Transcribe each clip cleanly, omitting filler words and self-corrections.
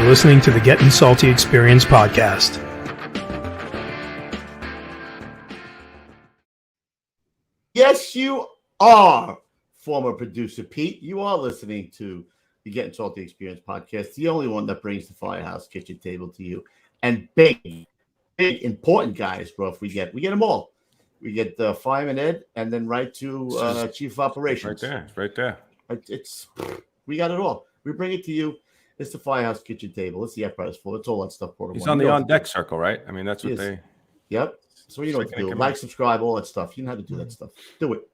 You're listening to the Gettin' Salty Experience podcast. Yes, you are, former producer Pete. You are listening to the Gettin' Salty Experience podcast, the only one that brings the Firehouse kitchen table to you. And big, important guys, bro. If we get them all. We get Fireman Ed, and then right to Chief of Operations. Right there. We got it all. We bring it to you. It's the Firehouse kitchen table. It's the apparatus full. It's all that stuff. He's on the on-deck circle, right? I mean, that's what they... Yep. So you know what to do. Like, subscribe, all that stuff. You know how to do that stuff. Do it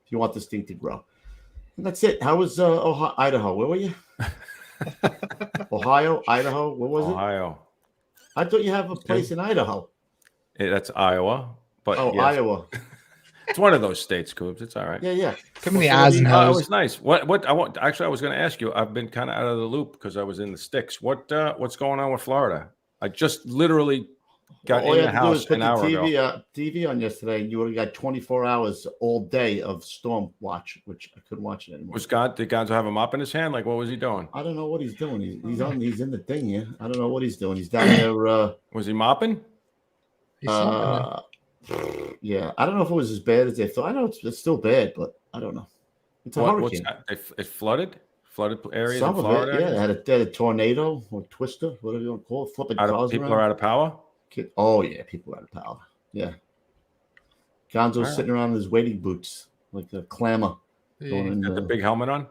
if you want this thing to grow. And that's it. How was Ohio, Idaho? Where were you? Ohio, Idaho. Where was it? Ohio. I thought you have a place in Idaho. That's Iowa. But yes. Iowa. It's one of those states, Coobs. It's all right. Yeah. Too many eyes and It hoes. was nice. What I want actually, I was going to ask you. I've been kind of out of the loop because I was in the sticks. What's going on with Florida? I just literally got in the house an hour ago. TV on yesterday, and you would have got 24 hours all day of storm watch, which I couldn't watch it anymore. Did Gonzo have a mop in his hand? Like, what was he doing? I don't know what he's doing. He's in the thing here. I don't know what he's doing. He's down there. Was he mopping? Yeah, I don't know if it was as bad as they thought. I know it's still bad, but I don't know. It's a hurricane. It flooded areas Some in Florida. It had a tornado or twister, whatever you want to call it, flipping cars people around. are out of power. Oh yeah, people are out of power. Yeah, Gonzo's sitting around in his wading boots like a clamor. Got the big helmet on.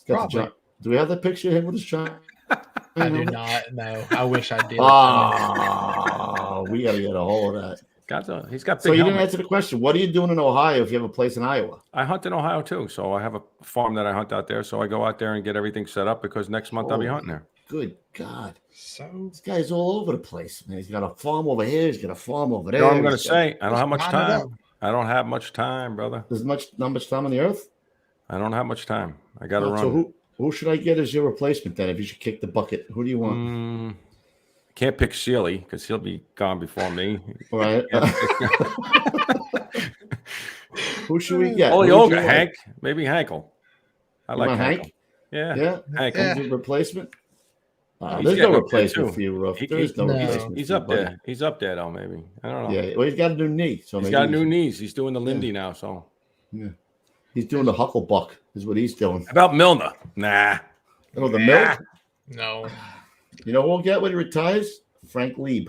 Do we have that picture of him with his giant? I do not. No, I wish I did. Oh, we got to get a hold of that. He's got big So you helmet. didn't answer the question. What are you doing in Ohio if you have a place in Iowa? I hunt in Ohio too, so I have a farm that I hunt out there. So I go out there and get everything set up because next month I'll be hunting there. Good God! So this guy's all over the place, man. He's got a farm over here. He's got a farm over there. You know what I'm going to say? I don't have much time. I don't have much time, brother. There's not much time on the earth. I don't have much time. I got to run. So who should I get as your replacement then? If you should kick the bucket, who do you want? Can't pick Sealy because he'll be gone before me. All right. Who should we get? Yoga, Hank. Maybe Hankel. I like Hank. Yeah. Hank. Replacement. There's no replacement for you, Ruff. There's no replacement. He's up there. He's up there, though, maybe. I don't know. Yeah, well, he's got a new knee. So he's got new knees. He's doing the Lindy now, so. Yeah. He's doing the Hucklebuck, is what he's doing. How about Milner? Nah. Oh, the Milk? No. You know who we'll get when he retires? Frank Lieb.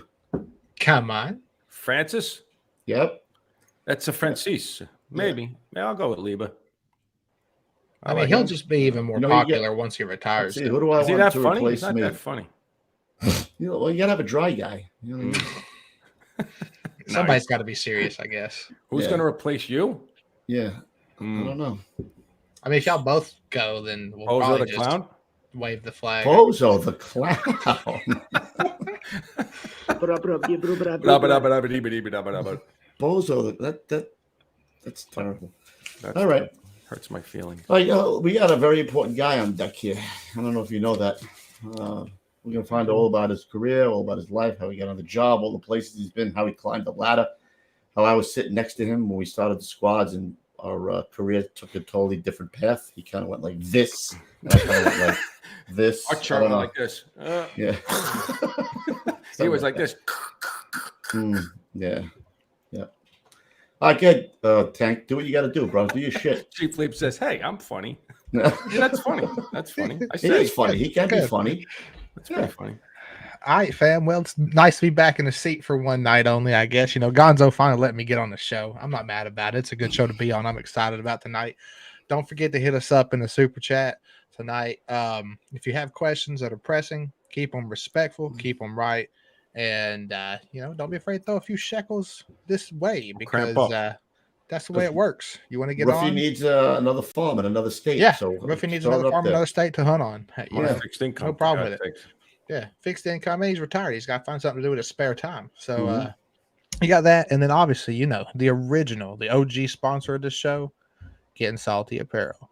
Come on. Francis? Yep. That's a Francis. Maybe. Yeah, I'll go with Lieb. I mean, he'll just be even more popular once he retires. See, who do I want to funny? replace He's not me? that funny. You got to have a dry guy. You know what I mean? Somebody's got to be serious, I guess. Who's going to replace you? Yeah. I don't know. I mean, if y'all both go, then we'll probably the clown? Wave the flag. Bozo the clown. Bozo, that's terrible. All right. Hurts my feelings. We got a very important guy on deck here. I don't know if you know that. We're going to find all about his career, all about his life, how he got on the job, all the places he's been, how he climbed the ladder, how I was sitting next to him when we started the squads, and our career took a totally different path. He kind of went like this, and I kind of went like this. Our chart like this. Yeah. He was like this. Yeah. All right, good. Tank, do what you got to do, bro. Do your shit. Chief Leap says, "Hey, I'm funny." Yeah, that's funny. That's funny. He is funny. He can be funny. That's pretty funny. All right, fam. Well, it's nice to be back in the seat for one night only, I guess. You know, Gonzo finally let me get on the show. I'm not mad about it. It's a good show to be on. I'm excited about tonight. Don't forget to hit us up in the super chat tonight. If you have questions that are pressing, keep them respectful, keep them right. And, don't be afraid to throw a few shekels this way because that's the way it works. You want to get Ruffy on? needs another farm in another state. Yeah, so Ruffy needs another farm in another state to hunt on. Fixed income. No problem with it. Yeah, fixed income. And he's retired. He's got to find something to do with his spare time. So you got that. And then obviously, the original, the OG sponsor of this show, Gettin' Salty Apparel.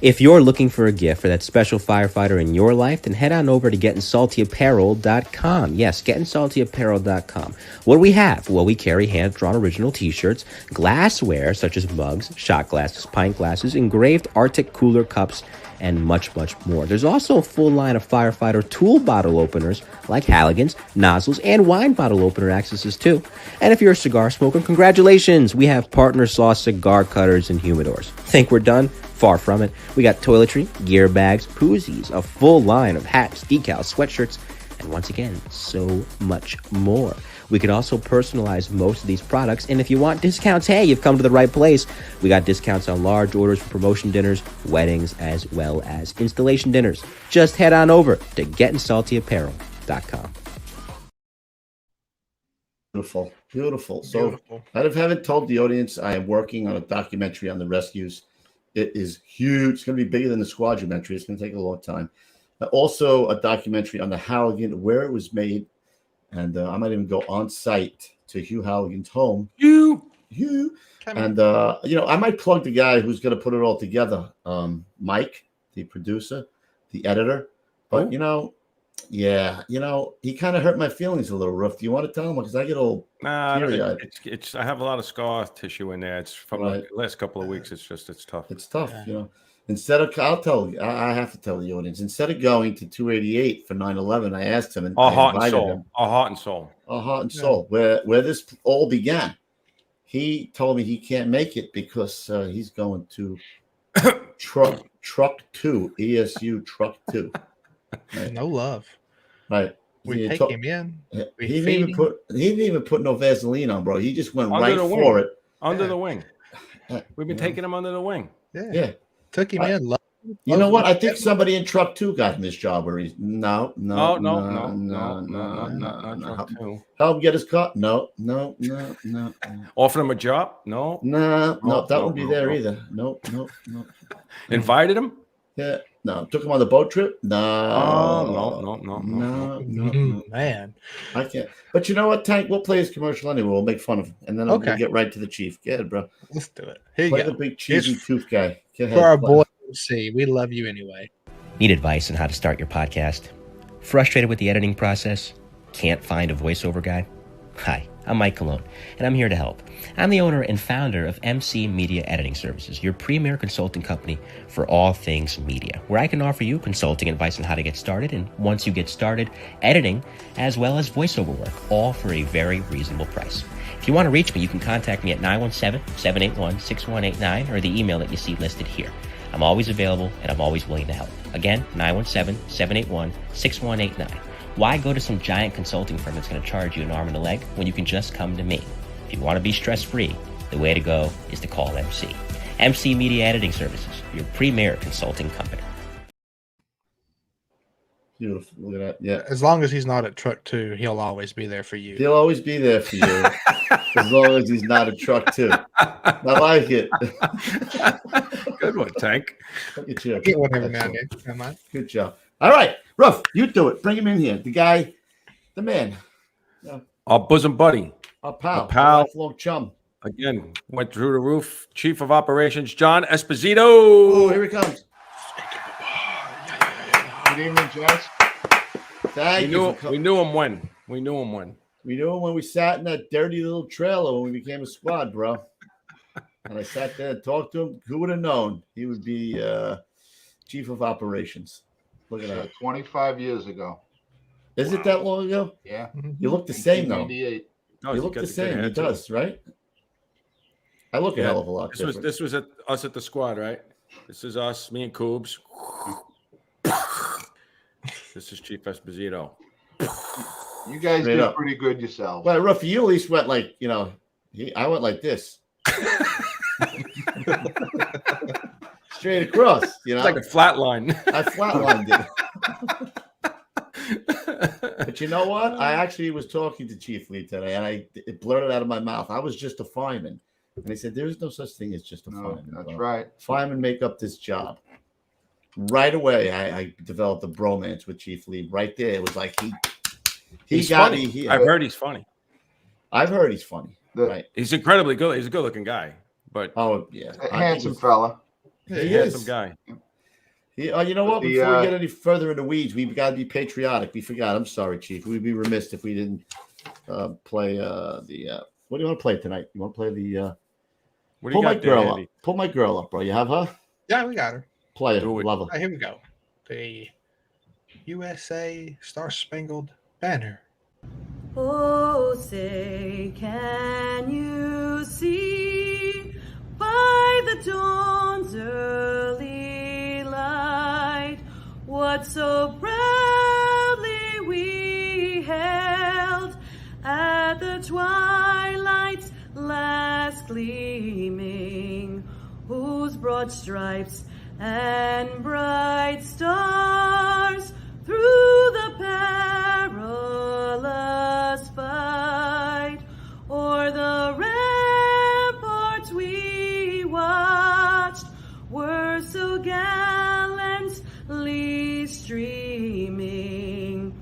If you're looking for a gift for that special firefighter in your life, then head on over to gettingsaltyapparel.com. Yes, gettingsaltyapparel.com. What do we have? Well, we carry hand-drawn original t-shirts, glassware such as mugs, shot glasses, pint glasses, engraved Arctic cooler cups, and much, much more. There's also a full line of Firefighter tool bottle openers like Halligan's, nozzles, and wine bottle opener accesses too. And if you're a cigar smoker, congratulations! We have partner sauce cigar cutters and humidors. Think we're done? Far from it. We got toiletry, gear bags, koozies, a full line of hats, decals, sweatshirts, and once again, so much more. We could also personalize most of these products, and if you want discounts, hey, you've come to the right place. We got discounts on large orders for promotion dinners, weddings, as well as installation dinners. Just head on over to GettinSaltyApparel.com. Beautiful, beautiful. So I haven't told the audience I am working on a documentary on the rescues. It is huge. It's going to be bigger than the Squadrometry. It's going to take a long time. Also, a documentary on the Halligan, where it was made, and I might even go on site to Hugh Halligan's home. Hugh, and I might plug the guy who's going to put it all together, Mike, the producer, the editor. But he kind of hurt my feelings a little, Ruff. Do you want to tell him? Because I get all teary-eyed. It's I have a lot of scar tissue in there. It's from the last couple of weeks. It's tough. It's tough, Instead of, I have to tell the audience, instead of going to 288 for 9/11, I asked him, and our heart and soul, where this all began. He told me he can't make it because he's going to truck 2, ESU truck 2. Right. No love. Right. We take him in. He didn't even put no Vaseline on, bro. He just went right for it. Under the wing. We've been taking him under the wing. Yeah. Took him in. You know what? I think somebody in truck 2 got him this job where he's no. Help him get his car? No. Offer him a job? No. That wouldn't be there either. No. Invited him? Yeah. No. Took him on the boat trip? No. Man. I can't. But you know what, Tank? We'll play his commercial anyway. We'll make fun of him. And then we'll get right to the chief. Get it, bro. Let's do it. Here play you go. The big cheesy tooth guy. For our boy, see, we love you anyway. Need advice on how to start your podcast? Frustrated with the editing process? Can't find a voiceover guy? Hi, I'm Mike Colon, and I'm here to help. I'm the owner and founder of MC Media Editing Services, your premier consulting company for all things media, where I can offer you consulting advice on how to get started, and once you get started, editing, as well as voiceover work, all for a very reasonable price. If you want to reach me, you can contact me at 917-781-6189 or the email that you see listed here. I'm always available, and I'm always willing to help. Again, 917-781-6189. Why go to some giant consulting firm that's going to charge you an arm and a leg when you can just come to me? If you want to be stress-free, the way to go is to call MC. MC Media Editing Services, your premier consulting company. Beautiful. Look at that. Yeah. As long as he's not at truck 2, he'll always be there for you. He'll always be there for you. As long as he's not a truck 2. I like it. Good one, Tank. Get one every now and then. Good job. All right, Ruff, you do it. Bring him in here. The guy, the man. Our bosom buddy. Our pal. Lifelong chum. Again, went through the roof. Chief of Operations, John Esposito. Oh, here he comes. Good evening, gents. Thank you. We knew him when. We knew him when we sat in that dirty little trailer when we became a squad, bro. And I sat there and talked to him. Who would have known he would be Chief of Operations? Look at that. 25 years ago. Is it that long ago? Yeah. You look the same, though. You look the same. He does, right? I look a hell of a lot different. This was us at the squad, right? This is us, me and Coobs. This is Chief Esposito. You guys did pretty good yourselves. Well, Ruffy, you at least went like, I went like this. Straight across, It's like a flat line. I flatlined it. But you know what? I actually was talking to Chief Lee today, and it blurted out of my mouth. I was just a fireman. And he said, there's no such thing as just a fireman. That's right. Firemen make up this job. Right away, I developed a bromance with Chief Lee. Right there, it was like he's funny. I've heard he's funny. Right. He's incredibly good. He's a good-looking guy. But oh yeah, handsome fella. Yeah, he is. Handsome guy. You know what? Before we get any further in the weeds, we've got to be patriotic. We forgot. I'm sorry, Chief. We'd be remiss if we didn't play the. What do you want to play tonight? You want to play the? What do you got there, Andy? Pull my girl up, bro. You have her? Yeah, we got her. Play it. Do it. Love All it. right, here we go. The USA Star Spangled Banner. Oh, say, can you see by the dawn's early light what so proudly we held at the twilight's last gleaming, whose broad stripes and bright stars through the perilous fight o'er the ramparts we watched were so gallantly streaming,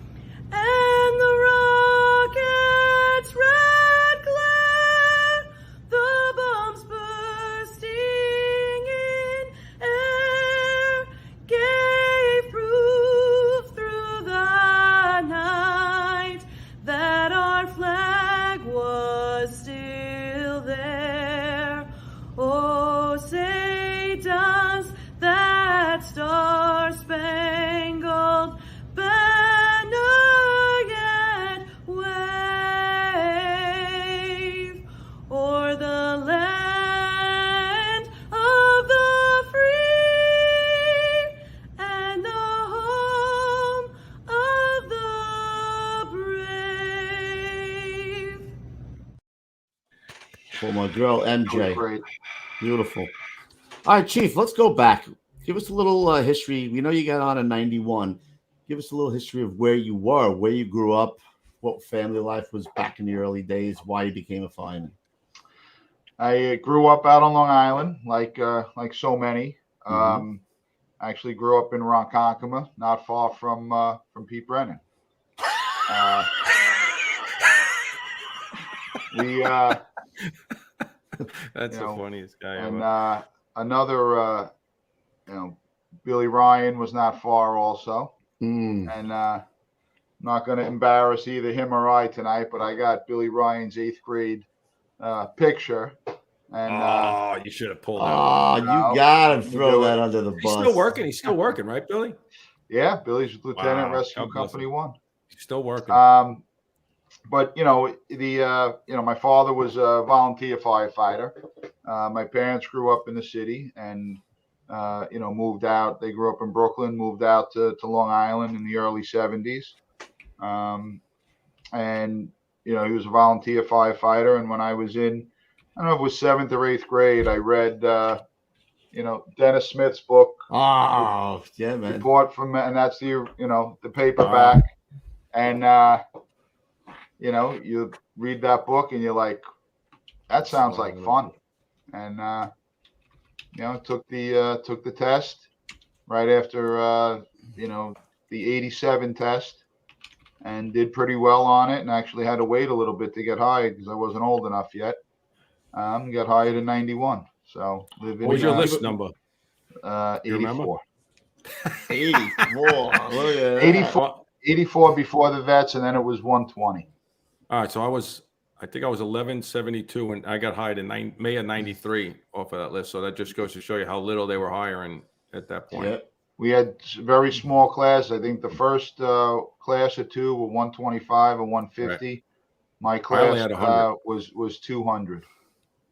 and the rockets' red glare, the bombs bursting in air, gave proof through the night that our flag was still there. Oh, say does that star-spangled banner yet wave o'er the land of the free and the home of the brave? For my girl That was MJ. great. Beautiful. All right, Chief, let's go back. Give us a little history. We know you got on in 91. Give us a little history of where you were, where you grew up, what family life was back in the early days, why you became a fireman. I grew up out on Long Island, like so many. Mhm. I actually grew up in Ronkonkoma, not far from Pete Brennan. That's the You know, funniest guy and ever. another, Billy Ryan was not far also. Mm. And I'm not going to embarrass either him or I tonight, but I got Billy Ryan's 8th grade picture. And You should have pulled that. Oh, you No, gotta let me throw do that it. under the He's bus. still working. He's still working, right, Billy? yeah, Billy's Lieutenant Wow, Rescue God bless Company him. 1. He's still working. But my father was a volunteer firefighter. My parents grew up in the city and moved out. They grew up in Brooklyn, moved out to Long Island in the early 70s. And he was a volunteer firefighter. And when I was in, I don't know if it was 7th or 8th grade, I read Dennis Smith's book. Oh, yeah, man. Report from, and that's the paperback. And you read that book and you're like, that sounds like fun. And took the test right after the 87 test and did pretty well on it, and actually had to wait a little bit to get hired because I wasn't old enough yet. Got hired in 91. So What was your list number? 84. 84. 84 before the vets, and then it was 120. All right, so I think I was 1172, and I got hired in May of 93 off of that list. So that just goes to show you how little they were hiring at that point. Yeah. We had very small class. I think the first class or two were 125 and 150. Right. My I class only had 100. was 200.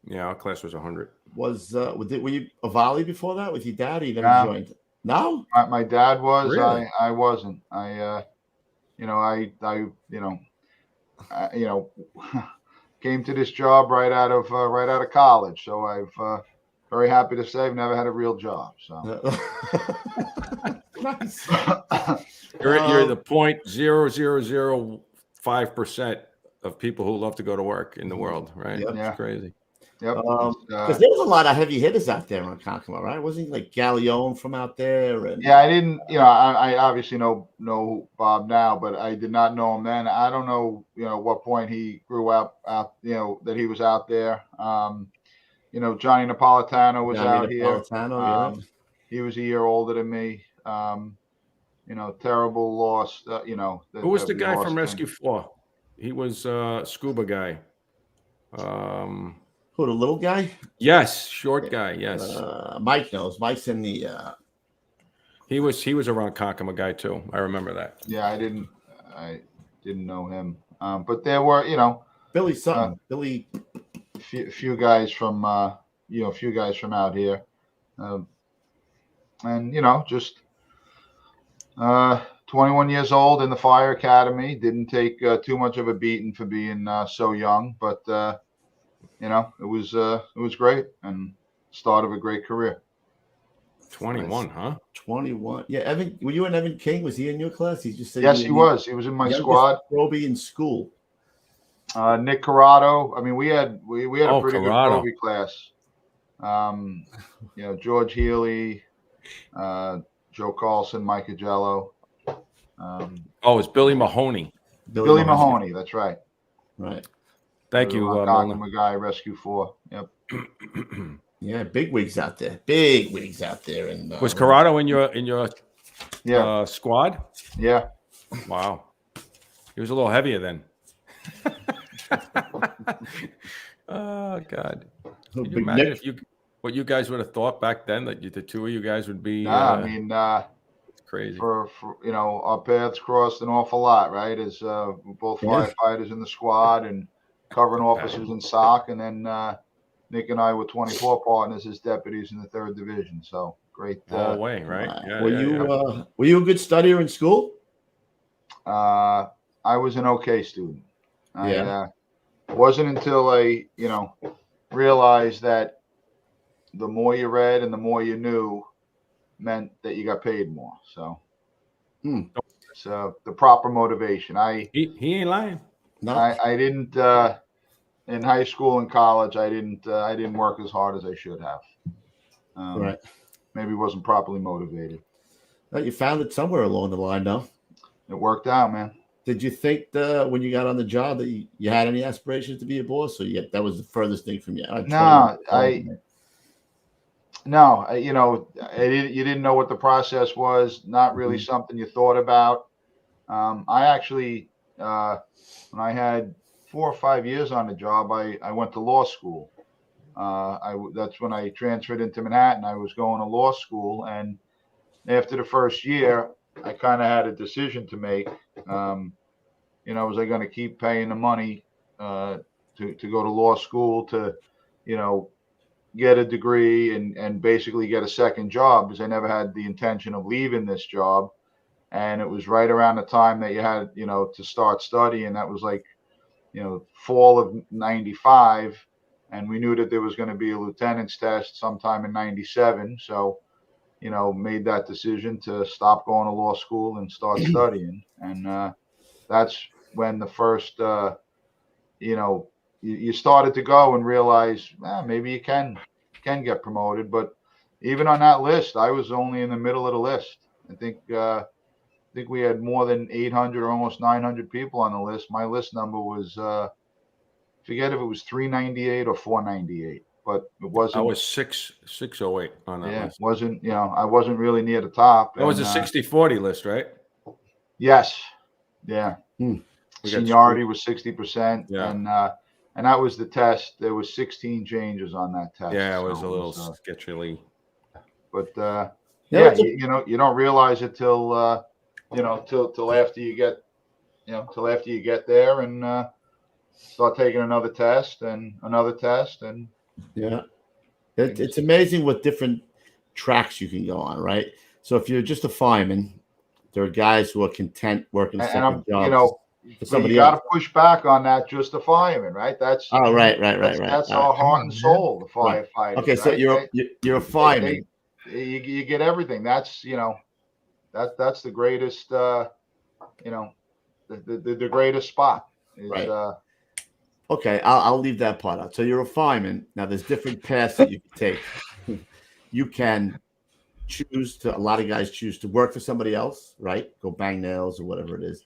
Yeah, our class was 100. Were you a volley before that with your dad? You never No. joined? No? My dad was. Really? I wasn't. Came to this job right out of college. So I've very happy to say I've never had a real job. So Nice. You're the 0.0005% of people who love to go to work in the world, right? Yep. Yeah. It's crazy. yep. Because there was a lot of heavy hitters out there on Konkoma, right? Wasn't he like Gallione from out there? And Yeah, I didn't. I obviously know Bob now, but I did not know him then. I don't know. What point he grew up out. That he was out there. Johnny Napolitano was out here. Yeah. He was a year older than me. Terrible loss. Who was the guy from Rescue 4? He was scuba guy. Who, the little guy? Yes, short guy. Yes. Mike knows. Mike's in the He was a Ron Cockama guy too. I remember that. Yeah, I didn't know him. But there were, Billy something. Billy. Few guys from a few guys from out here, and just 21 years old in the fire academy. Didn't take too much of a beating for being so young, but it was great and start of a great career. 21, huh? 21. Yeah, Evan. Were you and Evan King? Was he in your class? He just said Yes, he was. He was in my squad. Proby in school. Nick Corrado. I mean, we had a pretty Corrado. good proby class. George Healy, Joe Carlson, Mike Agello. It's Billy Mahoney. Billy Mahoney. That's right. Right. Thank you, Milner. Guy, Rescue 4. Yep. Yeah, big wigs out there. Big wigs out there. And was Corrado in your squad? Yeah. Wow. He was a little heavier then. Oh God. Can you imagine what you guys would have thought back then that the two of you guys would be? It's crazy. For our paths crossed an awful lot, right? As we're both firefighters in the squad and covering officers in SOC, and then Nick and I were 24 partners as deputies in the 3rd Division. So great. All way, right? Yeah, were you a good studier in school? I was an okay student. Wasn't until I, realized that the more you read and the more you knew meant that you got paid more. So, so the proper motivation. He ain't lying. No. I didn't in high school and college. I didn't work as hard as I should have. Right. Maybe wasn't properly motivated. Well, you found it somewhere along the line, though. It worked out, man. Did you think when you got on the job that you had any aspirations to be a boss, or that was the furthest thing from you? You didn't know what the process was. Not really something you thought about. I actually, when I had 4 or 5 years on the job, I went to law school. That's when I transferred into Manhattan. I was going to law school, and after the first year, I kind of had a decision to make. Was I going to keep paying the money to go to law school to, get a degree and basically get a second job, because I never had the intention of leaving this job. And it was right around the time that you had, to start studying. That was like, fall of 95. And we knew that there was going to be a lieutenant's test sometime in 97. So, made that decision to stop going to law school and start studying. And that's when the first, you started to go and realize, maybe you can get promoted. But even on that list, I was only in the middle of the list. I think we had more than 800 or almost 900 people on the list. My list number was, forget if it was 398 or 498. But it wasn't. I was 608 on that list. It wasn't, I wasn't really near the top. That was a 60-40 list, right? Yes. Yeah. Seniority was 60%. Yeah. And that was the test. There was 16 changes on that test. Yeah, it was a little sketchily. But you don't realize it till till after you get there and start taking another test and another test and. Yeah, it's amazing what different tracks you can go on, right? So if you're just a fireman, there are guys who are content working a second job. You got to push back on that. Just a fireman, right? That's right. That's our heart and soul, the firefighters. Right. Okay, so you're a fireman. You get everything. That's that's the greatest. The greatest spot. Is, right. Okay, I'll leave that part out. So you're a fireman. Now there's different paths that you can take. You can choose to. A lot of guys choose to work for somebody else, right? Go bang nails or whatever it is.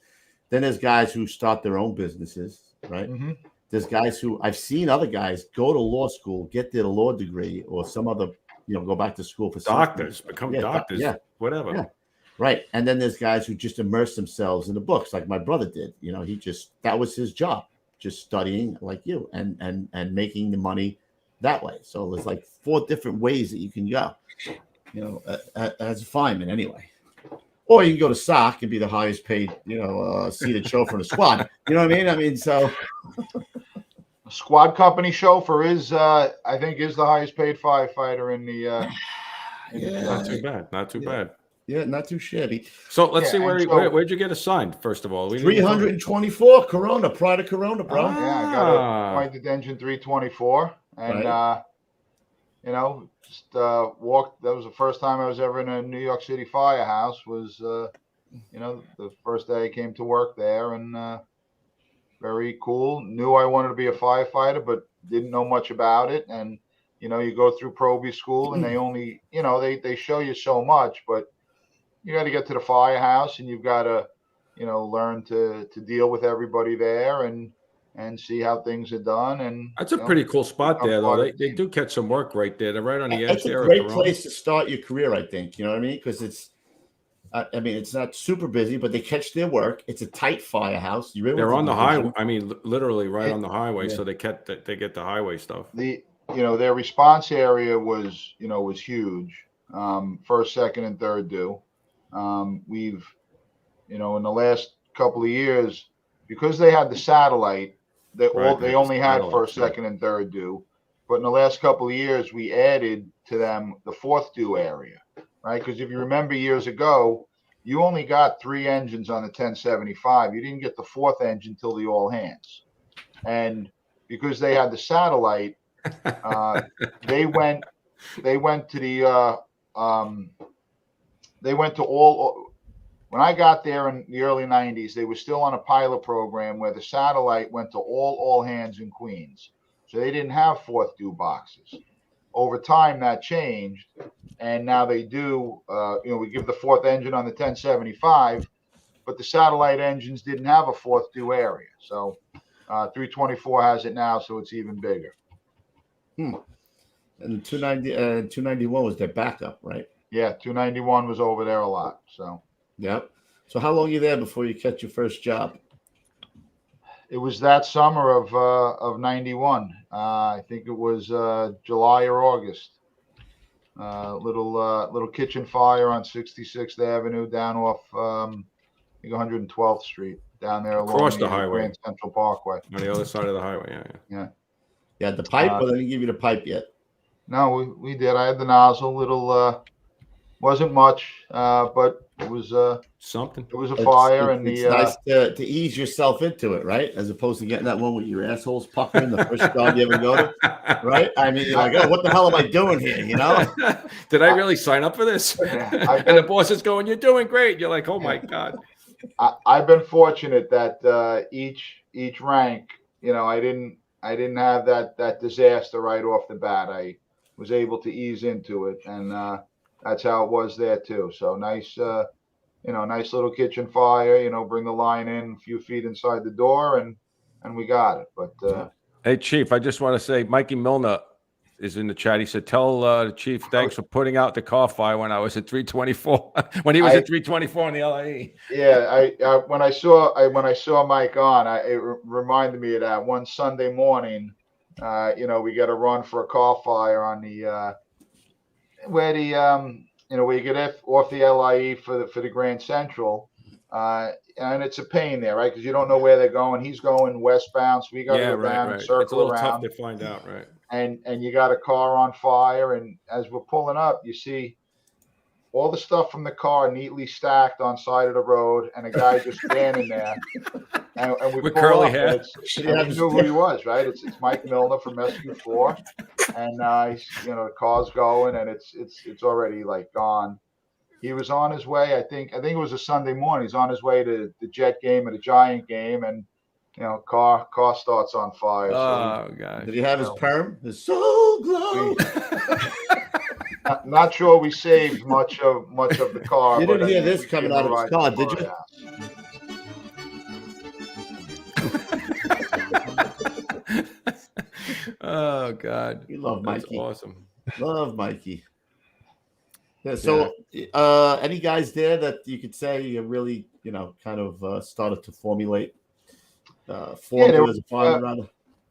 Then there's guys who start their own businesses, right? Mm-hmm. There's guys who I've seen other guys go to law school, get their law degree, or some other, go back to school for doctors, become doctors, whatever. Yeah. Right. And then there's guys who just immerse themselves in the books, like my brother did. That was his job, just studying like you and making the money that way. So there's like 4 different ways that you can go, as a fireman anyway. Or you can go to SOC and be the highest paid, seated chauffeur in the squad. You know what I mean? I mean, so A squad company chauffeur is, I think, is the highest paid firefighter in the. Not too bad. Not too bad. Yeah, not too shabby. So let's see and where'd you get assigned, first of all? We didn't even talk- 324 Corona, prior to Corona, bro. Yeah, I got appointed engine 324, and just walked. That was the first time I was ever in a New York City firehouse. Was the first day I came to work there, and very cool. Knew I wanted to be a firefighter, but didn't know much about it. And you go through proby school, and they only, they show you so much, but you got to get to the firehouse, and you've got to, learn to deal with everybody there and see how things are done. And that's a pretty cool spot there, though. They do catch some work right there. They're right on the edge there. It's a great place to start your career, I think. You know what I mean? Because it's not super busy, but they catch their work. It's a tight firehouse. They're on the highway. I mean, literally right on the highway. Yeah. So they get the highway stuff. Their response area was huge. First, second, and third due. We've, in the last couple of years, because they had the satellite, they only had first, second, and third due. But in the last couple of years, we added to them the fourth due area, right? Because if you remember years ago, you only got 3 engines on the 1075. You didn't get the fourth engine till the all hands. And because they had the satellite, they went to all. When I got there in the early 90s, they were still on a pilot program where the satellite went to all hands in Queens. So they didn't have fourth due boxes. Over time, that changed, and now they do. We give the fourth engine on the 1075, but the satellite engines didn't have a fourth due area. So 324 has it now, so it's even bigger. And 291 was their backup, right? Yeah, 291 was over there a lot. So. Yep. So how long are you there before you catch your first job? It was that summer of 91. I think it was July or August. Little kitchen fire on 66th Avenue down off 112th Street down there across the highway, Grand Central Parkway on the other side of the highway. Yeah. You had the pipe, or they didn't give you the pipe yet? No, we did. I had the nozzle. Wasn't much, but it was something. It was a fire, and it's nice to ease yourself into it, right? As opposed to getting that one with your assholes puckering the first job you ever go to, right? I mean, you're like, oh, what the hell am I doing here? Did I really sign up for this? And the boss is going, "You're doing great." You're like, "Oh my god." I've been fortunate that each rank, I didn't have that disaster right off the bat. I was able to ease into it, and that's how it was there too. So nice, nice little kitchen fire. Bring the line in a few feet inside the door, and we got it. But hey, Chief, I just want to say, Mikey Milner is in the chat. He said, "Tell the Chief thanks for putting out the car fire when I was at 324, when he was at 324 in the LIE." Yeah, when I saw Mike on, it reminded me of that one Sunday morning. We got to run for a car fire on the. Where you get off the LIE for the Grand Central, and it's a pain there, right? Because you don't know where they're going. He's going westbound, so we got to go down and circle it's a little around. Tough to find out, right? And you got a car on fire, and as we're pulling up, you see all the stuff from the car neatly stacked on side of the road, and a guy just standing there. And we with pull curly up, hair. and we knew who he was, right? It's Mike Milner from SQ4, and the car's going, and it's already like gone. He was on his way. I think it was a Sunday morning. He's on his way to the Jet game or the Giant game, and car starts on fire. Oh God! Did he have his perm? His soul glow. Not sure we saved much of the car. You didn't hear this coming out of his car, did you? Oh God! We love Mikey. That's awesome. Love Mikey. Yeah. So, any guys there that you could say you really, kind of started to formulate? There was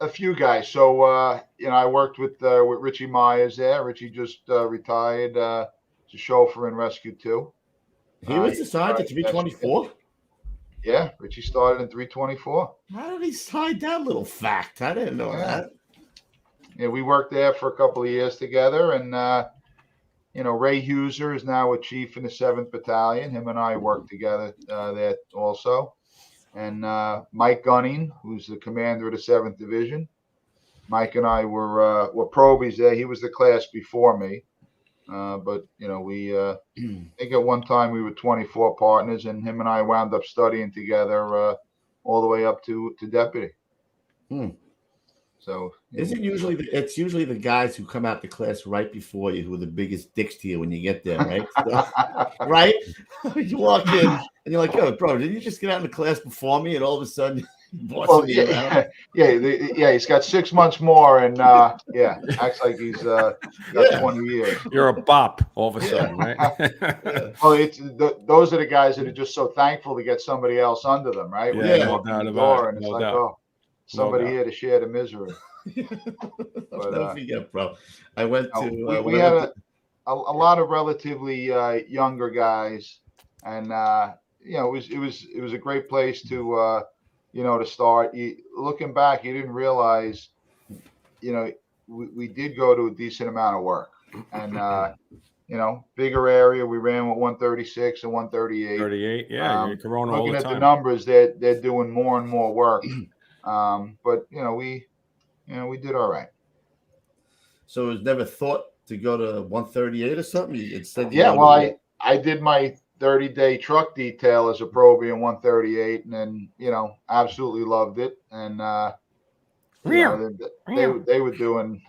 a few guys. So, I worked with Richie Myers there. Richie just retired as a chauffeur in Rescue 2. He was assigned to 324. Yeah, Richie started in 324. How did he hide that little fact? I didn't know that. Yeah, we worked there for a couple of years together, and Ray Huser is now a chief in the 7th Battalion. Him and I worked together there also. And Mike Gunning, who's the commander of the 7th Division. Mike and I were probies there. He was the class before me. But we I think at one time we were 24 partners, and him and I wound up studying together all the way up to deputy. So isn't usually it's usually the guys who come out the class right before you who are the biggest dicks to you when you get there, right? So, right? You walk in and you're like, "Yo, bro, didn't you just get out in the class before me?" And all of a sudden, he's got 6 months more, and acts like he's got 20 years. You're a bop all of a sudden, right? Well, those are the guys that are just so thankful to get somebody else under them, right? No doubt about it. No doubt. Somebody here to share the misery. I'll never forget, bro. I went to. We had a lot of relatively younger guys, and it was a great place to to start. Looking back, you didn't realize, we did go to a decent amount of work, and bigger area. We ran with 136 and 138. 38, yeah. You're Corona all the time. Looking at the numbers, they're doing more and more work. But we did all right. So it was never thought to go to 138 or something? Instead, I did my 30-day truck detail as a proby in 138, and then absolutely loved it. And they were doing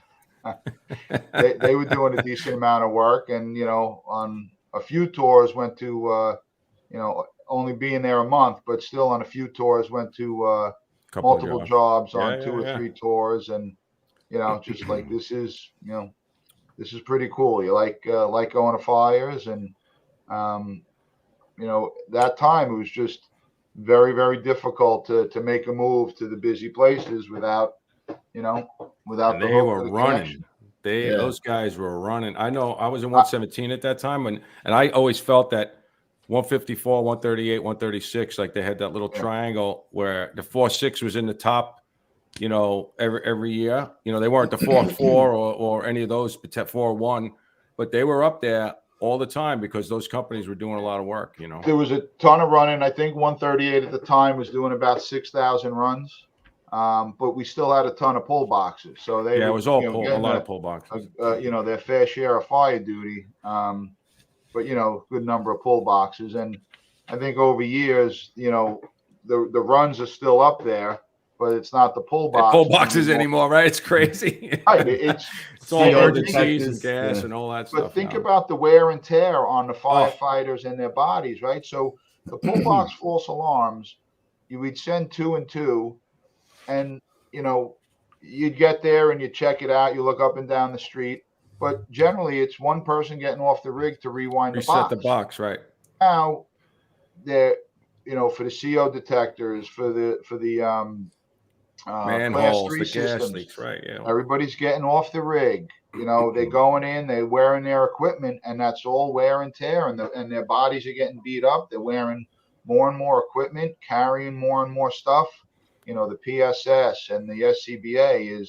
they were doing a decent amount of work, and on a few tours went to only being there a month, but still on a few tours went to multiple jobs on 2 or 3 tours, and just like this is pretty cool. You like going to fires, and that time it was just very, very difficult to make a move to the busy places without they were running. Those guys were running. I know I was in 117 at that time, and I always felt that 154, 138, 136, like they had that little triangle where the 4.6 was in the top, every year. They weren't the 4.4 or any of those 4.1, but they were up there all the time because those companies were doing a lot of work. There was a ton of running. I think 138 at the time was doing about 6,000 runs, but we still had a ton of pull boxes. So it was all a lot of pull boxes. Their fair share of fire duty. But good number of pull boxes, and I think over years, the runs are still up there, but it's not the pull boxes anymore, right? It's crazy. Right, it's all emergencies and gas and all that stuff. But think about the wear and tear on the firefighters and their bodies, right? So the pull box false alarms, we'd send 2 and 2, and you'd get there and you check it out. You look up and down the street. But generally, it's one person getting off the rig to reset the box, right? Now, for the CO detectors, for the manholes, the gas leaks, right? Yeah. Everybody's getting off the rig. They're going in, they're wearing their equipment, and that's all wear and tear, and their bodies are getting beat up. They're wearing more and more equipment, carrying more and more stuff. The PSS and the SCBA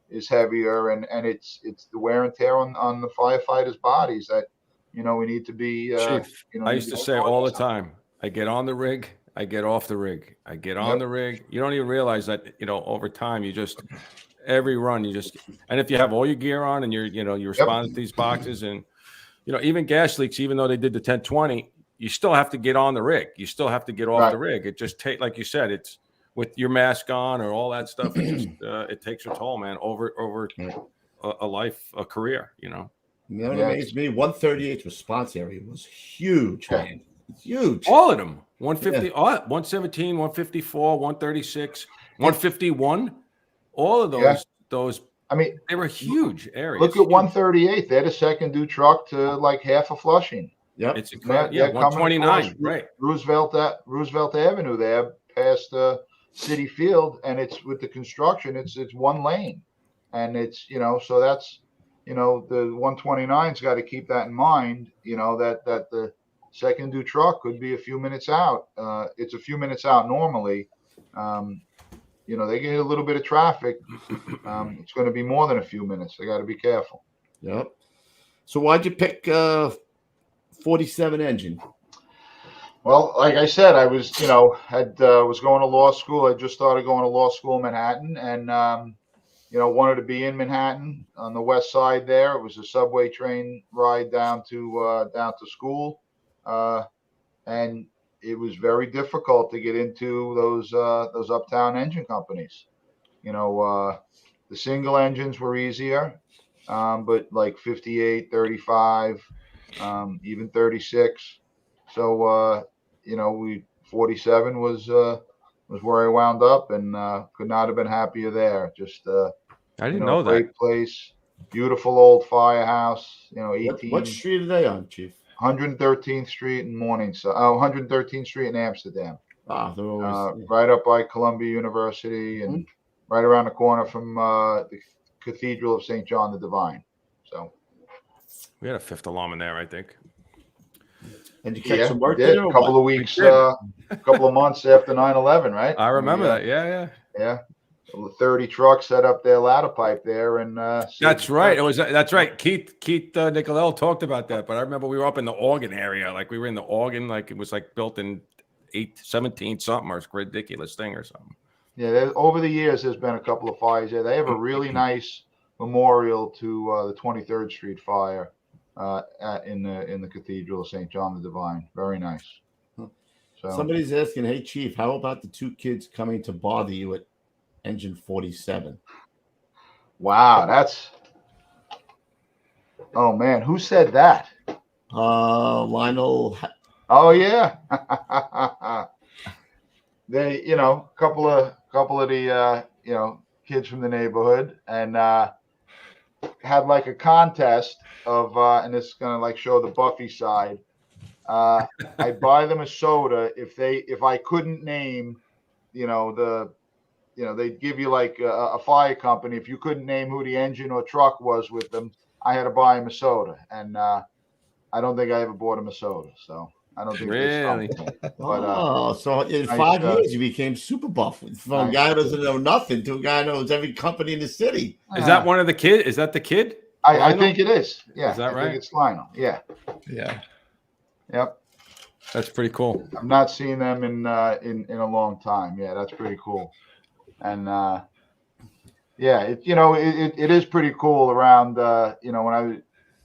is heavier, and it's the wear and tear on the firefighters' bodies that we need to be. Chief, I used to say all the time, I get on the rig, I get off the rig, I get on the rig. You don't even realize that over time you just every run and if you have all your gear on and you respond to these boxes, and even gas leaks, even though they did the 10-20, you still have to get on the rig, you still have to get off the rig. It just like you said, it's with your mask on or all that stuff, it just it takes a toll, man, over a career, what amazed me, 138's response area was huge, man. It's huge. All of them. 150, 117, 154, 136, 151. All of those. I mean, they were huge areas. Look at 138. They're the second due truck to like half of Flushing. Yep. It's incredible. 129. Right. Roosevelt Avenue there past City Field, and it's with the construction, it's one lane, and it's so that's the 129's got to keep that in mind, that the second due truck could be a few minutes out. It's a few minutes out normally. You know, they get a little bit of traffic. It's going to be more than a few minutes. They got to be careful. Yep. So why'd you pick 47 engine? Well, like I said, I was, you know, was going to law school. I just started going to law school in Manhattan, and you know, wanted to be in Manhattan on the west side. There, it was a subway train ride down to school, and it was very difficult to get into those uptown engine companies. You know, the single engines were easier, but like 58, 35, even 36. So, you know, 47 was where I wound up, and could not have been happier there. Just, I didn't know that. Great place, beautiful old firehouse. You know, 18. What street are they on, Chief? 113th Street in Morningside. 113th Street in Amsterdam. Ah, they're always, right up by Columbia University, and right around the corner from the Cathedral of St. John the Divine. So We had a fifth alarm in there, I think. And you catch some work did. there? A couple of weeks, a couple of months after 9/11, right? I remember that. Yeah. 30 trucks set up their ladder pipe there, and That's right. That's right. Keith Nicolell talked about that, but I remember we were up in the Oregon area, like we were in the Oregon, like it was like built in 17 something, or it's a ridiculous thing or something. Yeah, over the years there's been a couple of fires there. They have a really nice memorial to the 23rd Street fire in the Cathedral of St. John the Divine. Very nice. So Somebody's asking, hey Chief, how about the two kids coming to bother you at engine 47? wow, oh man, who said that? Lionel. Oh yeah. They, you know, a couple of the you know, kids from the neighborhood, and had like a contest of and it's gonna like show the Buffy side. I buy them a soda if I couldn't name, you know, they'd give you like a fire company. If you couldn't name who the engine or truck was with them, I had to buy them a soda, and I don't think I ever bought them a soda. So I don't think Really? they stumped me. But, So in nice, 5 years you became super buff. From a guy who doesn't know nothing to a guy who knows every company in the city. Is that one of the kid? Is that the kid? I think it is. Yeah, Is that I right? think it's Lionel. Yeah. Yeah. Yep. That's pretty cool. I've not seen them in a long time. Yeah, that's pretty cool. And yeah, it is pretty cool around. You know, when I was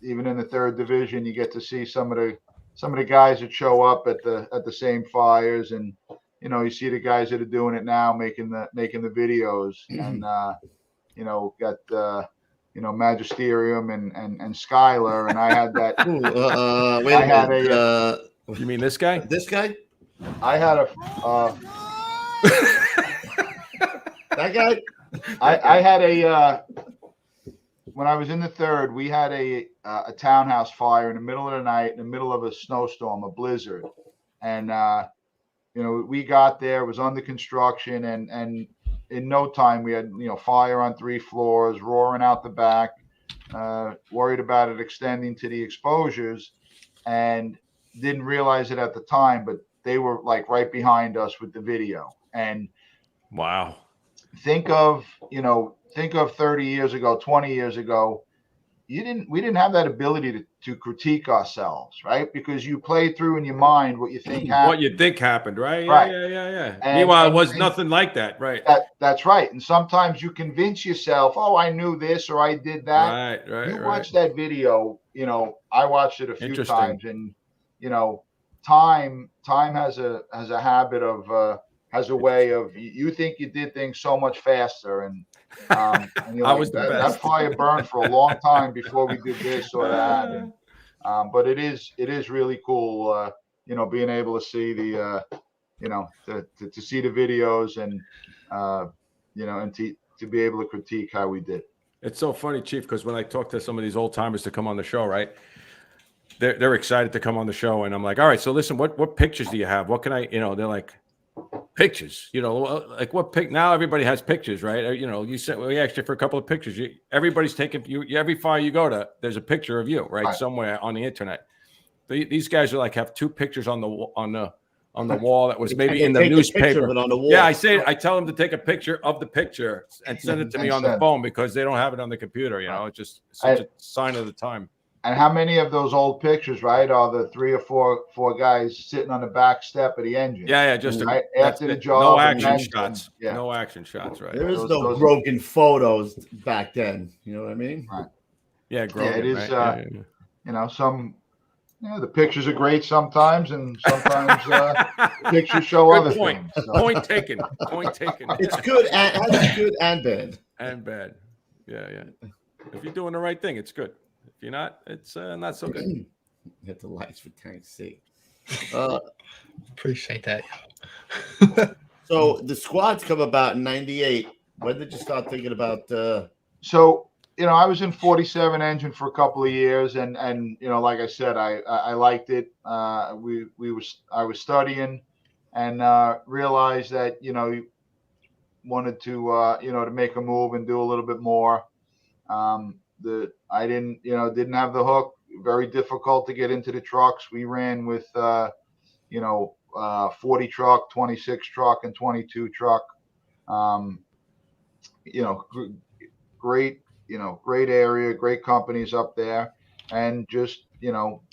even in the 3rd division, you get to see some of the guys that show up at the same fires, and you know, you see the guys that are doing it now, making the videos, and you know, got you know, Magisterium and Skylar, and I had that. Wait a minute. You mean this guy? This guy? I had a. That guy? I had a. When I was in the 3rd, we had a townhouse fire in the middle of the night, in the middle of a snowstorm, a blizzard, and you know, we got there. It was under construction, and in no time we had, you know, fire on 3 floors, roaring out the back, worried about it extending to the exposures, and didn't realize it at the time, but they were like right behind us with the video. And wow, think of 30 years ago, 20 years ago, we didn't have that ability to critique ourselves, right? Because you play through in your mind what you think happened. What you think happened, right? Right. Yeah. And, Meanwhile, it was nothing like that, right? That's right. And sometimes you convince yourself, oh, I knew this or I did that. Right. You watch that video, you know, I watched it a few Interesting. times, and you know, time has a habit of has a way of, you think you did things so much faster, and you're I like, was the that best. fire burned for a long time before we did this or that. And, but it is really cool, you know, being able to see the you know, to see the videos, and you know, and to be able to critique how we did. It's so funny, Chief, because when I talk to some of these old timers to come on the show, right? They're excited to come on the show, and I'm like, all right, so listen, what pictures do you have? What can I, you know? They're like, pictures, you know, like what pic? Now everybody has pictures, right? You know, you said we asked you for a couple of pictures. Everybody's taking you. Every fire you go to, there's a picture of you, right, somewhere on the internet. These guys are like have 2 pictures on the wall that was maybe They in the take a picture newspaper. of it on the wall. Yeah, I tell them to take a picture of the picture and send it to me on the phone because they don't have it on the computer. It's just such a sign of the time. And how many of those old pictures, right, are the 3 or 4 guys sitting on the back step of the engine? Yeah, just right after the job. No action shots. Yeah. No action shots, right? There is Those- no those- broken photos back then. You know what I mean? Right. Yeah, Grogan, it is. right? The pictures are great sometimes, and sometimes pictures show Good other point. things. So. Point taken. Point taken. It's good and good and bad. And bad. Yeah. If you're doing the right thing, it's good. If you're not, it's not so good. Hit the lights for tank's sake. Appreciate that. So the squads come about in '98. When did you start thinking about? So I was in 47 engine for a couple of years, and like I said, I liked it. I was studying, and realized that wanted to to make a move and do a little bit more. I didn't have the hook. Very difficult to get into the trucks. We ran with 40 truck, 26 truck, and 22 truck. Great area, great companies up there, and just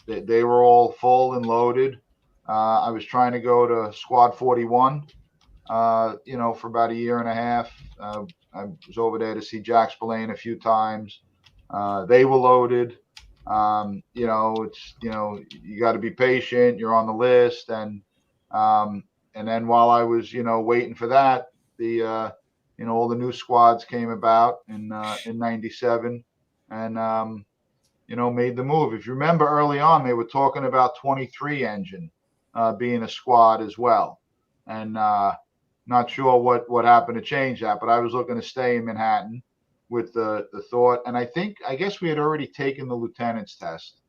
they were all full and loaded. I was trying to go to Squad 41, for about a year and a half. I was over there to see Jack Spillane a few times. They were loaded. It's you got to be patient. You're on the list, and then while I was waiting for that, the all the new squads came about in '97, and made the move. If you remember early on, they were talking about 23 engine being a squad as well, and not sure what happened to change that, but I was looking to stay in Manhattan with the thought, and I guess we had already taken the lieutenant's test.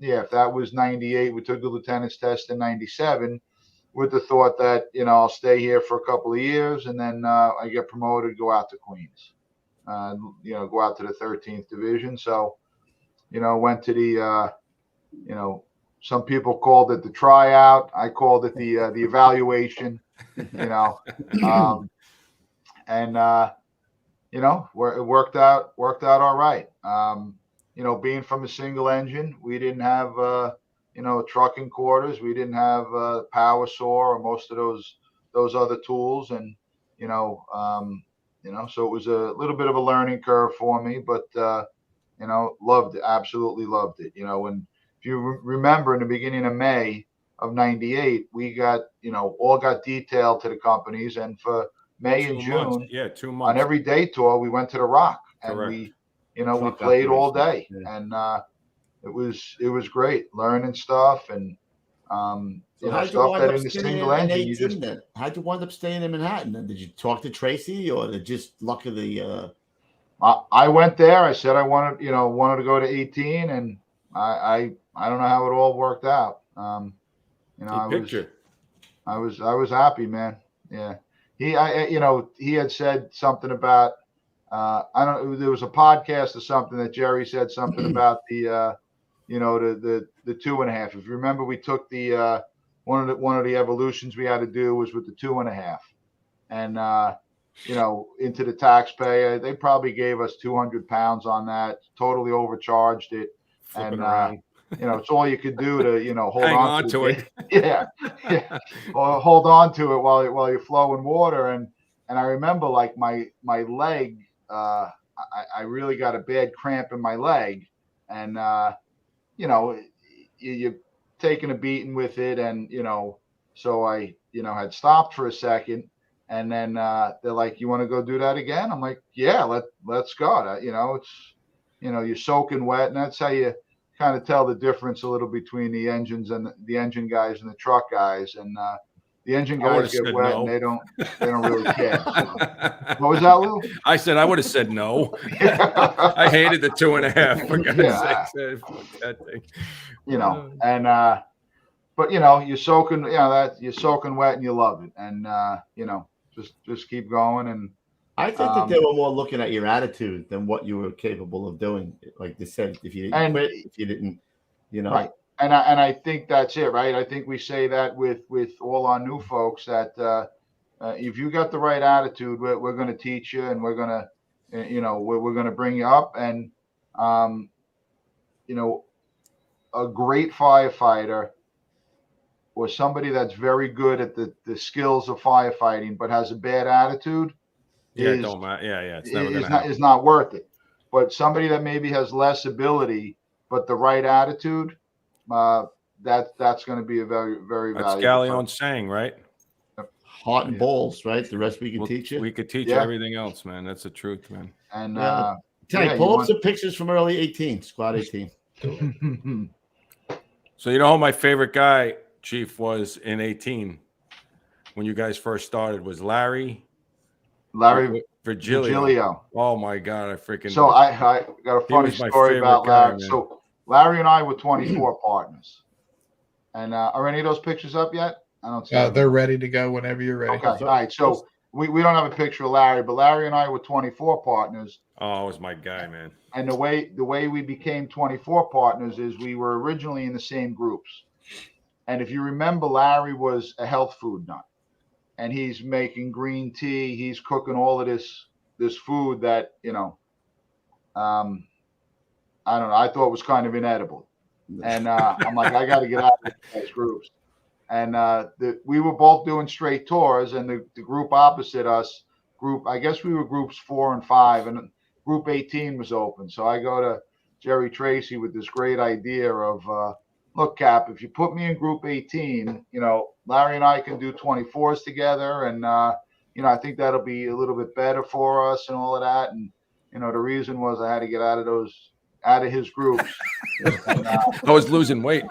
If that was '98, we took the lieutenant's test in '97 with the thought that I'll stay here for a couple of years, and then I get promoted, go out to Queens, go out to the 13th Division. So went to the some people called it the tryout. I called it the evaluation. And it worked out all right. Being from a single engine, we didn't have trucking quarters. We didn't have power saw or most of those other tools, and so it was a little bit of a learning curve for me, but loved it, absolutely loved it. And if you remember, in the beginning of May of '98, we got all got detailed to the companies, and for May and June, 2 months on every day tour, we went to the Rock, and Correct. we played all day, and it was great learning stuff, and stuff that in the single engine you just. How'd you wind up staying in Manhattan? And did you talk to Tracy, or did just luck of the? I went there. I said I wanted to go to 18, and I don't know how it all worked out. I was happy, man. Yeah. He had said something about there was a podcast or something that Jerry said something about the the 2.5. If you remember, we took the one of the evolutions we had to do was with the 2.5, and into the taxpayer, they probably gave us 200 pounds on that, totally overcharged it. Flipping and around. It's all you could do to hold hang on to it. yeah, or hold on to it while you're flowing water. And I remember, like, my leg, I really got a bad cramp in my leg, and you're taking a beating with it, and so I had stopped for a second, and then they're like, "You want to go do that again?" I'm like, "Yeah, let's go." It's you're soaking wet, and that's how you kind of tell the difference a little between the engines and the engine guys and the truck guys. And the engine guys get wet, and they don't really care. So. What was that, Lou? I said I would have said no. I hated the 2.5. For God's sake, fuck that thing. And but you're soaking, you're soaking wet, and you love it, and just keep going. And I think that they were more looking at your attitude than what you were capable of doing. Like they said, if you didn't quit, if you didn't, Right. And I think that's it, right? I think we say that with all our new folks that if you got the right attitude, we're going to teach you, and we're going to, we're going to bring you up. And a great firefighter or somebody that's very good at the skills of firefighting but has a bad attitude don't matter. Yeah, it's never going to happen. Is not worth it. But somebody that maybe has less ability but the right attitude, that's going to be a very, very That's valuable. Galleon's saying, right? Heart and balls, right? The rest we can teach you. We could teach you everything else, man. That's the truth, man. And pull up some pictures from early 18, squad 18. So you know who my favorite guy, Chief, was in 18 when you guys first started was Larry Virgilio. Oh my God, I freaking. So I got a funny story about Larry. So Larry and I were 24 partners. And are any of those pictures up yet? I don't see. They're ready to go whenever you're ready. Okay, all right. So we don't have a picture of Larry, but Larry and I were 24 partners. Oh, it was my guy, man. And the way we became 24 partners is we were originally in the same groups. And if you remember, Larry was a health food nut, and he's making green tea. He's cooking all of this food that I don't know. I thought was kind of inedible, and I'm like, I got to get out of these groups. And we were both doing straight tours, and the group opposite us, I guess we were groups 4 and 5, and group 18 was open. So I go to Jerry Tracy with this great idea of, look, Cap, if you put me in group 18, Larry and I can do 24s together. And, I think that'll be a little bit better for us and all of that. And, the reason was I had to get out of his groups. And, I was losing weight.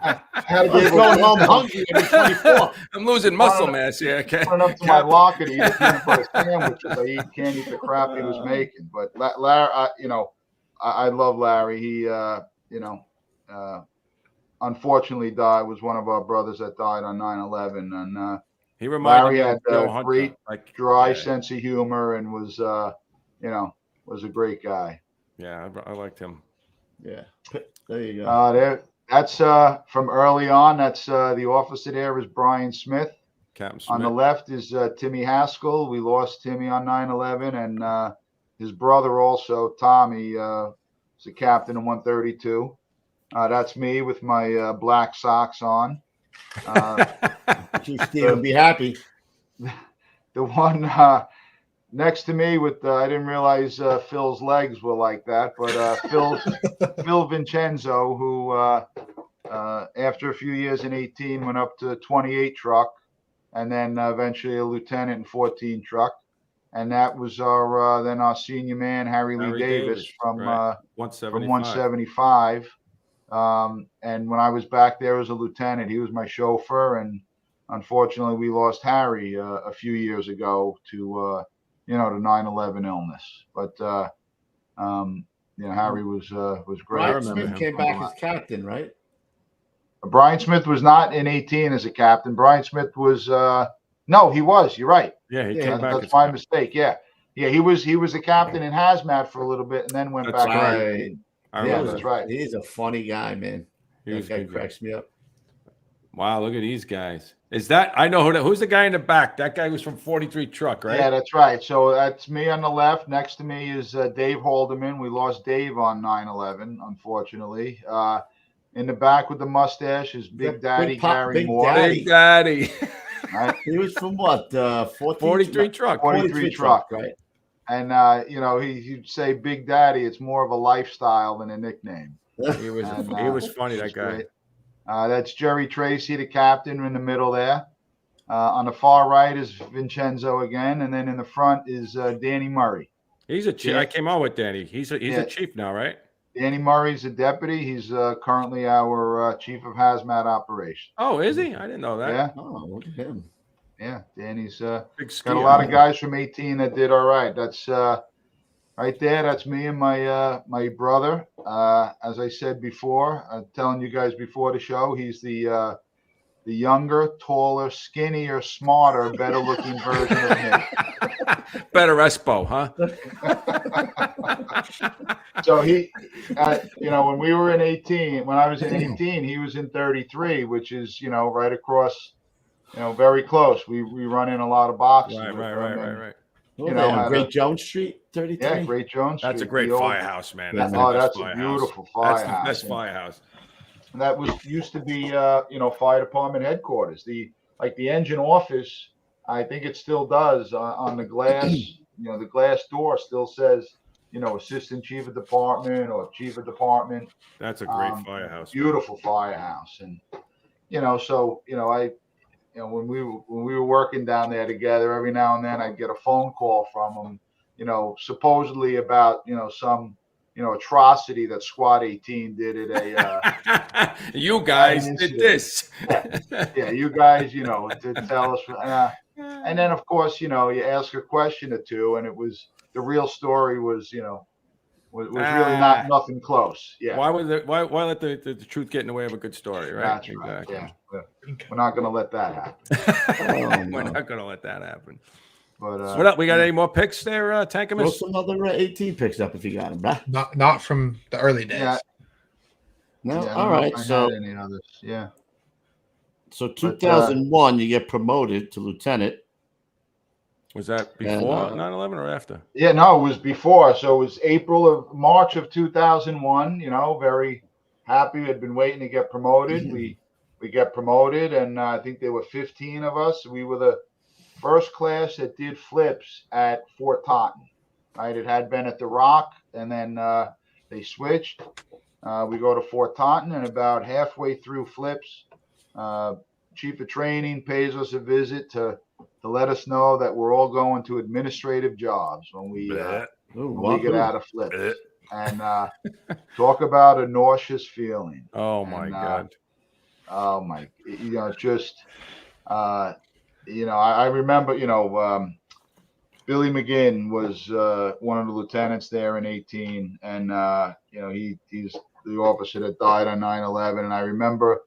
I had to be going home hungry every 24. I'm losing muscle mass. Yeah, okay. Running up to my locker to eat a peanut butter sandwich because I can't eat the crap he was making. But Larry, I love Larry. He, unfortunately died. Was one of our brothers that died on 9/11, and he reminded Larry me had of a great, dry sense of humor and was, was a great guy. Yeah, I liked him. Yeah, there you go. That's from early on. That's the officer there is Brian Smith. Captain Smith. On the left is Timmy Haskell. We lost Timmy on 9/11, and his brother also, Tommy, is a captain in 132. That's me with my black socks on. Steve will be happy. The one next to me with I didn't realize Phil's legs were like that, but Phil Vincenzo, who after a few years in 18 went up to 28 truck, and then eventually a lieutenant in 14 truck, and that was our senior man Harry Lee Davis from 175. And when I was back there as a lieutenant, he was my chauffeur, and unfortunately we lost Harry a few years ago to to 9/11 illness. But Harry was great. Brian Smith came back as captain, right? Brian Smith was not in 18 as a captain. Brian Smith was no, he was. You're right. Yeah, he came back. That's my mistake. Yeah, he was a captain in hazmat for a little bit, and then went back. Right. That's right. He's a funny guy, man. That guy cracks me up. Wow, look at these guys. Is that I know who's the guy in the back? That guy was from 43 truck, right? Yeah, that's right. So that's me on the left. Next to me is Dave Haldeman. We lost Dave on 9/11, unfortunately. In the back with the mustache is Big Daddy Gary Moore. Big Daddy. Right. He was from what? 43 truck. 43 truck, right? And he'd say Big Daddy. It's more of a lifestyle than a nickname. He was funny, that guy. Great. That's Jerry Tracy, the captain, in the middle there. On the far right is Vincenzo again, and then in the front is Danny Murray. He's a chief. I came on with Danny. He's a chief now, right? Danny Murray's a deputy. He's currently our chief of hazmat operations. Oh, is he? I didn't know that. Yeah. Oh, look at him. Yeah, Danny's got a lot of guys from 18 that did all right. That's right there. That's me and my brother. As I said before, telling you guys before the show, he's the the younger, taller, skinnier, smarter, better-looking version of me. Better Espo, huh? So he, when we were in 18, when I was in 18, he was in 33, which is, right across, very close. We run in a lot of boxes. Right. Great Jones Street, 33. Yeah, Great Jones Street. That's a great firehouse, man. That's a beautiful firehouse. That's the best firehouse. And that used to be, fire department headquarters. The engine office, I think it still does on the glass. The glass door still says, assistant chief of department or chief of department. That's a great firehouse. Beautiful firehouse, and when we were working down there together, every now and then I'd get a phone call from him, supposedly about some atrocity that Squad 18 did at a you guys did this. yeah, you guys, to tell us, and then of course, you ask a question or two, and it was the real story was was really nothing close. Yeah. Why let the truth get in the way of a good story, right? That's exactly. Right. Yeah. We're not going to let that happen. We're not going to let that happen. But what up? We got any more picks there, Tankamus? Throw some other 18 picks up if you got them, bro. Not from the early days. Yeah. No, Yeah, all right. So any others. Yeah. So 2001, you get promoted to lieutenant. Was that before 9/11 or after? Yeah, no, it was before. So it was March of 2001. Very happy. Had been waiting to get promoted. We get promoted, and I think there were 15 of us. We were the first class that did flips at Fort Totten. Right, it had been at the Rock, and then they switched. We go to Fort Totten, and about halfway through flips, chief of training pays us a visit to let us know that we're all going to administrative jobs when we get out of flips. And talk about a nauseous feeling. Oh my God. Oh my, just I remember, Billy McGinn was one of the lieutenants there in 18, and he's the officer that died on 9/11, and I remember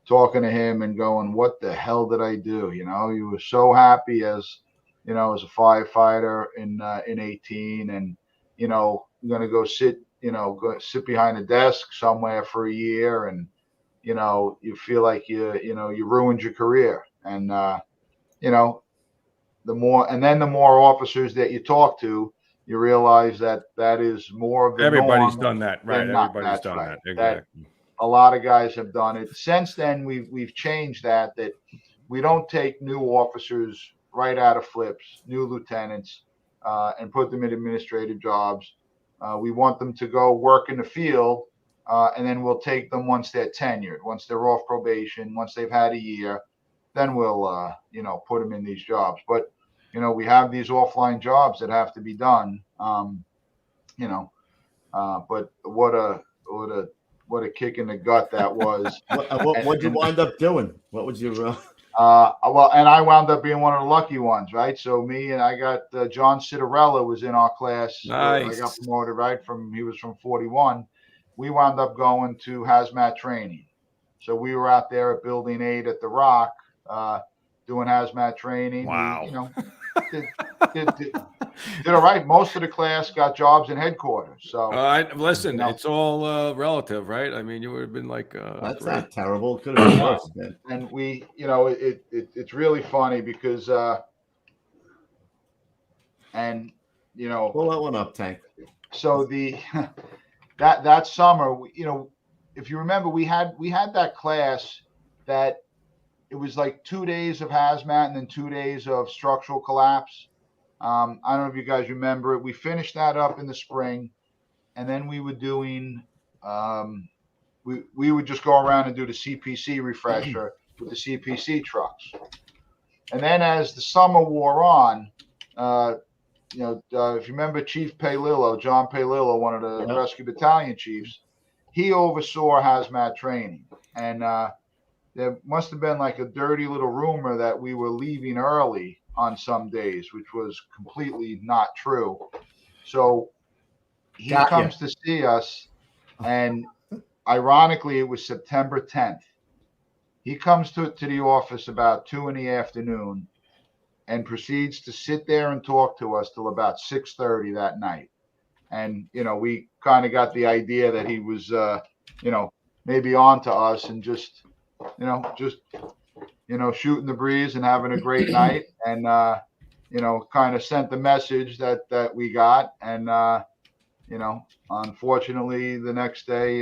talking to him and going, what the hell did I do? He was so happy as a firefighter in 18, and going to go sit behind a desk somewhere for a year, and you feel like you ruined your career. And the more officers that you talk to, you realize that is more of the everybody's norm done that, right? Everybody's done right. that. Exactly. A lot of guys have done it. Since then, we've changed that we don't take new officers right out of flips, new lieutenants, and put them in administrative jobs. We want them to go work in the field, and then we'll take them once they're tenured, once they're off probation, once they've had a year, then we'll put them in these jobs. But we have these offline jobs that have to be done. But what a kick in the gut that was. What'd you wind up doing? What was your well, and I wound up being one of the lucky ones, right? So I got John Citarella was in our class. Nice. I got promoted, right? He was from 41. We wound up going to hazmat training. So we were out there at Building 8 at the Rock, doing hazmat training. Wow. Did all right. Most of the class got jobs in headquarters. So listen, it's all relative, right? I mean, you would have been like, that's not terrible. It could have been worse, man. And we, it's really funny because, pull that one up, Tank. So that summer, if you remember, we had that class that it was like 2 days of hazmat and then 2 days of structural collapse. I don't know if you guys remember it. We finished that up in the spring, and then we were doing, we would just go around and do the CPC refresher with the CPC trucks. And then as the summer wore on, if you remember Chief Paylillo, John Paylillo, one of the rescue battalion chiefs, he oversaw hazmat training. And there must have been like a dirty little rumor that we were leaving early on some days, which was completely not true. So he comes to see us, and ironically, it was September 10th. He comes to the office about 2 p.m. and proceeds to sit there and talk to us till about 6:30 that night. And, we kind of got the idea that he was, maybe on to us and just shooting the breeze and having a great night. And, kind of sent the message that we got. And, unfortunately, the next day,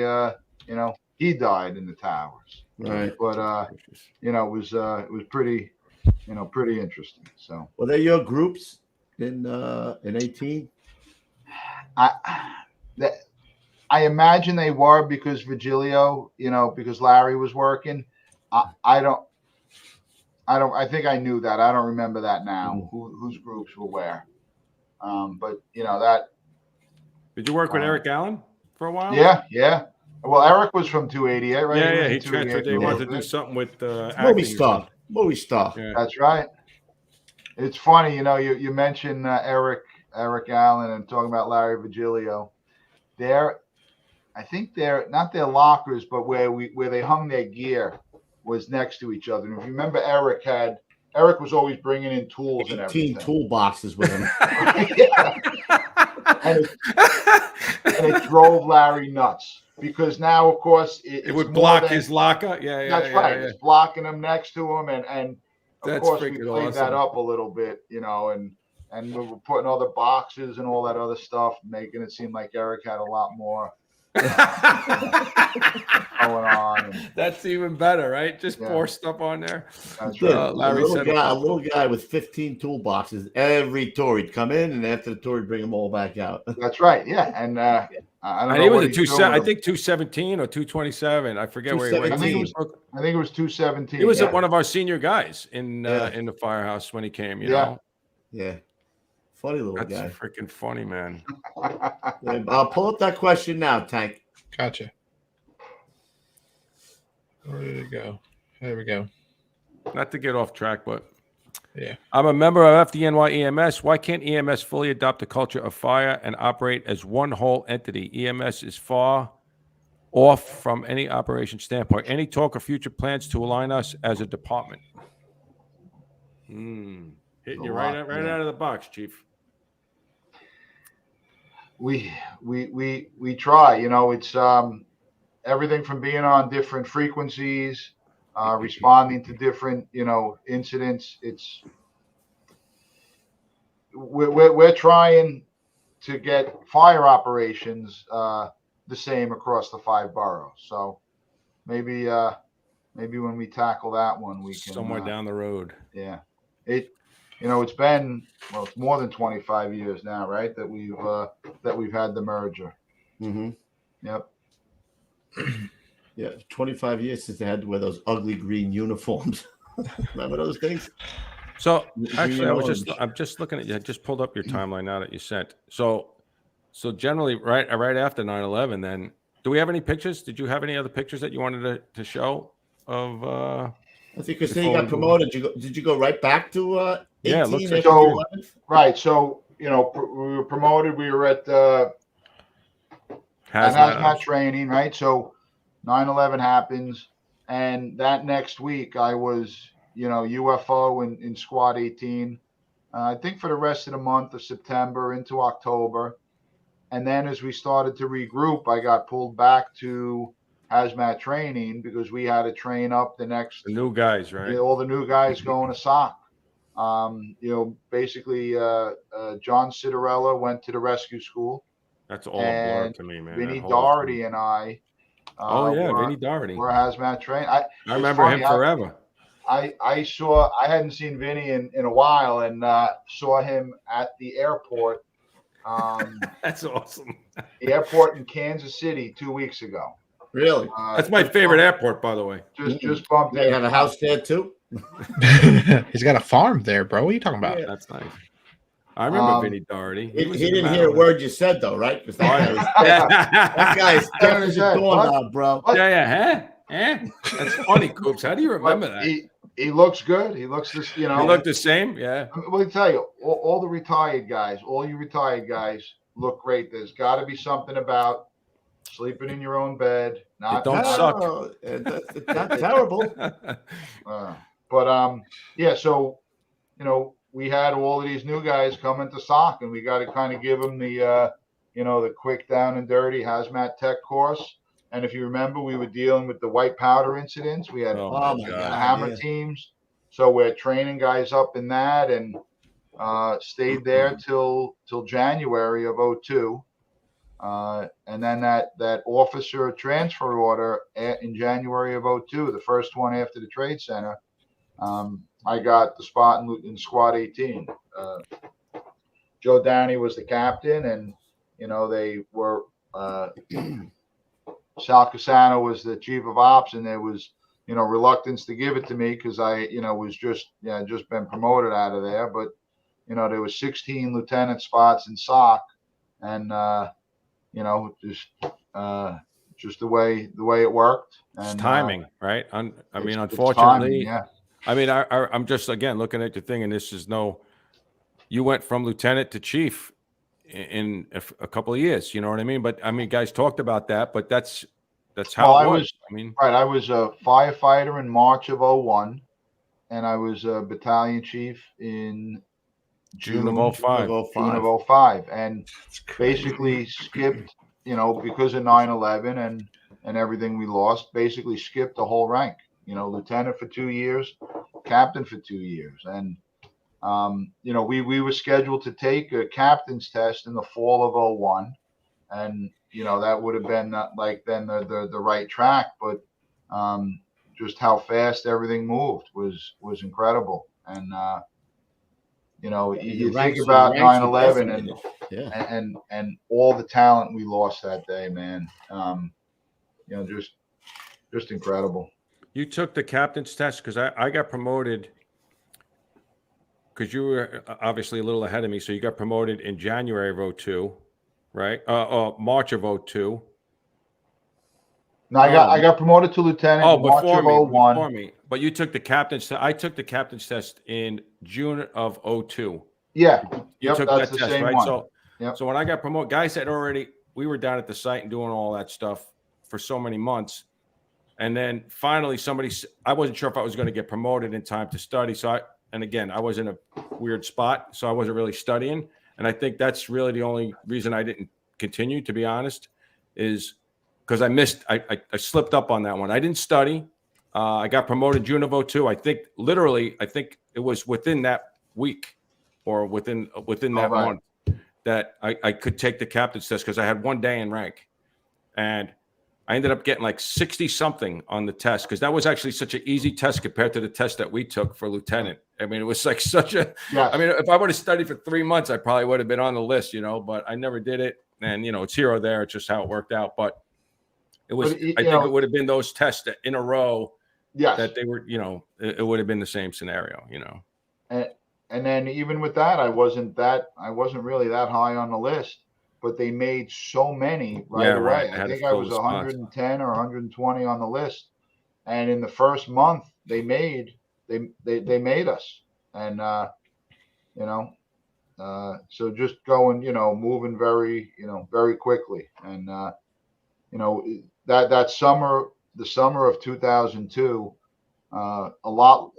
he died in the towers. Right. But, it was pretty, pretty interesting. So, Were they your groups in 18? I imagine they were because Virgilio, because Larry was working. I think I knew that. I don't remember that now. Whose groups were where. But that. Did you work with Eric Allen for a while? Yeah. Well, Eric was from 288, right? Yeah. He transferred. They wanted to do something with movie star. Yeah. That's right. It's funny, you mentioned Eric Allen and talking about Larry Virgilio. I think they're not their lockers, but where they hung their gear was next to each other. And if you remember, Eric was always bringing in tools and everything. 18 toolboxes with him. and it drove Larry nuts because now, of course, it would block his locker. Yeah, that's right. Yeah. It's blocking him next to him, and of course we played awesome. that up a little bit, and we were putting other boxes and all that other stuff, making it seem like Eric had a lot more going on. That's even better, right? Just pour stuff on there. That's right. Larry a little guy with 15 toolboxes. Every tour he'd come in, and after the tour, he'd bring them all back out. That's right. Yeah, and I don't know. He was I think 217 or 227. I forget where he went. I think it was 217. He was one of our senior guys in the firehouse when he came. You know. Yeah. Funny little guy. That's freaking funny, man. I'll pull up that question now, Tank. Gotcha. Where did it go? There we go. Not to get off track, but yeah. I'm a member of FDNY EMS. Why can't EMS fully adopt the culture of fire and operate as one whole entity? EMS is far off from any operation standpoint. Any talk of future plans to align us as a department? Hitting you right out of the box, Chief. We try, it's everything from being on different frequencies, responding to different, incidents. We're trying to get fire operations the same across the 5 boroughs. So maybe when we tackle that one, we can somewhere down the road. Yeah, it's been it's more than 25 years now, right? That we've had the merger. Mm-hmm. Yep. Yeah, 25 years since they had to wear those ugly green uniforms. Remember those things? So actually, I'm just looking at you. I just pulled up your timeline now that you sent. So generally, right after 9/11, then do we have any pictures? Did you have any other pictures that you wanted to show of? I think because you got promoted. Did you go right back to 18? Yeah, it looks like so. Right. So we were promoted. We were at hazmat training, right? So 9/11 happens, and that next week I was, UFO in Squad 18. I think for the rest of the month of September into October, and then as we started to regroup, I got pulled back to hazmat training because we had to train up the new guys, right? All the new guys going to SOC. Basically, John Citarella went to the rescue school. That's all a blur to me, man. Vinny Doherty and I. Vinny Doherty. We're hazmat trained. I remember him forever. I hadn't seen Vinny in a while, and saw him at the airport. That's awesome. The airport in Kansas City 2 weeks ago. Really? That's my favorite airport, by the way. Just bumped. They have a house there too. He's got a farm there, bro. What are you talking about? Yeah, that's nice. I remember Vinny Doherty. He didn't hear a word you said, though, right? Because that guy is deaf as a doorknob, bro. Yeah. That's funny, Coops. How do you remember that? He looks good. He looks this, He looked the same, yeah. Let me tell you, all the retired guys, all you retired guys look great. There's got to be something about sleeping in your own bed, Not, It don't not- suck. No, it's not terrible. Yeah. So, we had all of these new guys come into SOC, and we got to kind of give them the, the quick down and dirty hazmat tech course. And if you remember, we were dealing with the white powder incidents. We had Oh, Oh my my God. God. hammer yeah. teams. So we're training guys up in that, and stayed there till January of 02. And then that officer transfer order in January of 02, the first one after the trade center, I got the spot in squad 18. Joe Downey was the captain, and they were Sal Casano was the chief of ops, and there was reluctance to give it to me because I was just been promoted out of there. But there was 16 lieutenant spots in SOC, and just the way it worked. It's And timing, right? I mean, it's unfortunately, timing, yeah. I mean, I'm just again looking at your thing, and this is you went from lieutenant to chief in a couple of years. You know what I mean? But I mean, guys talked about that, but that's how Well, it I was. was I mean, right. I was a firefighter in March of 01, and I was a battalion chief in June of 05. June of 05, and basically skipped, because of 9/11 and everything we lost, basically skipped the whole rank. Lieutenant for 2 years, captain for 2 years, and we were scheduled to take a captain's test in the fall of 01, and that would have been the right track, but just how fast everything moved was incredible. And you think about 9/11 and yeah. and all the talent we lost that day, man. Just incredible. You took the captain's test because I got promoted because you were obviously a little ahead of me. So you got promoted in January of 02, right? March of 02. No, I got promoted to lieutenant in March of 01. Before me. But you took the captain's test. I took the captain's test in June of 02. Yeah. You took that's that the test, same right? one. So when I got promoted, guys had already, we were down at the site and doing all that stuff for so many months. And then finally I wasn't sure if I was going to get promoted in time to study. So I was in a weird spot, so I wasn't really studying. And I think that's really the only reason I didn't continue, to be honest, is because I slipped up on that one. I didn't study. I got promoted June of 02. I think it was within that week or within that month that I could take the captain's test because I had 1 day in rank. And I ended up getting like 60 something on the test because that was actually such an easy test compared to the test that we took for lieutenant. I mean, it was like I mean, if I would have studied for 3 months, I probably would have been on the list, but I never did it. And, it's here or there. It's just how it worked out. But it was, I think it would have been those tests that in a row that they were, it would have been the same scenario, And then even with that, I wasn't really that high on the list. But they made so many right away. Right. I think I was 110 or 120 on the list, and in the first month they made us, and so just going, moving very, very quickly, and that summer, the summer of 2002, a lot.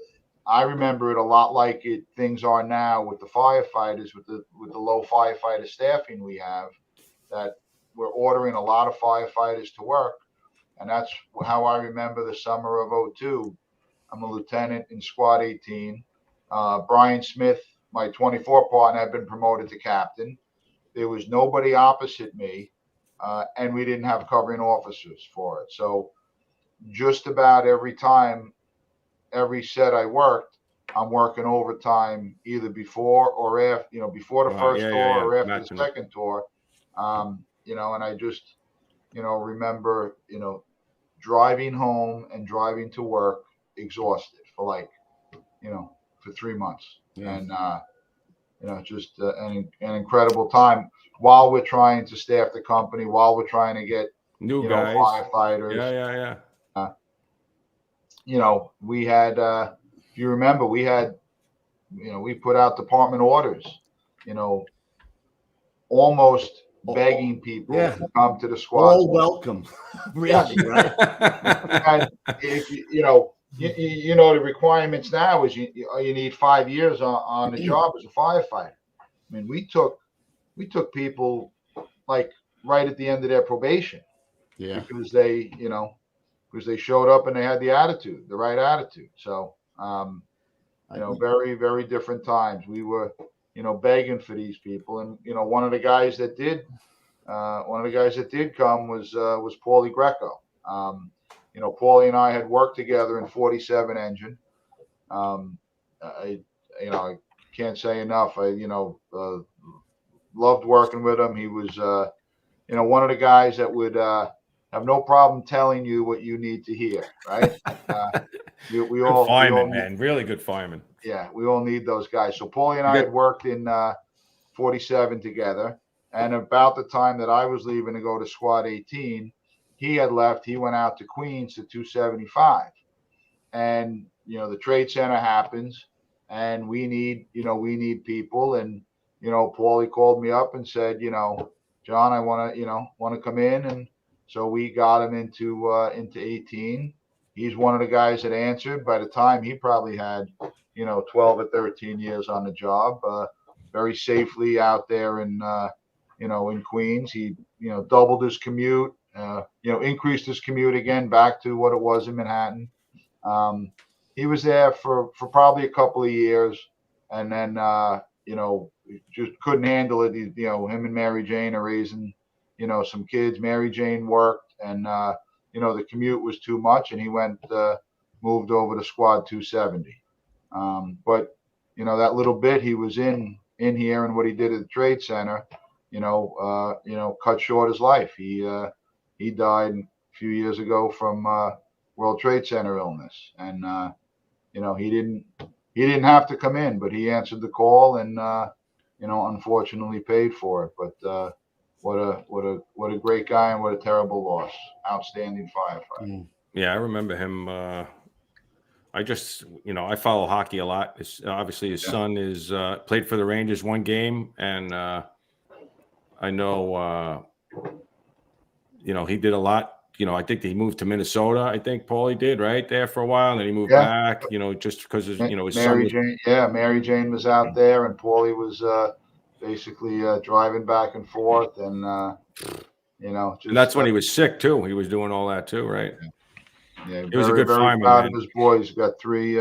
I remember it a lot like things are now with the firefighters, with the low firefighter staffing we have, that we're ordering a lot of firefighters to work. And that's how I remember the summer of 02. I'm a lieutenant in squad 18. Brian Smith, my 24 partner, had been promoted to captain. There was nobody opposite me, and we didn't have covering officers for it. So just about every set I worked, I'm working overtime either before or after, before the first tour or after the second tour. And I just, remember, driving home and driving to work exhausted for for 3 months. Yeah. And, just an incredible time while we're trying to staff the company, while we're trying to get new guys, firefighters. Yeah. We had, if you remember, we had, we put out department orders, almost begging people Yeah. to come to the squad. All welcome. Really, right? And if you know, you know, the requirements now is you need 5 years on the job as a firefighter. I mean, we took people like right at the end of their probation Yeah. because they, you know, because they showed up and they had the attitude, the right attitude. So, you know, very, very different times. We were, you know, begging for these people. And, you know, one of the guys that did come was Paulie Greco. You know, Paulie and I had worked together in 47 engine. I can't say enough. Loved working with him. He was, you know, one of the guys that would have no problem telling you what you need to hear, right? We all fireman, man, really good fireman. Yeah, we all need those guys. So Paulie and I had worked in 47 together, and about the time that I was leaving to go to Squad 18, he had left. He went out to Queens to 275, and you know the trade center happens, and we need people, and you know Paulie called me up and said, you know, John, I want to come in, and so we got him into 18. He's one of the guys that answered. By the time he probably had, you know, 12 or 13 years on the job, very safely out there in, you know, in Queens. He, you know, doubled his commute, you know, increased his commute again back to what it was in Manhattan. He was there for probably a couple of years, and then, you know, just couldn't handle it. You know, him and Mary Jane are raising, you know, some kids. Mary Jane worked, and you know, the commute was too much, and he moved over to Squad 270. But you know, that little bit he was in here and what he did at the Trade Center, you know, cut short his life. He died a few years ago from World Trade Center illness, and you know, he didn't have to come in, but he answered the call, and you know, unfortunately paid for it. But what a great guy, and what a terrible loss. Outstanding firefighter. Yeah, I remember him. I just, you know, I follow hockey a lot. Obviously, his son is played for the Rangers one game, and I know, you know, he did a lot. You know, I think he moved to Minnesota. I think Paulie did right there for a while, and then he moved back. You know, just because you know his Mary son. Jane, Mary Jane was out there, and Paulie was basically driving back and forth, and you know, just, And that's when he was sick too. He was doing all that too, right? Yeah, he was a good very fireman. Proud Man. of his boys. He's got three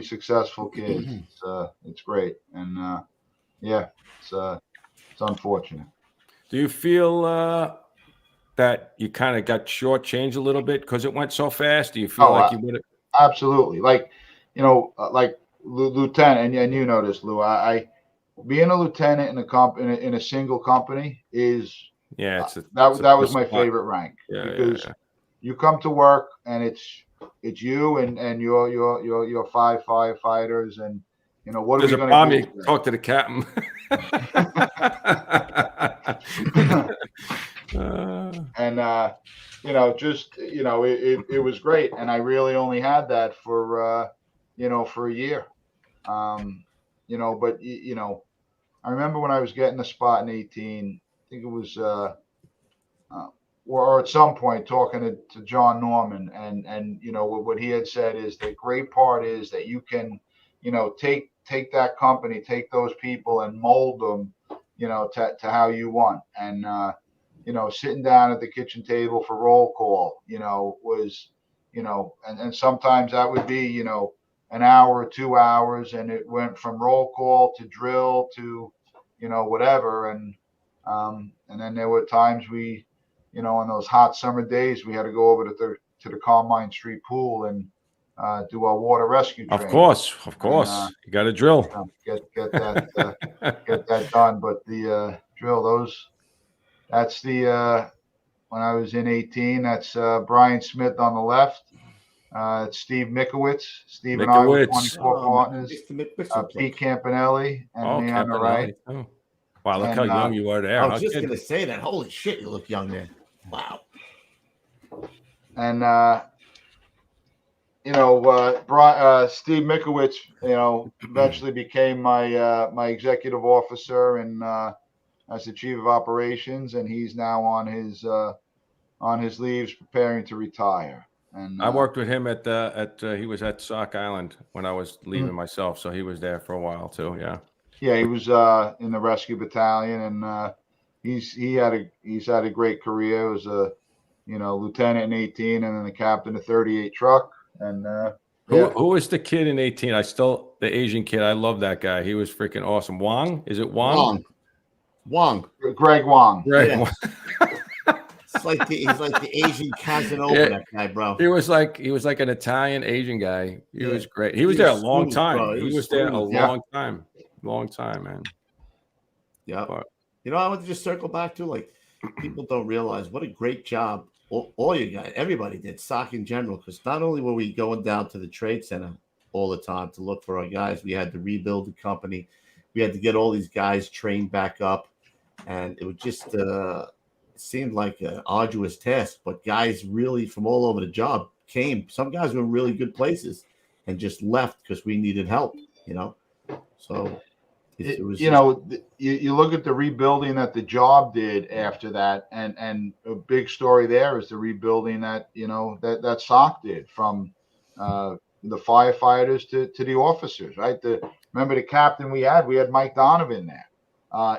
successful kids. It's great, and yeah, it's unfortunate. Do you feel that you kind of got shortchanged a little bit because it went so fast? Do you feel like you would have? Absolutely. Like, you know, like lieutenant, and you know this, Lou. I being a lieutenant in a single company is that was my favorite rank because you come to work and it's you and your 5 firefighters, and you know what are we going to do? Talk to the captain. And you know, just you know, it was great, and I really only had that for you know, for a year. You know, but you know, I remember when I was getting a spot in 18, I think it was or at some point talking to John Norman, and you know what he had said is the great part is that you can, you know, take that company, take those people and mold them, you know, to how you want. And you know, sitting down at the kitchen table for roll call, you know, was, you know, and sometimes that would be, you know, an hour or 2 hours, and it went from roll call to drill to, you know, whatever. And then there were times we, you know, on those hot summer days, we had to go over to the Carmine Street pool and do our water rescue training. Of course, and, you got to drill. Get that get that done. But the drill, that's the when I was in 18. That's Brian Smith on the left. It's Steve Mikowitz. Steve and I were 24 partners. Pete Campanelli and me on the right. Oh. Wow, look how young you are there. I was just going to say that. Holy shit, you look young there. Wow. And you know, Steve Mikowitz, you know, eventually became my my executive officer, and as the chief of operations, and he's now on his leaves preparing to retire. And I worked with him at he was at Sock Island when I was leaving myself, so he was there for a while too. Yeah. Yeah, he was in the rescue battalion, and he's had a great career. He was a lieutenant in 18, and then the captain of 38 truck. And who was the kid in 18? The Asian kid. I love that guy. He was freaking awesome. Wang? Is it Wang? Wang. Greg Wang. Greg Yeah. Wang. He's like the Asian Casanova, that guy, bro. He was like an Italian Asian guy. He was great. He was there a long time. Bro. He was there a long time. Long time, man. Yeah. I want to just circle back to, like, people don't realize what a great job all you guys, everybody did, SOC in general, because not only were we going down to the trade center all the time to look for our guys, we had to rebuild the company. We had to get all these guys trained back up, and it was just seemed like an arduous task, but guys really from all over the job came. Some guys were in really good places and just left because we needed help, So it was, you look at the rebuilding that the job did after that, and a big story there is the rebuilding that that SOC did, from the firefighters to the officers, right? Remember the captain we had Mike Donovan there.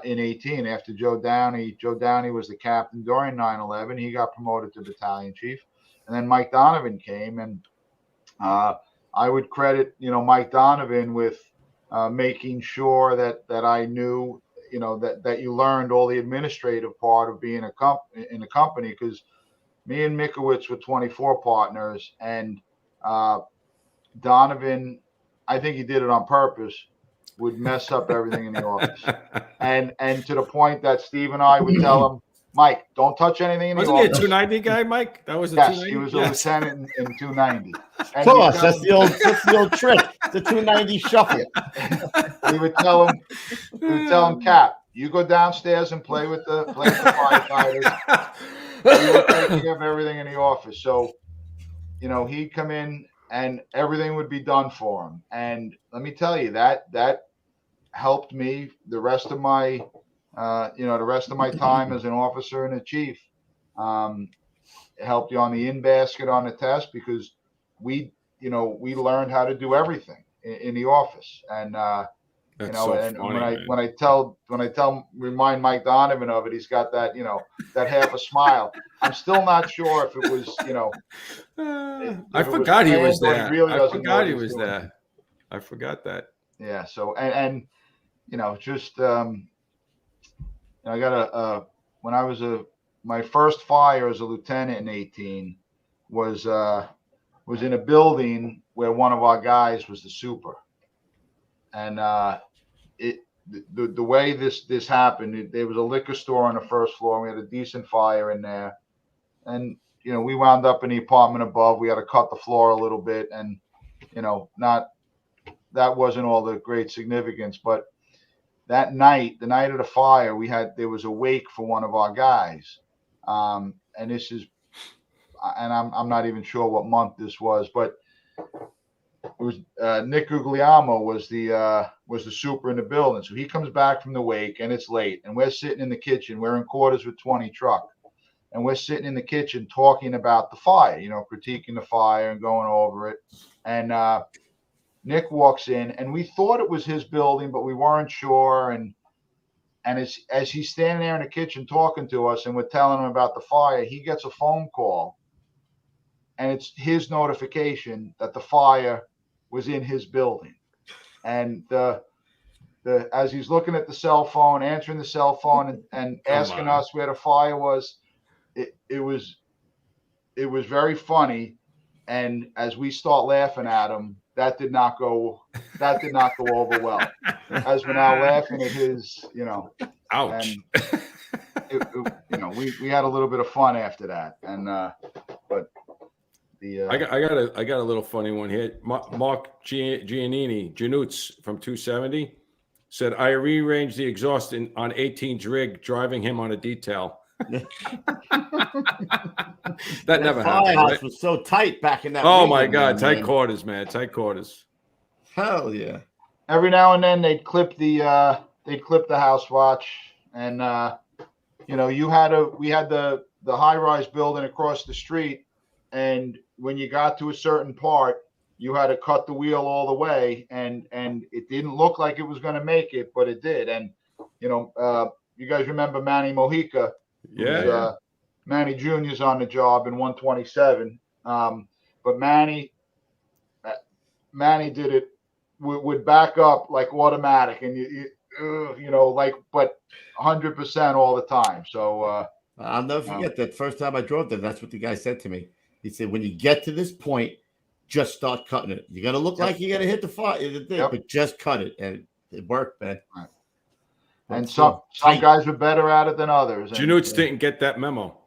In 18, after Joe Downey was the captain during 9/11. He got promoted to battalion chief, and then Mike Donovan came, and I would credit Mike Donovan with making sure that I knew that you learned all the administrative part of being in a company, because me and Mikowitz were 24 partners, and Donovan, I think he did it on purpose, would mess up everything in the office. And to the point that Steve and I would tell him, Mike, don't touch anything in the office. Wasn't he a 290 guy, Mike? That was a 290? He was a lieutenant in 290. Of course, that's the old trick, the 290 shuffle. We would tell him, Cap, you go downstairs and play with the firefighters. We would take care of everything in the office. So, he'd come in and everything would be done for him. And let me tell you, that helped me the rest of my time as an officer and a chief. It helped you on the in basket on the test, because we learned how to do everything in the office. And when I remind Mike Donovan of it, he's got that that half a smile. I'm still not sure if it was I forgot he was there. I forgot he was there. I forgot that. Yeah. So and just I got when I was my first fire as a lieutenant in 18 was in a building where one of our guys was the super. And the way this happened, there was a liquor store on the first floor. We had a decent fire in there, and we wound up in the apartment above. We had to cut the floor a little bit, and that wasn't all the great significance. But that night, the night of the fire, there was a wake for one of our guys, and this is, and I'm not even sure what month this was, but it was Nick Guglielmo was the super in the building. So he comes back from the wake, and it's late, and we're sitting in the kitchen. We're in quarters with 20 truck, and we're sitting in the kitchen talking about the fire, critiquing the fire and going over it. And Nick walks in, and we thought it was his building, but we weren't sure. And as he's standing there in the kitchen talking to us, and we're telling him about the fire, he gets a phone call, and it's his notification that the fire was in his building. And as he's looking at the cell phone, answering the cell phone, and asking us where the fire was, it was very funny. And as we start laughing at him, that did not go over well. As we're now laughing at his, ouch. And we had a little bit of fun after that. And but I got a little funny one here. Mark Janutz from 270 said, I rearranged the exhaust on 18's rig, driving him on a detail. That never happened. Firehouse Right? was so tight back in that. Oh my God, tight quarters, man, tight quarters. Hell yeah! Every now and then they'd clip the house watch, and we had the high-rise building across the street, and when you got to a certain part, you had to cut the wheel all the way, and it didn't look like it was going to make it, but it did. And you guys remember Manny Mojica? Yeah. Manny Jr.'s on the job in 127, but Manny did it would back up like automatic, and but 100% all the time. So I'll never forget that first time I drove there. That's what the guy said to me. He said, "When you get to this point, just start cutting it. You're gonna look like you're gonna hit the thing, but just cut it." And it worked, man. Right. And some guys were better at it than others. Janusz didn't get that memo.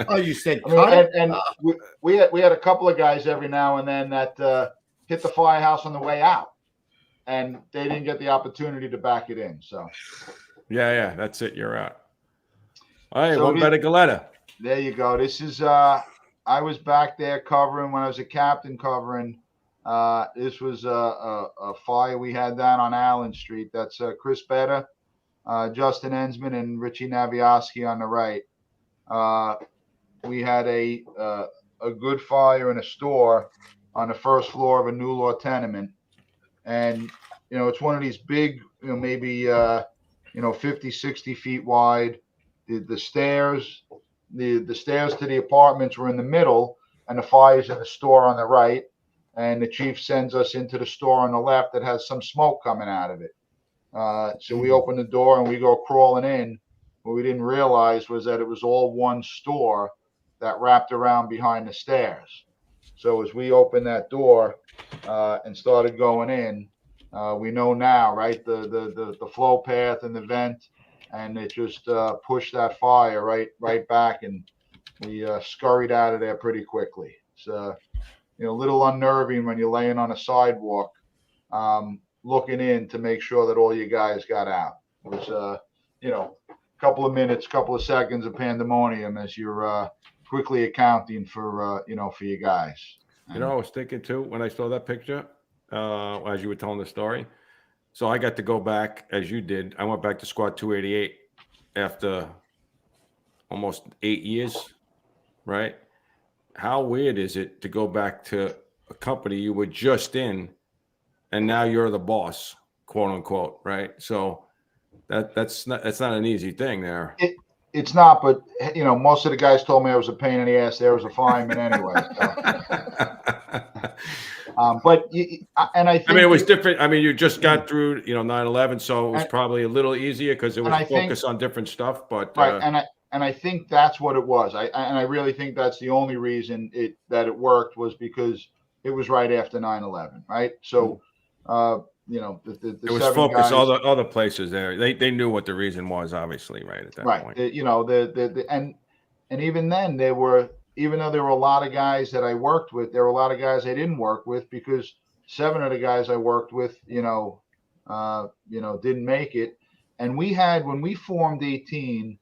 Oh, you said we had a couple of guys every now and then that hit the firehouse on the way out, and they didn't get the opportunity to back it in. So yeah, that's it. You're out. All right, one better Galetta. There you go. This is I was back there covering when I was a captain covering. This was a fire we had down on Allen Street. That's Chris Betta, Justin Ensman, and Richie Navioski on the right. We had a good fire in a store on the first floor of a new law tenement, and it's one of these big, maybe 50, 60 feet wide. The stairs, the stairs to the apartments were in the middle, and the fire's in the store on the right. And the chief sends us into the store on the left that has some smoke coming out of it. So we open the door and we go crawling in. What we didn't realize was that it was all one store that wrapped around behind the stairs. So as we opened that door and started going in, we know now, right, the flow path and the vent, and it just pushed that fire right back, and we scurried out of there pretty quickly. So a little unnerving when you're laying on a sidewalk, looking in to make sure that all you guys got out. It was, a couple of minutes, couple of seconds of pandemonium as you're quickly accounting for you guys. I was thinking too when I saw that picture, as you were telling the story. So I got to go back as you did. I went back to Squad 288 after almost 8 years, right? How weird is it to go back to a company you were just in, and now you're the boss, quote unquote, right? So that's not an easy thing there. It's not, but most of the guys told me I was a pain in the ass. There was a fireman anyway. So. I think it was different. I mean, you just got through 9/11, so it was probably a little easier because it was focused on different stuff. But right, and I think that's what it was. I really think that's the only reason that it worked was because it was right after 9/11, right? So, the it was focused all the other places there. They knew what the reason was, obviously, right at that point. And even then even though there were a lot of guys that I worked with, there were a lot of guys I didn't work with because 7 of the guys I worked with, didn't make it. And when we formed 18.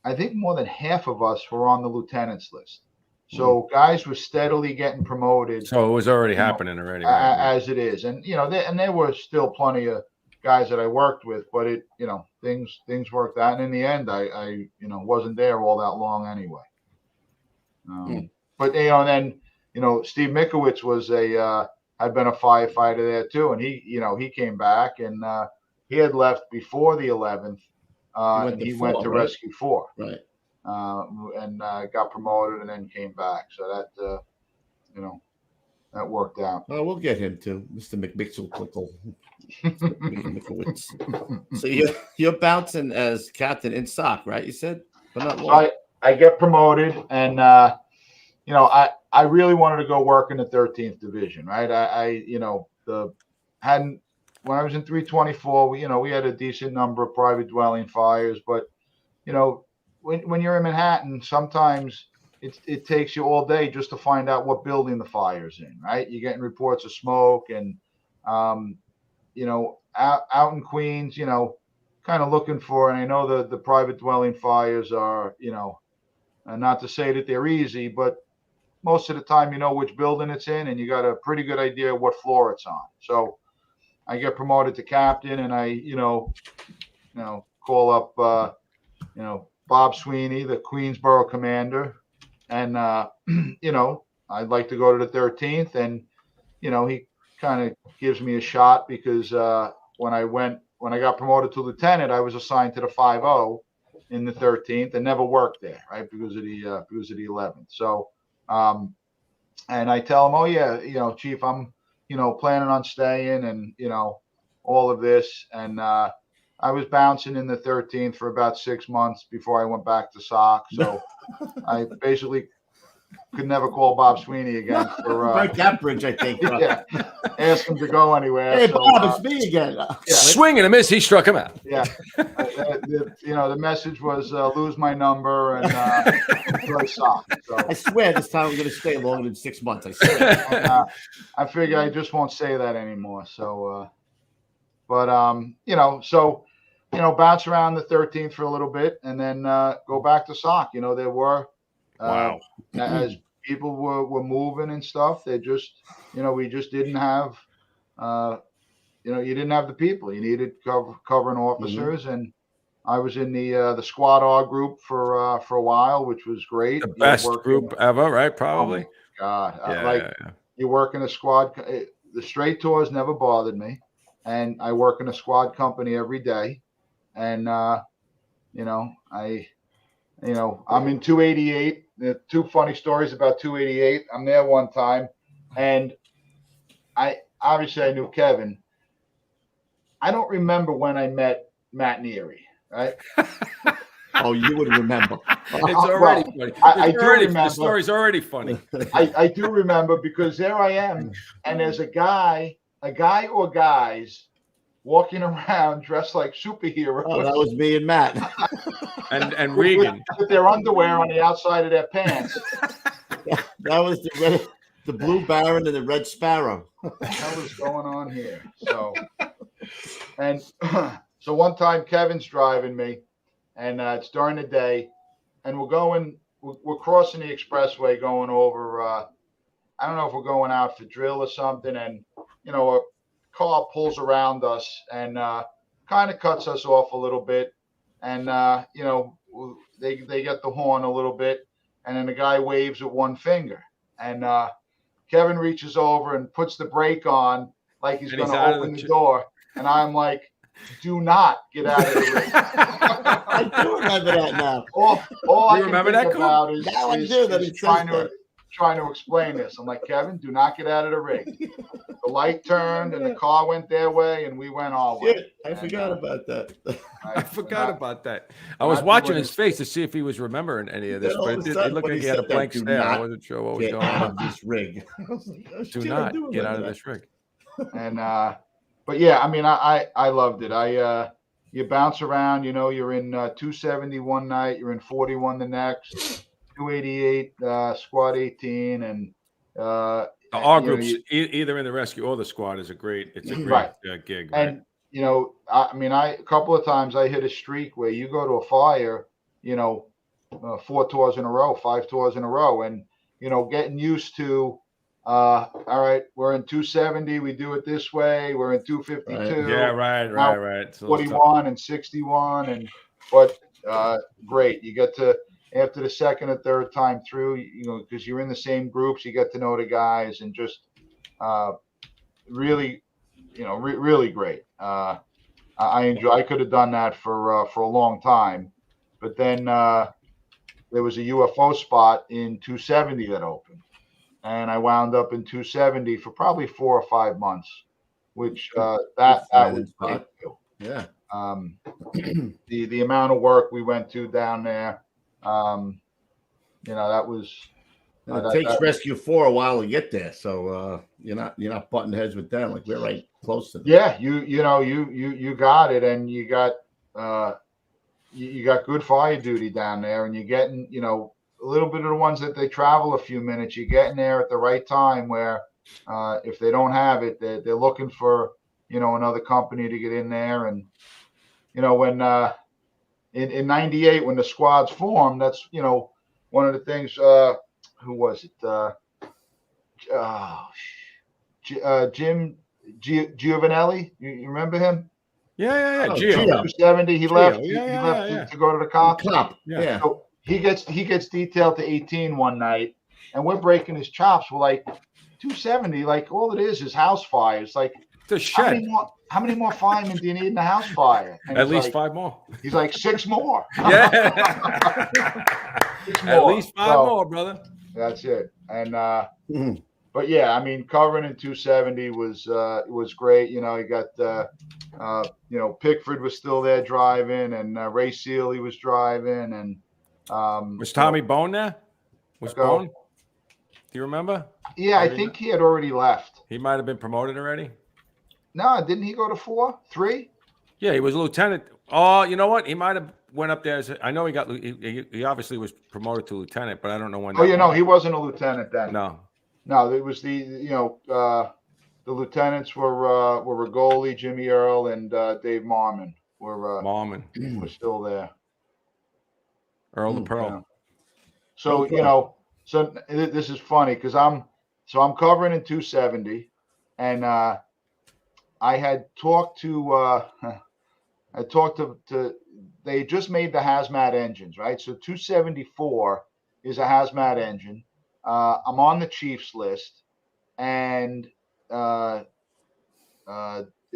I think more than half of us were on the lieutenant's list. So guys were steadily getting promoted. So it was already happening already. Right? As it is. And, there were still plenty of guys that I worked with, but things worked out. And in the end, I wasn't there all that long anyway. But, then, Steve Mikowicz was had been a firefighter there too. And he came back and he had left before the 11th. He went to Rescue 4, right? And got promoted and then came back. So that that worked out. Well, we'll get him too, Mr. McMixel-Clickle. So you're bouncing as captain in SOC, right? You said, but not long. So I get promoted, and I really wanted to go work in the 13th Division, right? When I was in 324, we had a decent number of private dwelling fires, but when you're in Manhattan, sometimes it takes you all day just to find out what building the fire's in, right? You're getting reports of smoke, and out in Queens, kind of looking for. And I know the private dwelling fires are, not to say that they're easy, but most of the time you know which building it's in, and you got a pretty good idea what floor it's on. So I get promoted to captain, and I call up Bob Sweeney, the Queensboro commander, and I'd like to go to the 13th, and he kind of gives me a shot because when I got promoted to lieutenant, I was assigned to the 5-0 in the 13th and never worked there, right, because of the 11th. So, and I tell him, oh yeah, Chief, I'm planning on staying, and all of this, and I was bouncing in the 13th for about 6 months before I went back to SOC. So I basically could never call Bob Sweeney again. Break that bridge, I think. Yeah, ask him to go anywhere. Hey, so, Bob, it's me again. Swing and a miss. He struck him out. Yeah, the message was lose my number and enjoy SOC. So I swear this time I'm going to stay longer than 6 months. I swear. and, I figure I just won't say that anymore. So, bounce around the 13th for a little bit and then go back to SOC. There were. Wow. As people were moving and stuff, they just, we just didn't have, you didn't have the people. You needed covering officers, and I was in the squad R group for a while, which was great. The best group ever, right? Probably. Oh God, Yeah, you work in a squad. The straight tours never bothered me, and I work in a squad company every day, and I'm in 288. There are two funny stories about 288. I'm there one time, and I knew Kevin. I don't remember when I met Matt Neary, right? Oh, you would remember. It's already funny. I do remember. The story's already funny. I do remember because there I am, and there's a guy or guys walking around dressed like superheroes. Oh, that was me and Matt. and Regan. With their underwear on the outside of their pants. That was the Blue Baron and the Red Sparrow. What the hell is going on here? So one time Kevin's driving me, and it's during the day, and we're crossing the expressway going over, I don't know if we're going out for drill or something, and, a car pulls around us and kind of cuts us off a little bit. And, they get the horn a little bit, and then the guy waves with one finger. And Kevin reaches over and puts the brake on like he's going to open the door. And I'm like, do not get out of the ring. I do remember that now. All I can think about is trying to explain this. I'm like, Kevin, do not get out of the ring. The light turned and the car went their way and we went our way. I forgot about that. I forgot about that. I was watching his face to see if he was remembering any of this, but it looked like he had a blank stare. I wasn't sure what was going on. This rig. Do not get out of this rig. And but yeah, I mean, I loved it. You bounce around, you're in 270 one night, you're in 41 the next, 288 squad 18, and our groups either in the rescue or the squad is a great gig, right? And a couple of times I hit a streak where you go to a fire, 4 tours in a row, 5 tours in a row, and getting used to. All right, we're in 270. We do it this way. We're in 252. Right. Yeah, right. So 41 and 61, but great. You get to after the second or third time through, because you're in the same groups, you get to know the guys, and just really, really great. I enjoy. I could have done that for a long time, but then there was a UFO spot in 270 that opened. And I wound up in 270 for probably 4 or 5 months, which that was great too. Yeah. The amount of work we went to down there, that was. It takes Rescue 4 a while to get there, so you're not butting heads with them. Like, we're right close to them. Yeah, you got it, and you got good fire duty down there, and you're getting a little bit of the ones that they travel a few minutes. You get in there at the right time where if they don't have it, they're looking for, another company to get in there. And, when in 98, when the squads formed, that's, one of the things, who was it? Jim Giovanelli. You remember him? Yeah. Oh, Gio. 270. He Gio. left. Yeah, he yeah, left yeah. to go to the cops. Cop. Yeah. Yeah. So he gets detailed to 18 one night, and we're breaking his chops. We're like 270. Like all it is house fire. It's like The shed. how many more firemen do you need in a house fire? And At he's least like, 5 more. He's like 6 more. Yeah. 6 At more. least 5 So, more, brother. That's it. And Mhm. but yeah, I mean, covering in 270 was great. You know, you got Pickford was still there driving, and Ray Sealy was driving, and Was Tommy Bone there? Was go. Bone? Do you remember? Yeah, I think he had already left. He might have been promoted already. No, didn't he go to 4, 3? Yeah, he was a lieutenant. Oh, you know what? He might have went up there. I know he obviously was promoted to lieutenant, but I don't know when. Oh, he wasn't a lieutenant then. No, it was the lieutenants were Rigoli, Jimmy Earl, and Dave Marmon Marmon. were still there. Earl the Pearl. Yeah. So so this is funny because I'm covering in 270, and I had talked to they just made the hazmat engines, right? So 274 is a hazmat engine. I'm on the Chiefs list, and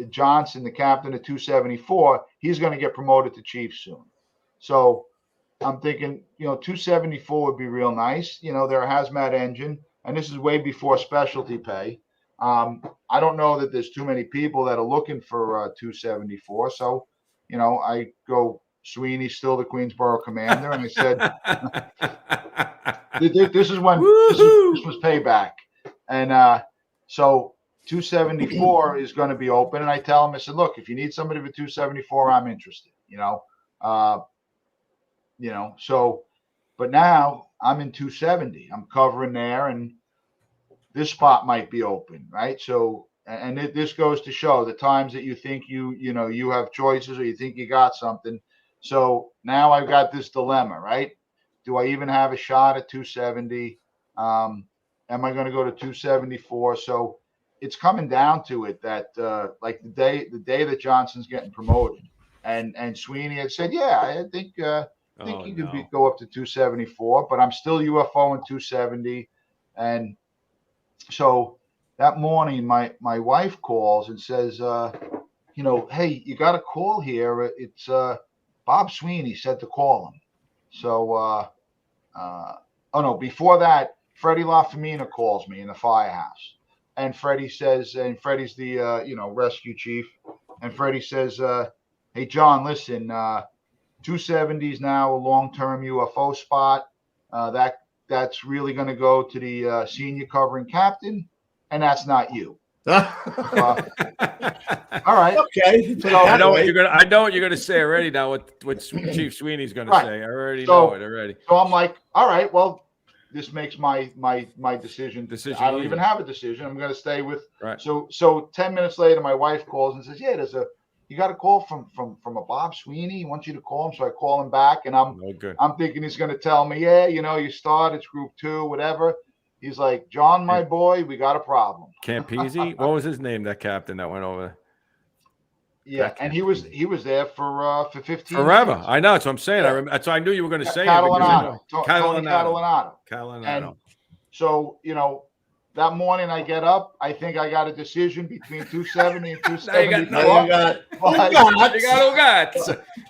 Johnson, the captain of 274, he's going to get promoted to chief soon. So I'm thinking, 274 would be real nice. They're a hazmat engine, and this is way before specialty pay. I don't know that there's too many people that are looking for 274. So, I go, Sweeney's still the Queensboro commander, and I said, this is when this was payback. And so 274 is going to be open. And I tell him, I said, look, if you need somebody for 274, I'm interested, so, but now I'm in 270, I'm covering there, and this spot might be open. Right. So, and this goes to show the times that you think you have choices, or you think you got something. So now I've got this dilemma, right? Do I even have a shot at 270? Am I going to go to 274? So it's coming down to it that like the day that Johnson's getting promoted, and Sweeney had said, yeah, I think he could go up to 274, but I'm still UFO in 270. And so that morning, my wife calls and says, hey, you got a call here. It's Bob Sweeney said to call him. So, before that, Freddie LaFemina calls me in the firehouse, and Freddie says, and Freddie's the rescue chief, and Freddie says, hey John, listen, 270 is now a long-term UFO spot. That's really going to go to the senior covering captain, and that's not you. All right. Okay. So, I know what you're gonna say already. Now, what Chief Sweeney's gonna say, I already know it already. So I'm like, all right, well, this makes my decision. I don't even have a decision. I'm gonna stay with. Right. So 10 minutes later, my wife calls and says, yeah, you got a call from a Bob Sweeney. He wants you to call him. So I call him back, and I'm thinking he's gonna tell me, yeah, you start, it's group 2, whatever. He's like, John, my boy, we got a problem. Campese? What was his name? That captain that went over there. Yeah, and he was there for 15 forever. years. I know. That's what I'm saying. Yeah. That's what I knew you were going to say. Catalanato. Catalanato. And so, that morning I get up. I think I got a decision between 270 and 274.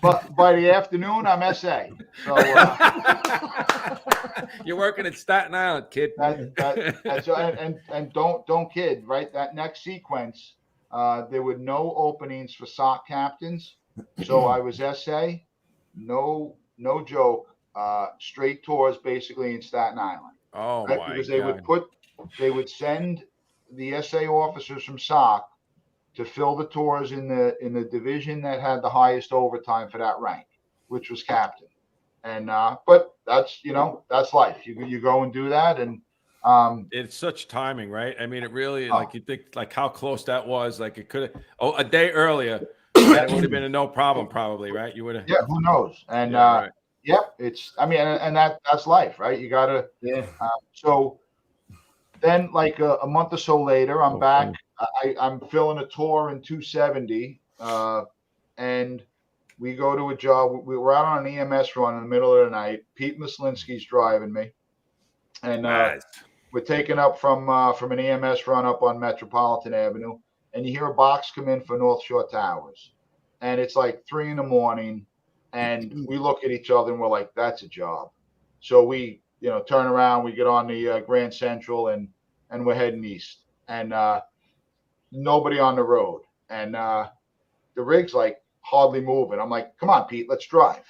But by the afternoon, I'm SA. So you're working at Staten Island, kid. And don't kid, right? That next sequence, there were no openings for SOC captains, so I was SA. No joke. Straight tours basically in Staten Island. Oh right? My because God. they would send the SA officers from SOC to fill the tours in the division that had the highest overtime for that rank, which was captain. And but that's life. You go and do that, and it's such timing, right? I mean, it really like you think like how close that was. Like it could have a day earlier, it would have been a no problem, probably, right? You would have. Yeah, who knows? And right. Yep, and that's life, right? You gotta. So then, like a month or so later, I'm back I'm filling a tour in 270, and we go to a job. We were out on an EMS run in the middle of the night. Pete Mislinski's driving me, and Nice. we're taking up from an EMS run up on Metropolitan Avenue, and you hear a box come in for North Shore Towers, and it's like 3 a.m, and we look at each other and we're like, "That's a job." So we, turn around, we get on the Grand Central, and we're heading east, and nobody on the road, and the rig's like hardly moving. I'm like, "Come on, Pete, let's drive."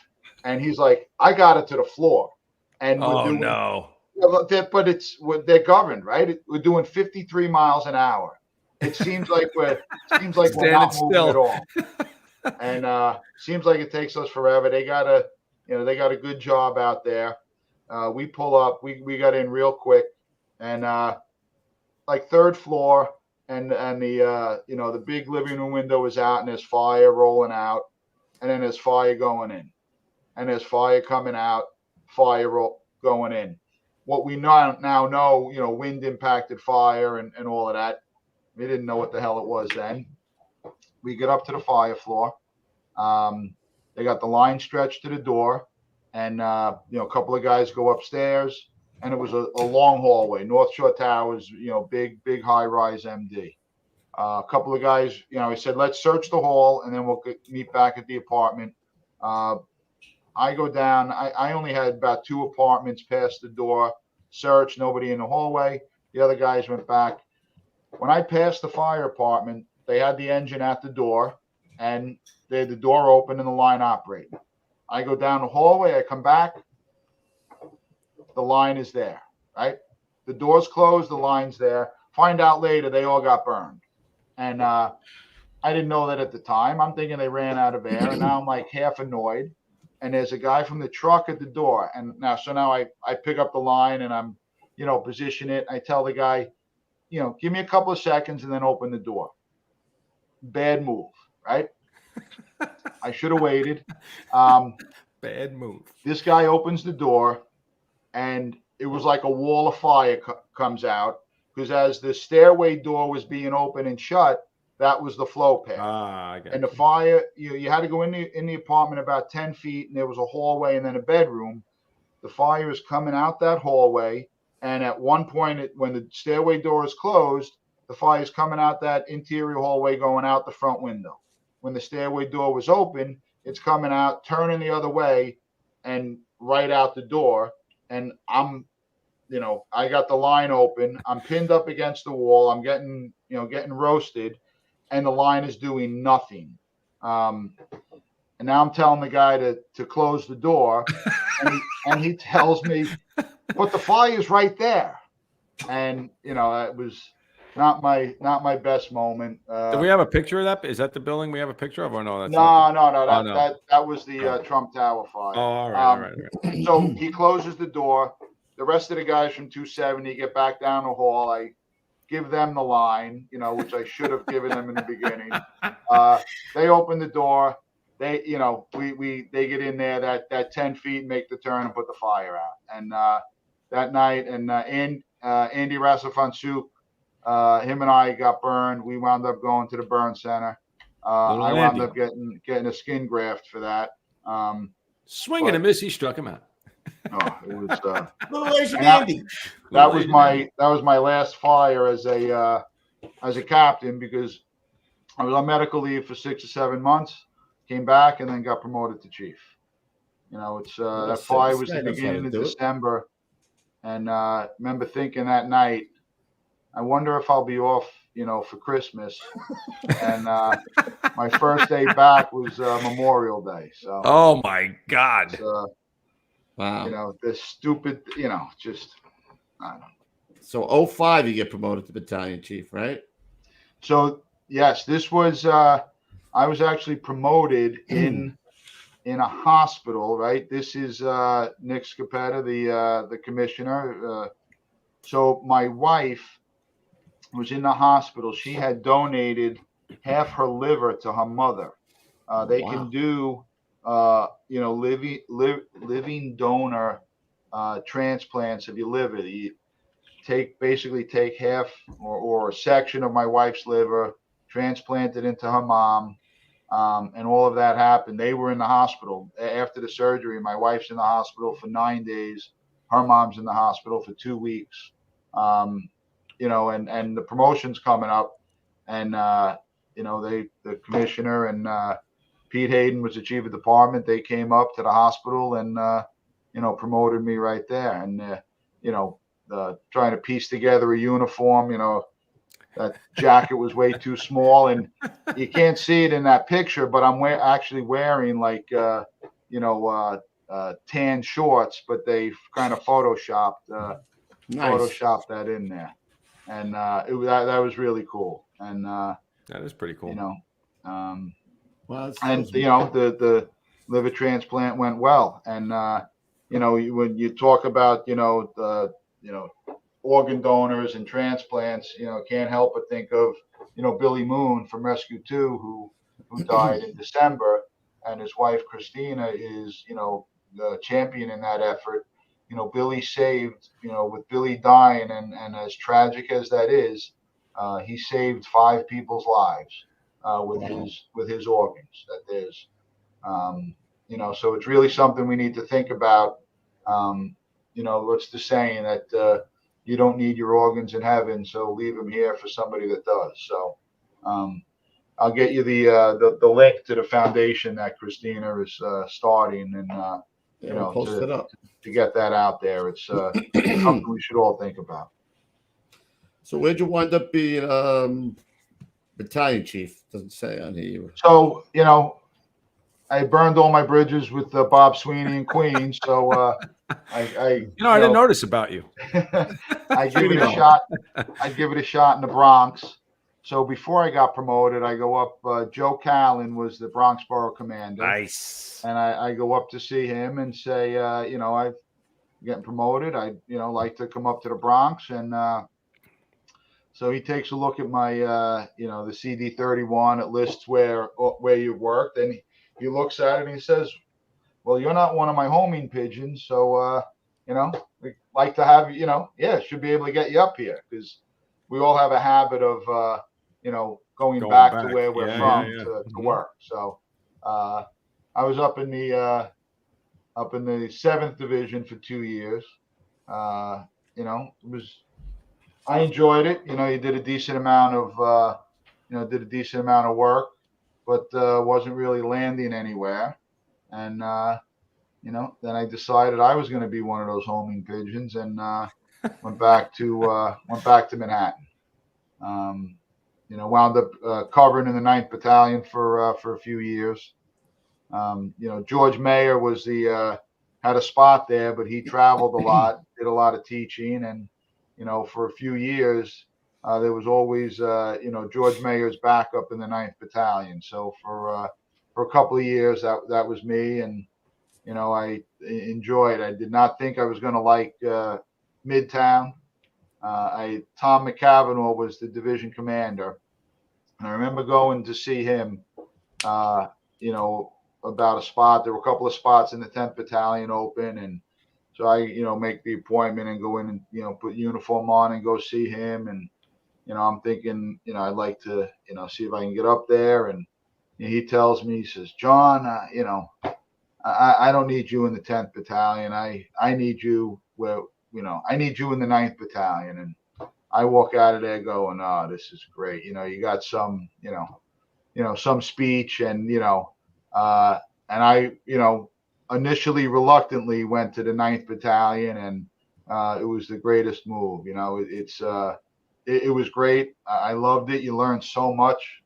And he's like, "I got it to the floor." And we're doing, no. but they're governed, right? We're doing 53 miles an hour. It seems like we're not moving at all. And seems like it takes us forever. They got a good job out there. We pull up, we got in real quick, and like 3rd floor, and the the big living room window is out, and there's fire rolling out, and then there's fire going in, and there's fire coming out, going in. What we now know, wind impacted fire and all of that. We didn't know what the hell it was then. We get up to the fire floor. They got the line stretched to the door, and a couple of guys go upstairs, and it was a long hallway. North Shore Towers, big high rise MD. A couple of guys, he said, "Let's search the hall, and then we'll meet back at the apartment." I go down. I only had about 2 apartments past the door. Search, nobody in the hallway. The other guys went back. When I passed the fire apartment, they had the engine at the door, and they had the door open and the line operating. I go down the hallway. I come back. The line is there, right? The door's closed. The line's there. Find out later they all got burned. And I didn't know that at the time. I'm thinking they ran out of air, and now I'm like half annoyed. And there's a guy from the truck at the door. And now I pick up the line, and I'm, position it. I tell the guy, give me a couple of seconds and then open the door. Bad move, right? I should have waited. Bad move. This guy opens the door, and it was like a wall of fire comes out, because as the stairway door was being open and shut, that was the flow path. I got and the fire, you had to go in the apartment about 10 feet, and there was a hallway and then a bedroom. The fire is coming out that hallway, and at one point, when the stairway door is closed, the fire is coming out that interior hallway, going out the front window. When the stairway door was open, it's coming out, turning the other way, and right out the door. And I'm, I got the line open. I'm pinned up against the wall. I'm getting roasted, and the line is doing nothing. And now I'm telling the guy to close the door, and he tells me, "But the fire is right there." And it was not my best moment. Do we have a picture of that? Is that the building we have a picture of, or no? That's no. That was the Trump Tower fire. Oh, all right. So he closes the door. The rest of the guys from 270 get back down the hall. I give them the line, which I should have given them in the beginning. They open the door. They, they get in there that 10 feet, make the turn, and put the fire out. And that night, and Andy Rasafansuk, him and I got burned. We wound up going to the burn center. I wound up getting a skin graft for that. Swing and a miss, he struck him out. It was that was my last fire as a captain, because I was on medical leave for 6 or 7 months, came back, and then got promoted to chief. It's that fire was the beginning of December, and remember thinking that night, I wonder if I'll be off, for Christmas. And my first day back was Memorial Day. So. Oh my God. Wow. The stupid, just, I don't know. So 05, you get promoted to battalion chief, right? So yes, this was, I was actually promoted in a hospital, right? This is Nick Scapetta, the commissioner. So my wife was in the hospital. She had donated half her liver to her mother. They can do, living donor transplants of your liver. basically take half or a section of my wife's liver, transplant it into her mom, and all of that happened. They were in the hospital after the surgery. My wife's in the hospital for 9 days. Her mom's in the hospital for 2 weeks. You know, and the promotion's coming up, and you know, the commissioner and Pete Hayden was the chief of department. They came up to the hospital and you know, promoted me right there. And you know, trying to piece together a uniform, you know, that jacket was way too small, and you can't see it in that picture, but I'm actually wearing like you know, tan shorts, but they kind of photoshopped that in there, and that was really cool. And That is pretty cool. you know, Well, and you know, the liver transplant went well. And you know, when you talk about, you know, the organ donors and transplants, you know, can't help but think of, you know, Billy Moon from Rescue 2, who died in December, and his wife Christina is, you know, the champion in that effort. You know, Billy saved, you know, with Billy dying, and as tragic as that is, he saved 5 people's lives with his organs. That there's, you know, so it's really something we need to think about. You know, what's the saying that you don't need your organs in heaven, so leave them here for somebody that does. So I'll get you the link to the foundation that Christina is starting, and you know, post it up. to get that out there. It's something we should all think about. So where'd you wind up being battalion chief? Doesn't say on here. So, you know, I burned all my bridges with Bob Sweeney and Queens. So I didn't notice about you. I give it a shot. I'd give it a shot in the Bronx. So before I got promoted, I go up. Joe Callan was the Bronx Borough Commander. Nice. And I go up to see him and say, you know, I'm getting promoted. I, you know, like to come up to the Bronx. And so he takes a look at my, you know, the CD31. It lists where you worked, and he looks at it and he says, "Well, you're not one of my homing pigeons, so you know, we like to have you. You know, yeah, should be able to get you up here, because we all have a habit of, you know, going back to where we're from to work." So I was up in the 7th Division for 2 years. You know, I enjoyed it. You know, you did a decent amount of work, but wasn't really landing anywhere. And you know, then I decided I was going to be one of those homing pigeons, and went back to Manhattan. You know, wound up covering in the 9th Battalion for a few years. You know, George Mayer was had a spot there, but he traveled a lot, did a lot of teaching, and you know, for a few years there was always you know, George Mayer's backup in the 9th Battalion. So for a couple of years that was me, and you know, I enjoyed. I did not think I was going to like Midtown. Tom McCavanagh was the division commander, and I remember going to see him. You know, about a spot. There were a couple of spots in the 10th Battalion open, and so I, you know, make the appointment and go in and, you know, put uniform on and go see him. And you know, I'm thinking, you know, I'd like to, you know, see if I can get up there. And he tells me, he says, "John, you know, I don't need you in the 10th Battalion. I need you where, you know, I need you in the 9th Battalion." And I walk out of there going, "Oh, this is great. You know, you got some, you know, some speech, and, you know, and I, you know, initially reluctantly went to the 9th Battalion, and it was the greatest move. You know, it was great. I loved it. You learned so much,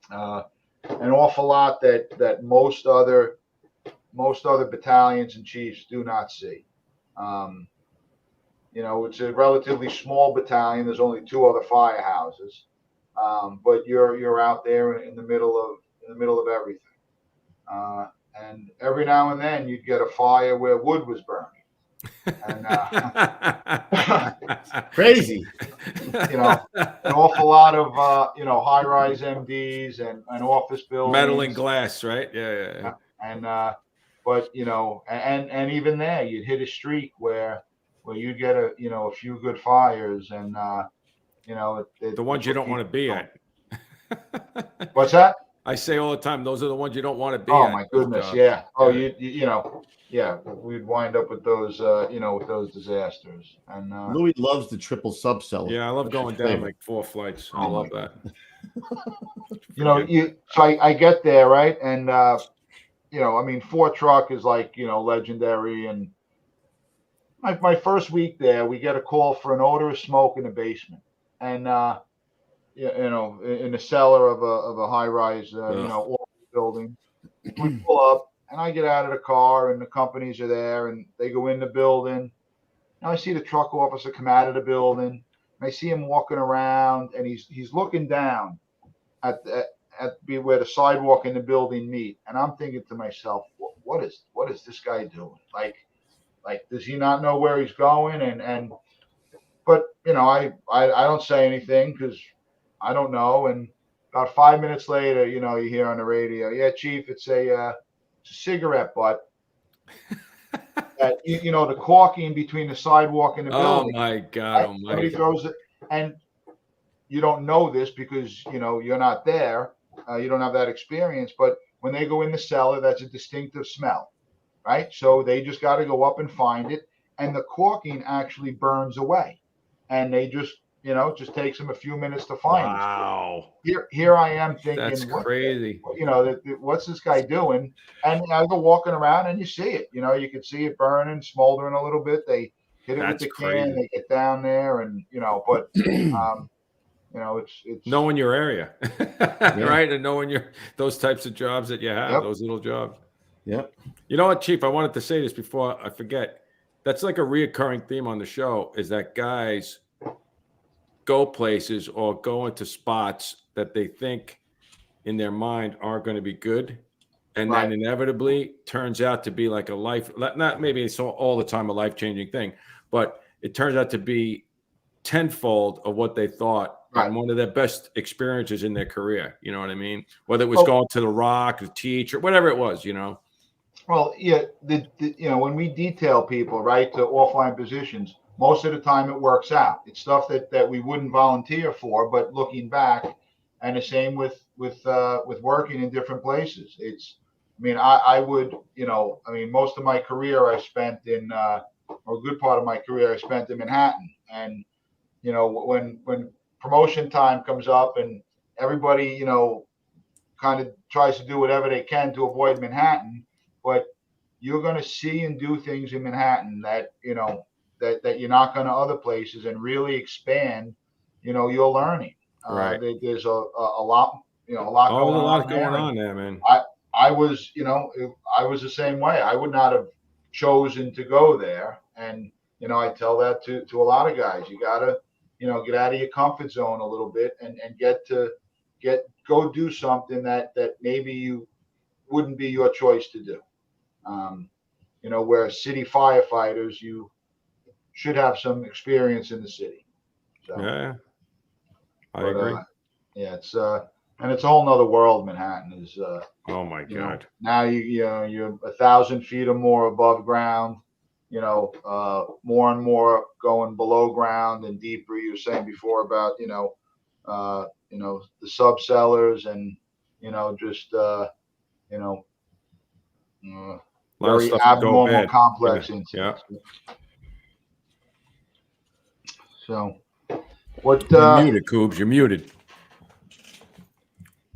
an awful lot that most other battalions and chiefs do not see. You know, it's a relatively small battalion. There's only 2 other firehouses, but you're out there in the middle of everything. And every now and then you'd get a fire where wood was burning. And Crazy. You know, an awful lot of you know, high-rise MDs and office buildings. Metal and glass, right? Yeah. And but you know, and even there you'd hit a streak where where you get a few good fires, and The ones you don't want to be at. What's that? I say all the time, those are the ones you don't want to be Oh at. my those goodness, jobs. yeah. Oh, Yeah. yeah. We'd wind up with those, with those disasters. And Louis loves the triple sub cellar. Yeah, I love That's going his down favorite. like 4 flights. I Oh, love my that. So I get there, right, and I mean, 4 truck is like legendary. And my first week there, we get a call for an odor of smoke in the basement, and in the cellar of a high rise office building. We pull up, and I get out of the car, and the companies are there, and they go in the building. And I see the truck officer come out of the building, and I see him walking around, and he's looking down at where the sidewalk and the building meet. And I'm thinking to myself, what is this guy doing? Like, does he not know where he's going? But I don't say anything because I don't know. And about 5 minutes later, you hear on the radio, "Yeah, Chief, it's a cigarette butt." The caulking between the sidewalk and the building. Oh my God! Oh my Somebody God. throws it, and you don't know this because you're not there. You don't have that experience. But when they go in the cellar, that's a distinctive smell, right? So they just got to go up and find it, and the caulking actually burns away, and they just takes them a few minutes to find it. Wow. Here I am thinking, That's crazy. what's this guy doing? And I go walking around, and you see it. You can see it burning, smoldering a little bit. They hit it That's with the crazy. can. They get down there, and but it's knowing your area, right? And knowing those types of jobs that you have, Yep. those little jobs. Yep. You know what, Chief? I wanted to say this before I forget. That's like a reoccurring theme on the show is that guys go places or go into spots that they think in their mind aren't going to be good. And Right. then inevitably turns out to be like a life, not maybe it's all the time a life-changing thing, but it turns out to be tenfold of what they thought and one of their best experiences in their career. You know what I mean? Whether it was going to the Rock or teach or whatever it was, Well, yeah, when we detail people, right, to offline positions, most of the time it works out. It's stuff that we wouldn't volunteer for, but looking back, and the same with working in different places. I would, most of my career I spent in, or a good part of my career I spent in Manhattan. And, when promotion time comes up and everybody, kind of tries to do whatever they can to avoid Manhattan, but you're going to see and do things in Manhattan that, that you're not going to other places and really expand, your learning. Right. There's a lot, a lot Oh, going there's a lot on going there. on there, man. I was, I was the same way. I would not have chosen to go there. And, I tell that to a lot of guys. You got to, get out of your comfort zone a little bit and go do something that maybe you wouldn't be your choice to do. Where city firefighters, you should have some experience in the city. So, Yeah, I agree. Yeah, it's and it's a whole nother world. Manhattan is. Oh my God! Now you're 1,000 feet or more above ground. More and more going below ground and deeper. You were saying before about the sub cellars and just very abnormal, complex incidents. Yeah. So, what? You're muted, Coobs. You're muted.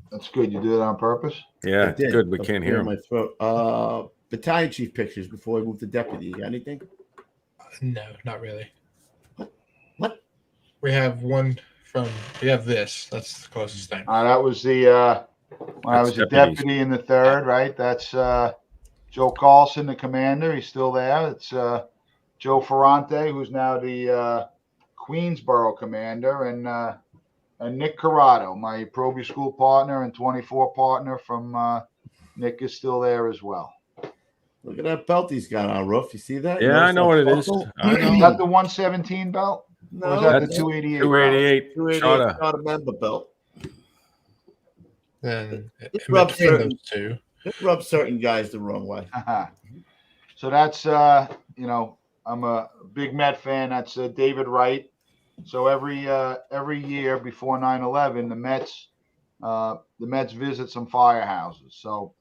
That's good. You did it on purpose. Yeah, good. We can't hear him. My throat. Battalion chief pictures before I move to deputy. You got anything? No, not really. What? We have this. That's the closest thing. That was the when I was a deputy in the 3rd, right? That's Joe Carlson, the commander. He's still there. It's Joe Ferrante, who's now the Queensboro commander, and Nick Corrado, my proby school partner and 24 partner from Nick is still there as well. Look at that belt he's got on, Roof. You see that? Yeah, I know what it is. Is that the 117 belt? No, or is that the 288? 288 Charter member belt. Then It rubs those two. It rubs certain guys the wrong way. So that's I'm a big Met fan. That's David Wright. So every year before 9/11, the Mets visit some firehouses. So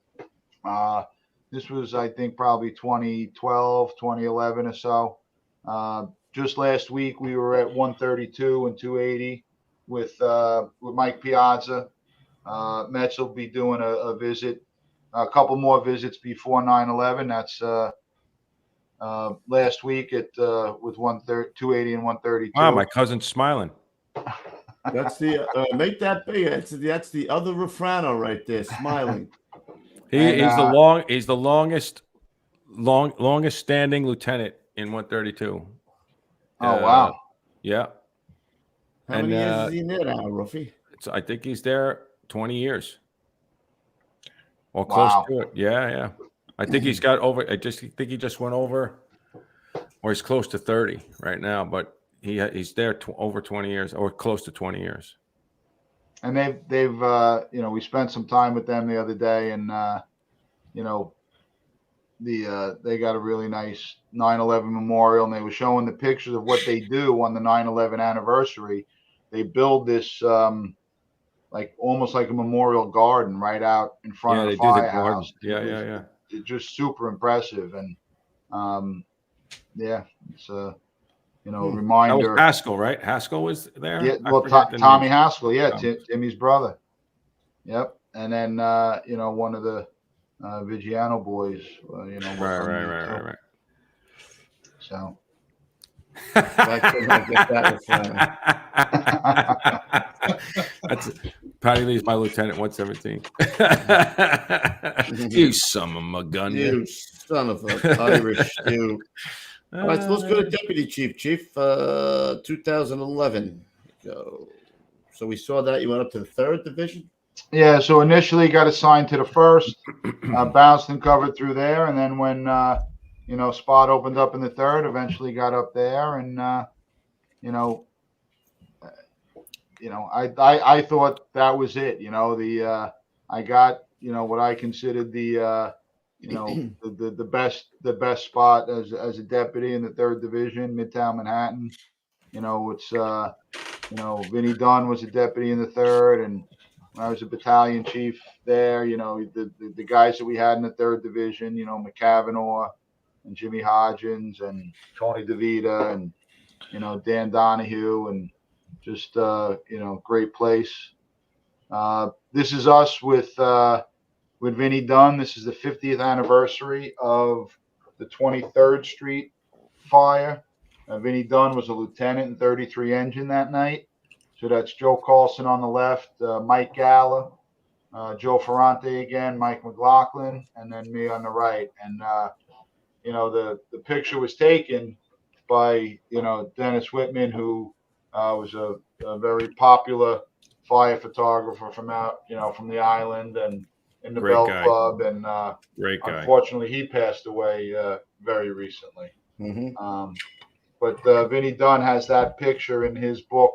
this was, I think, probably 2012, 2011 or so. Just last week, we were at 132 and 280 with Mike Piazza. Mets will be doing a visit, a couple more visits before 9/11. That's last week at with 280 and 132. Wow, my cousin's smiling. That's the make that big. That's the other Refrano right there, smiling. He's the longest standing lieutenant in 132. Oh wow. Yeah. How many years is he in there now, Ruffy? I think he's there 20 years. Or close to it. Yeah. I think he's got over. I think he just went over, or he's close to 30 right now. But he's there over 20 years, or close to 20 years. And they've we spent some time with them the other day, and they got a really nice 9/11 memorial, and they were showing the pictures of what they do on the 9/11 anniversary. They build this like almost like a memorial garden right out in front of the firehouse. Yeah. It's just super impressive, and it's a reminder. That was Haskell, right? Haskell was there. Yeah, well, Tommy Haskell, Timmy's brother. Yep, and then one of the Vigiano boys. Right. So. That's Patty Lee's my lieutenant 117. You son of a gun. You son of a Irish dude. All right, so let's go to Deputy Chief. 2011. So we saw that you went up to the 3rd Division. Yeah, so initially got assigned to the 1st, bounced and covered through there, and then when spot opened up in the 3rd, eventually got up there, and I thought that was it. I got what I considered the best spot as a deputy in the 3rd Division, Midtown Manhattan. It's Vinny Dunn was a deputy in the 3rd, and when I was a battalion chief there, the guys that we had in the 3rd Division, McCavanaugh and Jimmy Hodgins and Tony DeVita and Dan Donahue, and just great place. This is us with Vinny Dunn. This is the 50th anniversary of the 23rd Street fire. Vinny Dunn was a lieutenant in 33 Engine that night. So that's Joe Carlson on the left, Mike Galla, Joe Ferrante again, Mike McLaughlin, and then me on the right. And the picture was taken by Dennis Whitman, who was a very popular fire photographer from from the island and in the Bell Club, and unfortunately he passed away very recently. Mm-hmm. But Vinny Dunn has that picture in his book,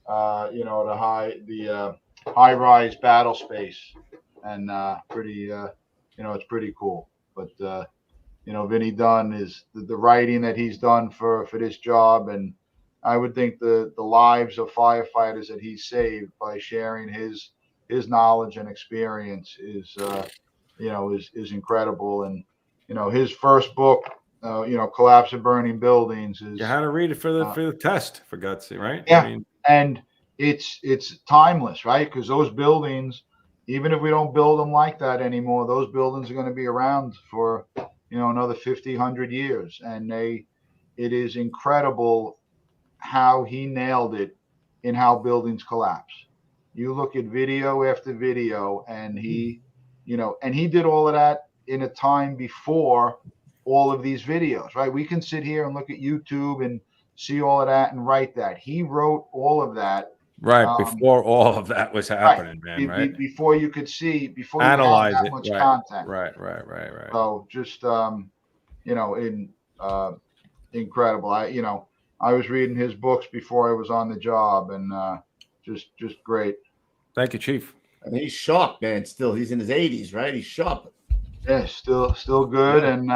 the high-rise battle space, and pretty, it's pretty cool. But Vinny Dunn is the writing that he's done for this job, and I would think the lives of firefighters that he's saved by sharing his knowledge and experience is incredible. And his first book, Collapse of Burning Buildings, is you had to read it for the test, for God's sake, right? Yeah, and it's timeless, right? Because those buildings, even if we don't build them like that anymore, those buildings are going to be around for another 50, 100 years, and it is incredible how he nailed it in how buildings collapse. You look at video after video, and he did all of that in a time before all of these videos, right? We can sit here and look at YouTube and see all of that and write that. He wrote all of that. Right, before all of that was happening, man, right? Before you could see, before you analyze had that it, much right, content. Right. So just, incredible. I was reading his books before I was on the job, and just great. Thank you, Chief. And he's sharp, man. Still, he's in his 80s, right? He's sharp. Yeah, still good, and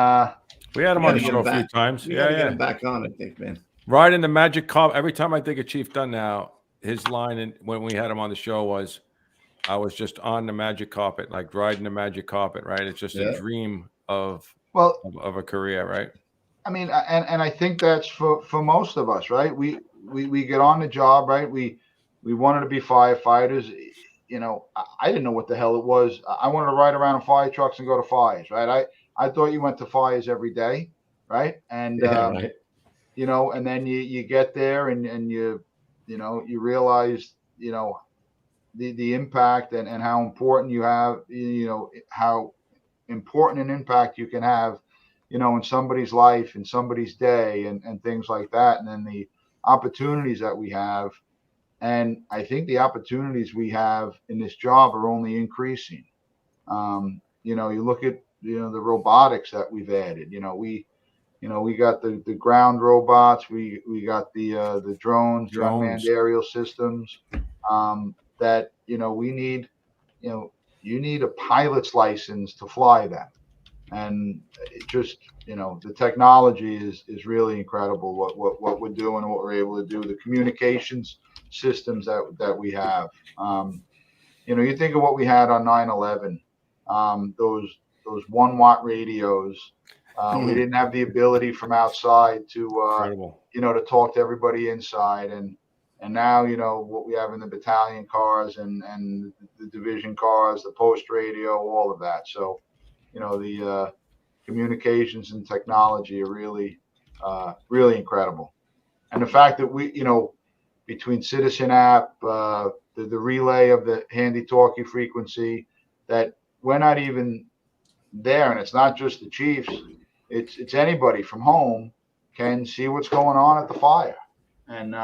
We had him on the show a few times. We gotta get him back on, I think, man. Riding the magic carpet. Every time I think of Chief Dunn now, his line when we had him on the show was, I was just on the magic carpet, like riding the magic carpet, right? It's just a dream of a career, right? I mean, and I think that's for most of us, right? We get on the job, right? We wanted to be firefighters. You know, I didn't know what the hell it was. I wanted to ride around in fire trucks and go to fires, right? I thought you went to fires every day, right? And right. you know, and then you get there and you realize, you know, the impact and how important you have, you know, how important an impact you can have, you know, in somebody's life, in somebody's day, and things like that. And then the opportunities that we have. And I think the opportunities we have in this job are only increasing. You know, you look at, you know, the robotics that we've added. You know, we got the ground robots. We got the drones, unmanned aerial systems. That, you know, we need, you know, you need a pilot's license to fly them. And it just, you know, the technology is really incredible. What we're doing and what we're able to do. The communications systems that we have. You know, you think of what we had on 9/11. Those 1 watt radios. We didn't have the ability from outside to you know, to talk to everybody inside, and now, you know, what we have in the battalion cars and the division cars, the post radio, all of that. So, you know, the communications and technology are really incredible. And the fact that we, you know, between Citizen app, the relay of the handy talkie frequency, that we're not even there, and it's not just the chiefs, it's anybody from home can see what's going on at the fire. And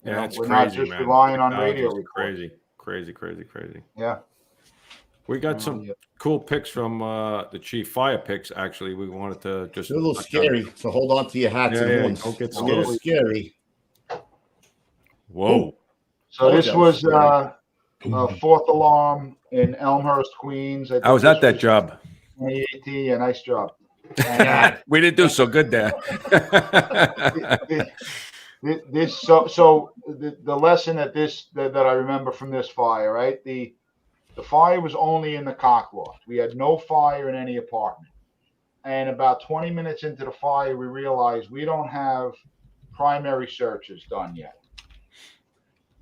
you know, it's we're crazy, not just man. relying on radio. Crazy. Yeah. We got some cool pics from the Chief Fire pics. Actually, we wanted to just. It's a little scary, so hold on to your hats and horns. Don't get It's a little scary. Whoa. So this was 4th alarm in Elmhurst, Queens. I was at that job. 2018. Yeah, nice job. We didn't do so good there. The lesson that I remember from this fire, right? The fire was only in the cock loft. We had no fire in any apartment. And about 20 minutes into the fire, we realized we don't have primary searches done yet.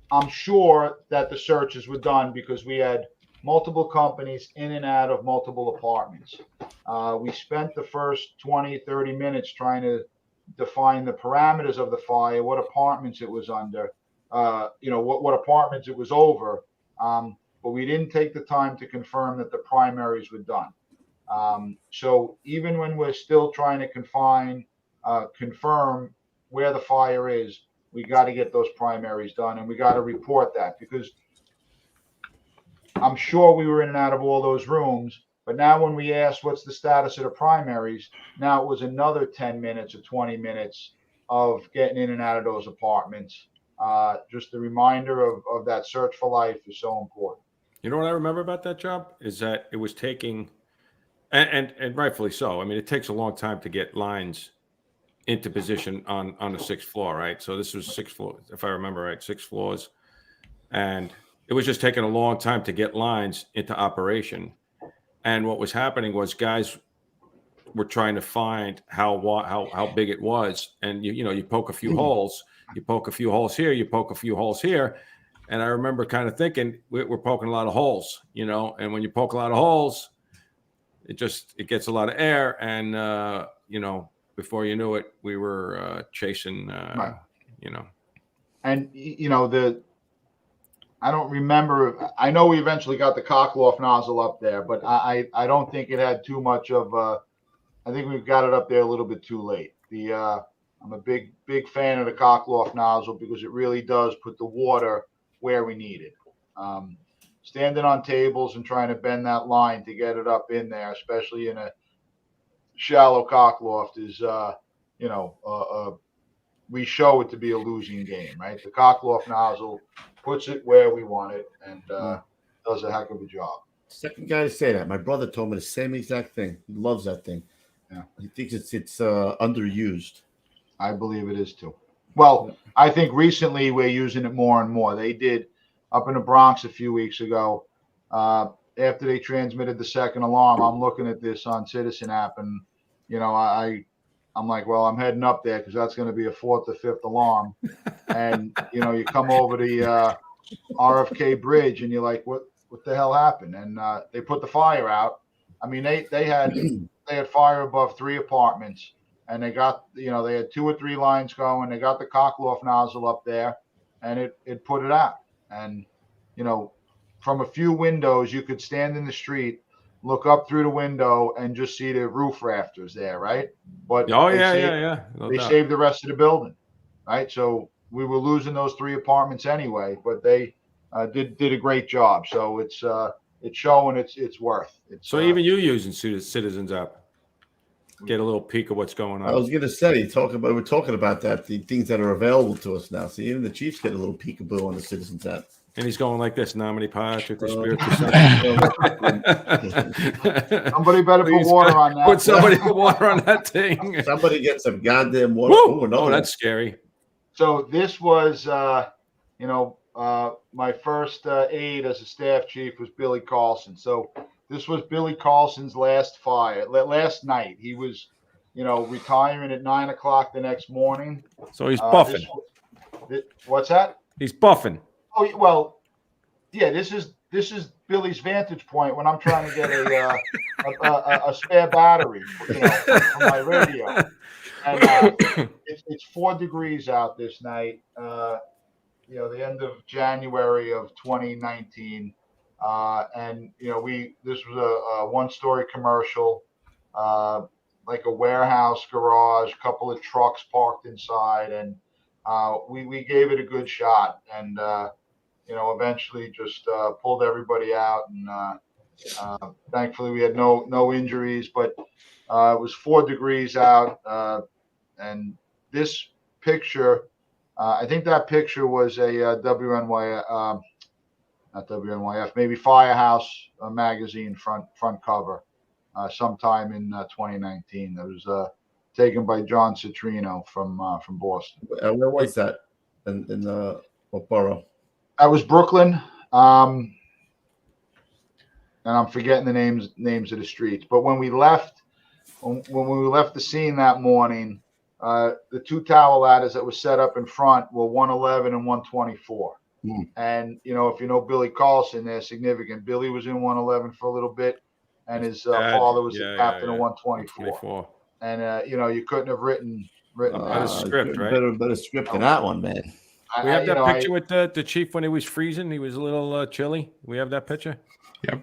I'm sure that the searches were done because we had multiple companies in and out of multiple apartments. We spent the first 20, 30 minutes trying to define the parameters of the fire, what apartments it was under, you know, what apartments it was over. But we didn't take the time to confirm that the primaries were done. So even when we're still trying to confirm where the fire is, we got to get those primaries done, and we got to report that, because I'm sure we were in and out of all those rooms. But now when we asked what's the status of the primaries, now it was another 10 minutes or 20 minutes of getting in and out of those apartments. Just a reminder of that search for life is so important. You know what I remember about that job is that it was taking, and rightfully so. I mean, it takes a long time to get lines into position on the 6th floor, right? So this was 6 floors, if I remember right, 6 floors. And it was just taking a long time to get lines into operation. And what was happening was guys were trying to find how big it was. And, you poke a few holes, you poke a few holes here, you poke a few holes here. And I remember kind of thinking we're poking a lot of holes, and when you poke a lot of holes, it gets a lot of air. And, before you knew it, we were chasing, right. And, I don't remember. I know we eventually got the cockloft nozzle up there, but I don't think it had too much of I think we've got it up there a little bit too late. I'm a big fan of the cockloft nozzle because it really does put the water where we need it. Standing on tables and trying to bend that line to get it up in there, especially in a shallow cockloft, is we show it to be a losing game, right? The cockloft nozzle puts it where we want it and does a heck of a job. Second guy to say that. My brother told me the same exact thing. He loves that thing. Yeah. He thinks it's underused. I believe it is too. Well, I think recently we're using it more and more. They did up in the Bronx a few weeks ago. After they transmitted the second alarm, I'm looking at this on Citizen app, and I'm like, well, I'm heading up there because that's going to be a fourth or fifth alarm. And you come over the RFK Bridge, and you're like, what the hell happened? And they put the fire out. I mean, they had fire above 3 apartments, and they got they had 2 or 3 lines going. They got the cockloft nozzle up there, and it put it out. And from a few windows, you could stand in the street, look up through the window, and just see the roof rafters there, right? But they saved the rest of the building, right? So we were losing those 3 apartments anyway, but they did a great job. So it's showing its worth. So even you using Citizens app, get a little peek of what's going on. I was going to say, we're talking about that, the things that are available to us now. So even the Chiefs get a little peekaboo on the Citizens app. And he's going like this, Nomini Pod with the spirit. Somebody better put water on that. Put somebody put water on that thing. Somebody get some goddamn water. Oh, that's scary. So this was, my first aide as a staff chief was Billy Carlson. So this was Billy Carlson's last night. He was, retiring at 9 o'clock the next morning. So he's buffing. What's that? He's buffing. Oh, well, yeah, this is Billy's vantage point when I'm trying to get a spare battery, for my radio. And it's 4 degrees out this night. The end of January of 2019, and this was a 1-story commercial, like a warehouse garage, a couple of trucks parked inside, and we gave it a good shot, and eventually just pulled everybody out, and thankfully we had no injuries, but it was 4 degrees out, and this picture, I think that picture was a WNYF, not WNYF, maybe Firehouse magazine front cover, sometime in 2019. That was taken by John Citrino from Boston. Where was that? In what borough? That was Brooklyn, and I'm forgetting the names of the streets. But when we left the scene that morning, the 2 tower ladders that were set up in front were 111 and 124. And if you know Billy Carlson, they're significant. Billy was in 111 for a little bit, and his father was the captain of 124. And you couldn't have written a script, right? Better script than that one, man. We have that picture with the chief when he was freezing. He was a little chilly. We have that picture. Yep.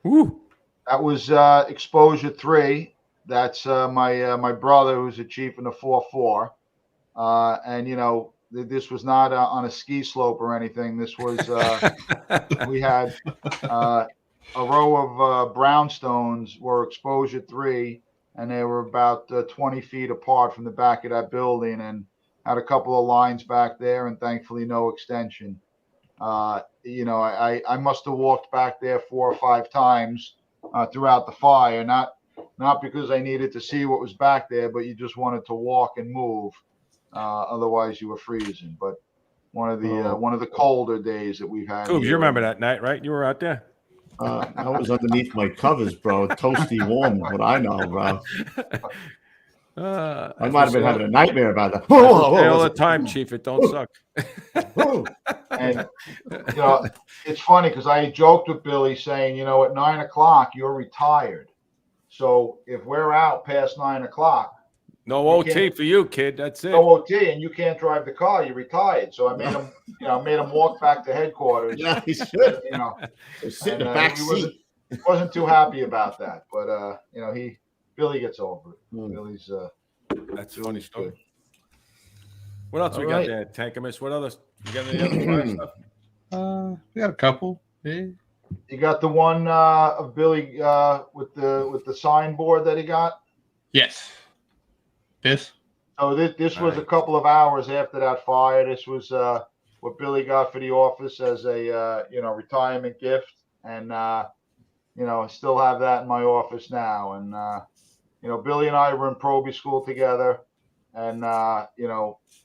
Woo. That was exposure 3. That's my brother, who's a chief in the 4-4. And this was not on a ski slope or anything. This was we had a row of brownstones were exposure 3, and they were about 20 feet apart from the back of that building, and had a couple of lines back there, and thankfully no extension. I must have walked back there 4 or 5 times throughout the fire, not because I needed to see what was back there, but you just wanted to walk and move. Otherwise you were freezing. But one of the colder days that we've had. Coobs, you remember that night, right? You were out there. I was underneath my covers, bro. Toasty warm, what I know, bro. I might have been having a nightmare about that. All the time, Chief. It don't suck. And it's funny because I joked with Billy saying, at 9 o'clock you're retired. So if we're out past 9 o'clock, no OT for you, kid. That's it. No OT, and you can't drive the car. You're retired. So I made him, walk back to headquarters. Yeah, he should. Sit in the back seat. Wasn't too happy about that, but Billy gets over it. Billy's that's funny stuff. What else we got there, Tankamus? What others? You got any other fire stuff? We got a couple. Yeah. You got the one of Billy with the signboard that he got? Yes. This? So this was a couple of hours after that fire. This was what Billy got for the office as a retirement gift, and I still have that in my office now. And, Billy and I were in proby school together. And,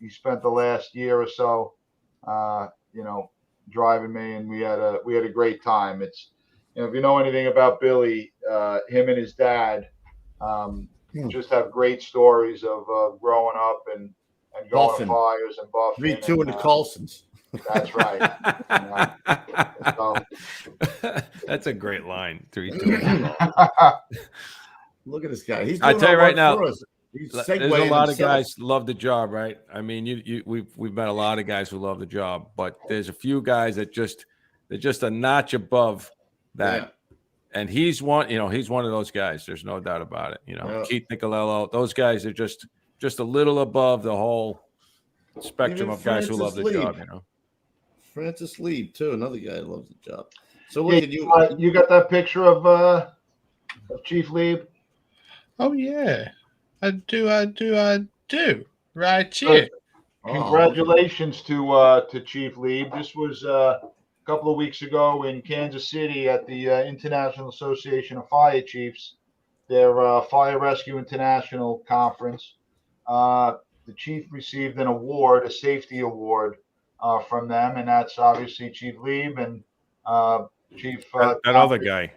he spent the last year or so, driving me, and we had a great time. It's, if you know anything about Billy, him and his dad, just have great stories of growing up and going to fires and buffing. 3-2 in the Carlsons. That's right. That's a great line. 3-2. Look at this guy. He's I doing tell you our right work now, for us. there's a lot of guys love the job, right? I mean, we've met a lot of guys who love the job, but there's a few guys that they're just a notch above that. Yeah. And he's one of those guys. There's no doubt about it. Keith Nicolello, those guys are just a little above the whole spectrum of guys who love the job. Francis Lieb too, another guy who loves the job. So look, you got that picture of Chief Lieb? Oh yeah, I do. Right here. Congratulations to Chief Lieb. This was a couple of weeks ago in Kansas City at the International Association of Fire Chiefs, their Fire Rescue International Conference. The chief received an award, a safety award, from them, and that's obviously Chief Lieb and Chief that other guy,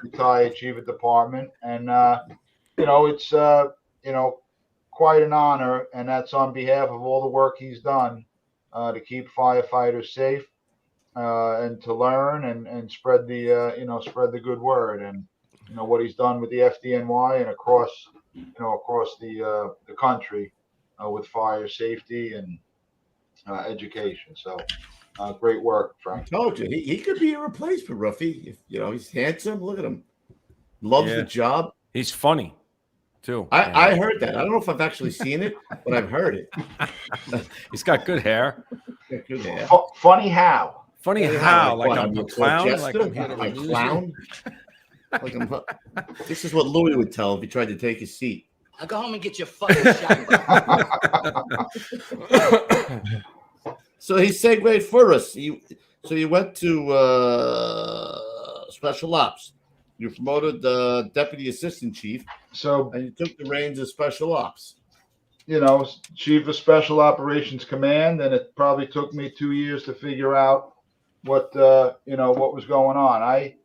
retired chief of department, and it's quite an honor, and that's on behalf of all the work he's done to keep firefighters safe and to learn and spread the good word, and what he's done with the FDNY and across the country with fire safety and education. So great work, Frank. I told you he could be a replacement, Ruffy. If he's handsome, look at him, loves the job. He's funny too. I heard that. I don't know if I've actually seen it, but I've heard it. He's got good hair. Good hair. Funny how? Funny how? Like I'm a clown? Like I'm here to a clown? This is what Louis would tell if he tried to take his seat. I'll go home and get your fucking shot. So he segued for us. So you went to Special Ops. You promoted the deputy assistant chief. And you took the reins of Special Ops. Chief of Special Operations Command, and it probably took me 2 years to figure out what was going on. I,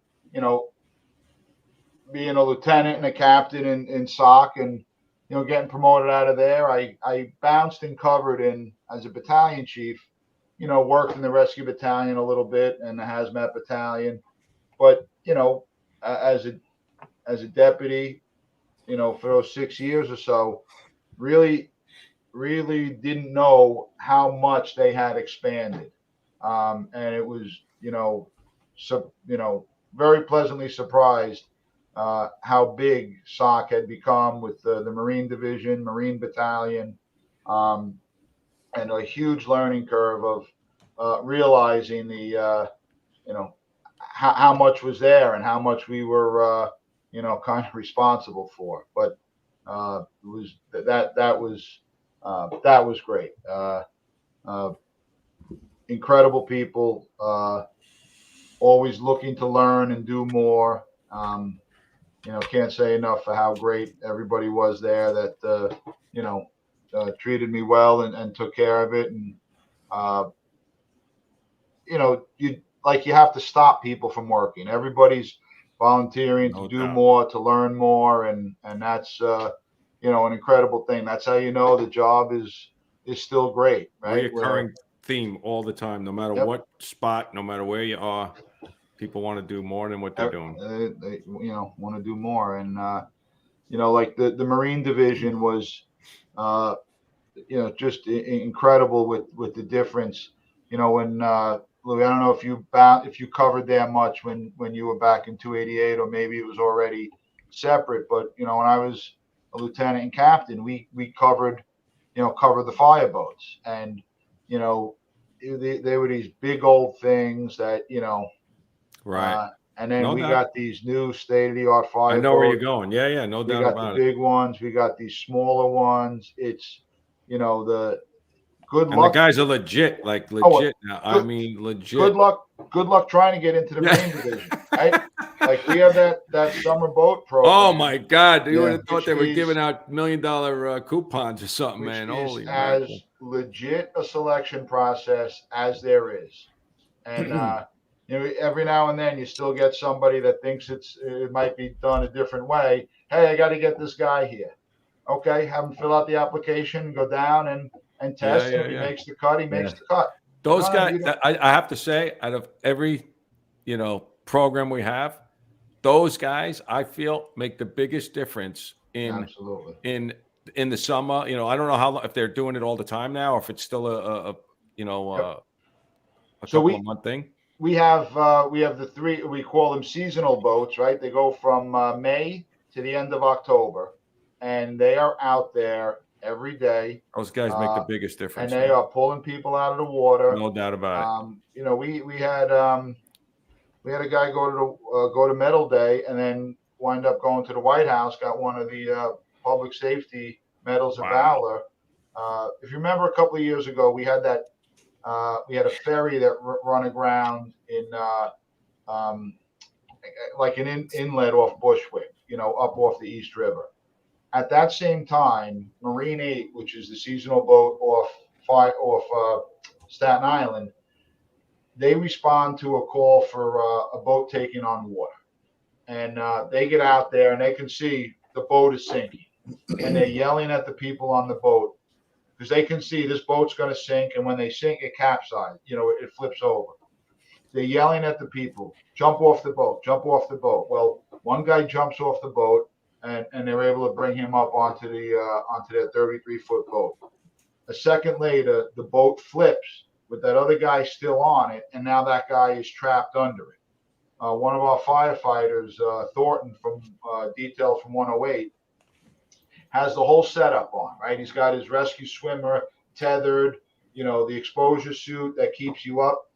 being a lieutenant and a captain in SOC, and getting promoted out of there, I bounced and covered as a battalion chief. Worked in the rescue battalion a little bit and the hazmat battalion, but as a deputy, for those 6 years or so, really didn't know how much they had expanded, and it was very pleasantly surprised how big SOC had become with the Marine Division, Marine Battalion, and a huge learning curve of realizing the how much was there and how much we were kind of responsible for. But it was that was great. Incredible people, always looking to learn and do more. Can't say enough for how great everybody was there that treated me well and took care of it. And you have to stop people from working. Everybody's volunteering to do more, to learn more, and that's an incredible thing. That's how the job is still great, right? Recurring theme all the time, no matter what spot, no matter where you are. People want to do more than what they're doing. They want to do more, and like the Marine Division was, just incredible with the difference. When Louis, I don't know if you covered that much when you were back in 288, or maybe it was already separate. But when I was a lieutenant and captain, we covered the fire boats, and they were these big old things that right. And then we got these new state-of-the-art fire boats. I know where you're going. Yeah, no doubt about it. We got the big ones. We got these smaller ones. It's the good luck. And the guys are legit now. I mean, legit. Good luck trying to get into the Marine Division. Right? Like we have that summer boat program. Oh my God! You would have thought Which they were is- giving out $1 million coupons or something, which man. is Holy as mackerel. legit a selection process as there is. And you know, every now and then you still get somebody that thinks it might be done a different way. Hey, I got to get this guy here. Okay, have him fill out the application, go down and test. Yeah, If he yeah. makes the cut, he makes the cut. Those No, guys, you don't- I have to say, out of every, program we have, those guys I feel make the biggest difference Absolutely. in the summer. I don't know how if they're doing it all the time now, or if it's still a couple of month thing. We have the three, we call them seasonal boats, right? They go from May to the end of October, and they are out there every day. Those guys make the biggest difference, and they are pulling people out of the water. No doubt about it. We had a guy go to Medal Day and then wind up going to the White House, got one of the public safety medals of valor. If you remember a couple of years ago, we had a ferry that run aground in like an inlet off Bushwick, up off the East River. At that same time, Marine 8, which is the seasonal boat off Staten Island, they respond to a call for a boat taking on water. And they get out there and they can see the boat is sinking. And they're yelling at the people on the boat because they can see this boat's going to sink. And when they sink, it capsizes, it flips over. They're yelling at the people, jump off the boat, jump off the boat. Well, one guy jumps off the boat and they're able to bring him up onto that 33-foot boat. A second later, the boat flips with that other guy still on it, and now that guy is trapped under it. One of our firefighters, Thornton from Detail from 108, has the whole setup on, right? He's got his rescue swimmer tethered, the exposure suit that keeps you up.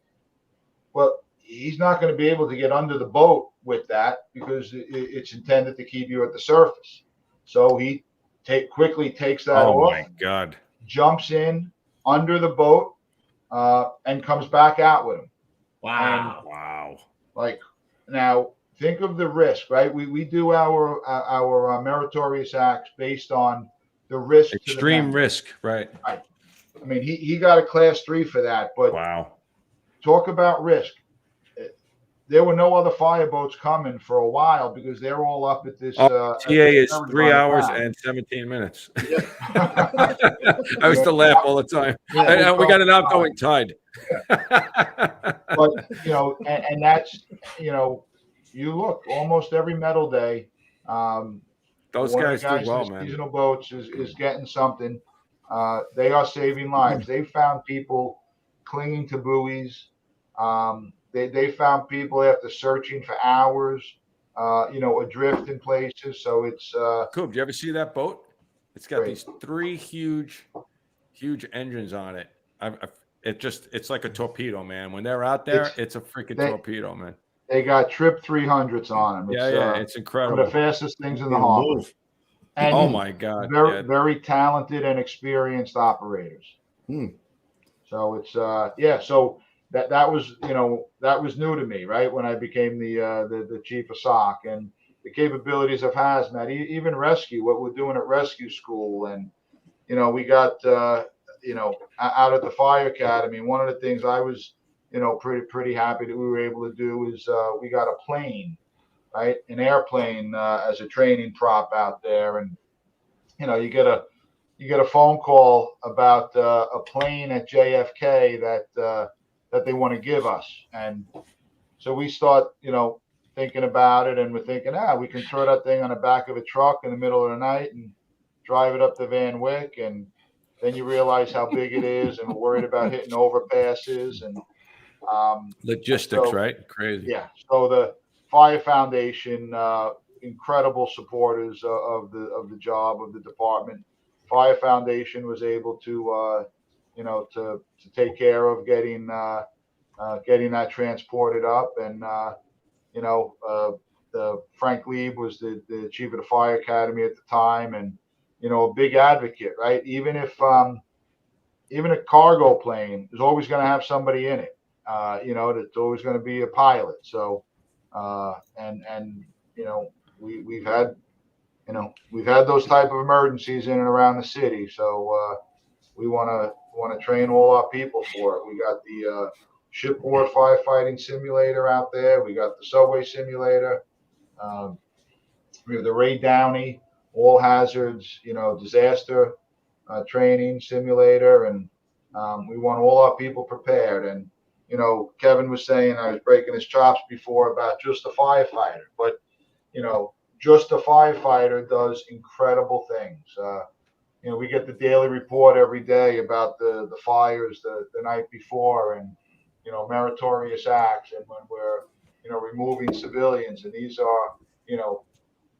But he's not going to be able to get under the boat with that because it's intended to keep you at the surface. So he quickly takes that off. Oh my God! Jumps in under the boat and comes back out with him. Wow! And, wow! Like now, think of the risk, right? We do our meritorious acts based on the risk. Extreme risk, right? Right. I mean, he got a class 3 for that, but wow. Talk about risk. There were no other fireboats coming for a while because they're all up at this. TA is 3 hours and 17 minutes. I used to laugh all the time. Yeah, we got an outgoing tide. But and that's you look almost every medal day. Those guys do well, man. Seasonal boats is getting something. They are saving lives. They found people clinging to buoys. They found people after searching for hours, adrift in places. So it's Coop, do you ever see that boat? It's got these 3 huge engines on it. It's like a torpedo, man. When they're out there, it's a freaking torpedo, man. They got Trip 300s on them. It's incredible. One of the fastest things in the harbor. And oh my God! Very talented and experienced operators. So it's So that was that was new to me, right? When I became the chief of SOC and the capabilities of hazmat, even rescue, what we're doing at rescue school, and we got out at the fire academy. One of the things I was pretty happy that we were able to do is we got a plane, right? An airplane as a training prop out there, and you get a phone call about a plane at JFK that they want to give us, and so we start thinking about it, and we're thinking, we can throw that thing on the back of a truck in the middle of the night and drive it up to Van Wyck, and then you realize how big it is, and we're worried about hitting overpasses and logistics, right? Crazy. Yeah. So the Fire Foundation, incredible supporters of the job of the department. Fire Foundation was able to to take care of getting that transported up, and Frank Lieb was the chief of the Fire Academy at the time, and a big advocate, right? Even if even a cargo plane is always going to have somebody in it, that's always going to be a pilot. So And we've had those type of emergencies in and around the city. So we want to train all our people for it. We got the shipboard firefighting simulator out there. We got the subway simulator. We have the Ray Downey all hazards, disaster training simulator, and we want all our people prepared. And Kevin was saying I was breaking his chops before about just a firefighter, but just a firefighter does incredible things. We get the daily report every day about the fires the night before, and meritorious acts, and when we're removing civilians, and these are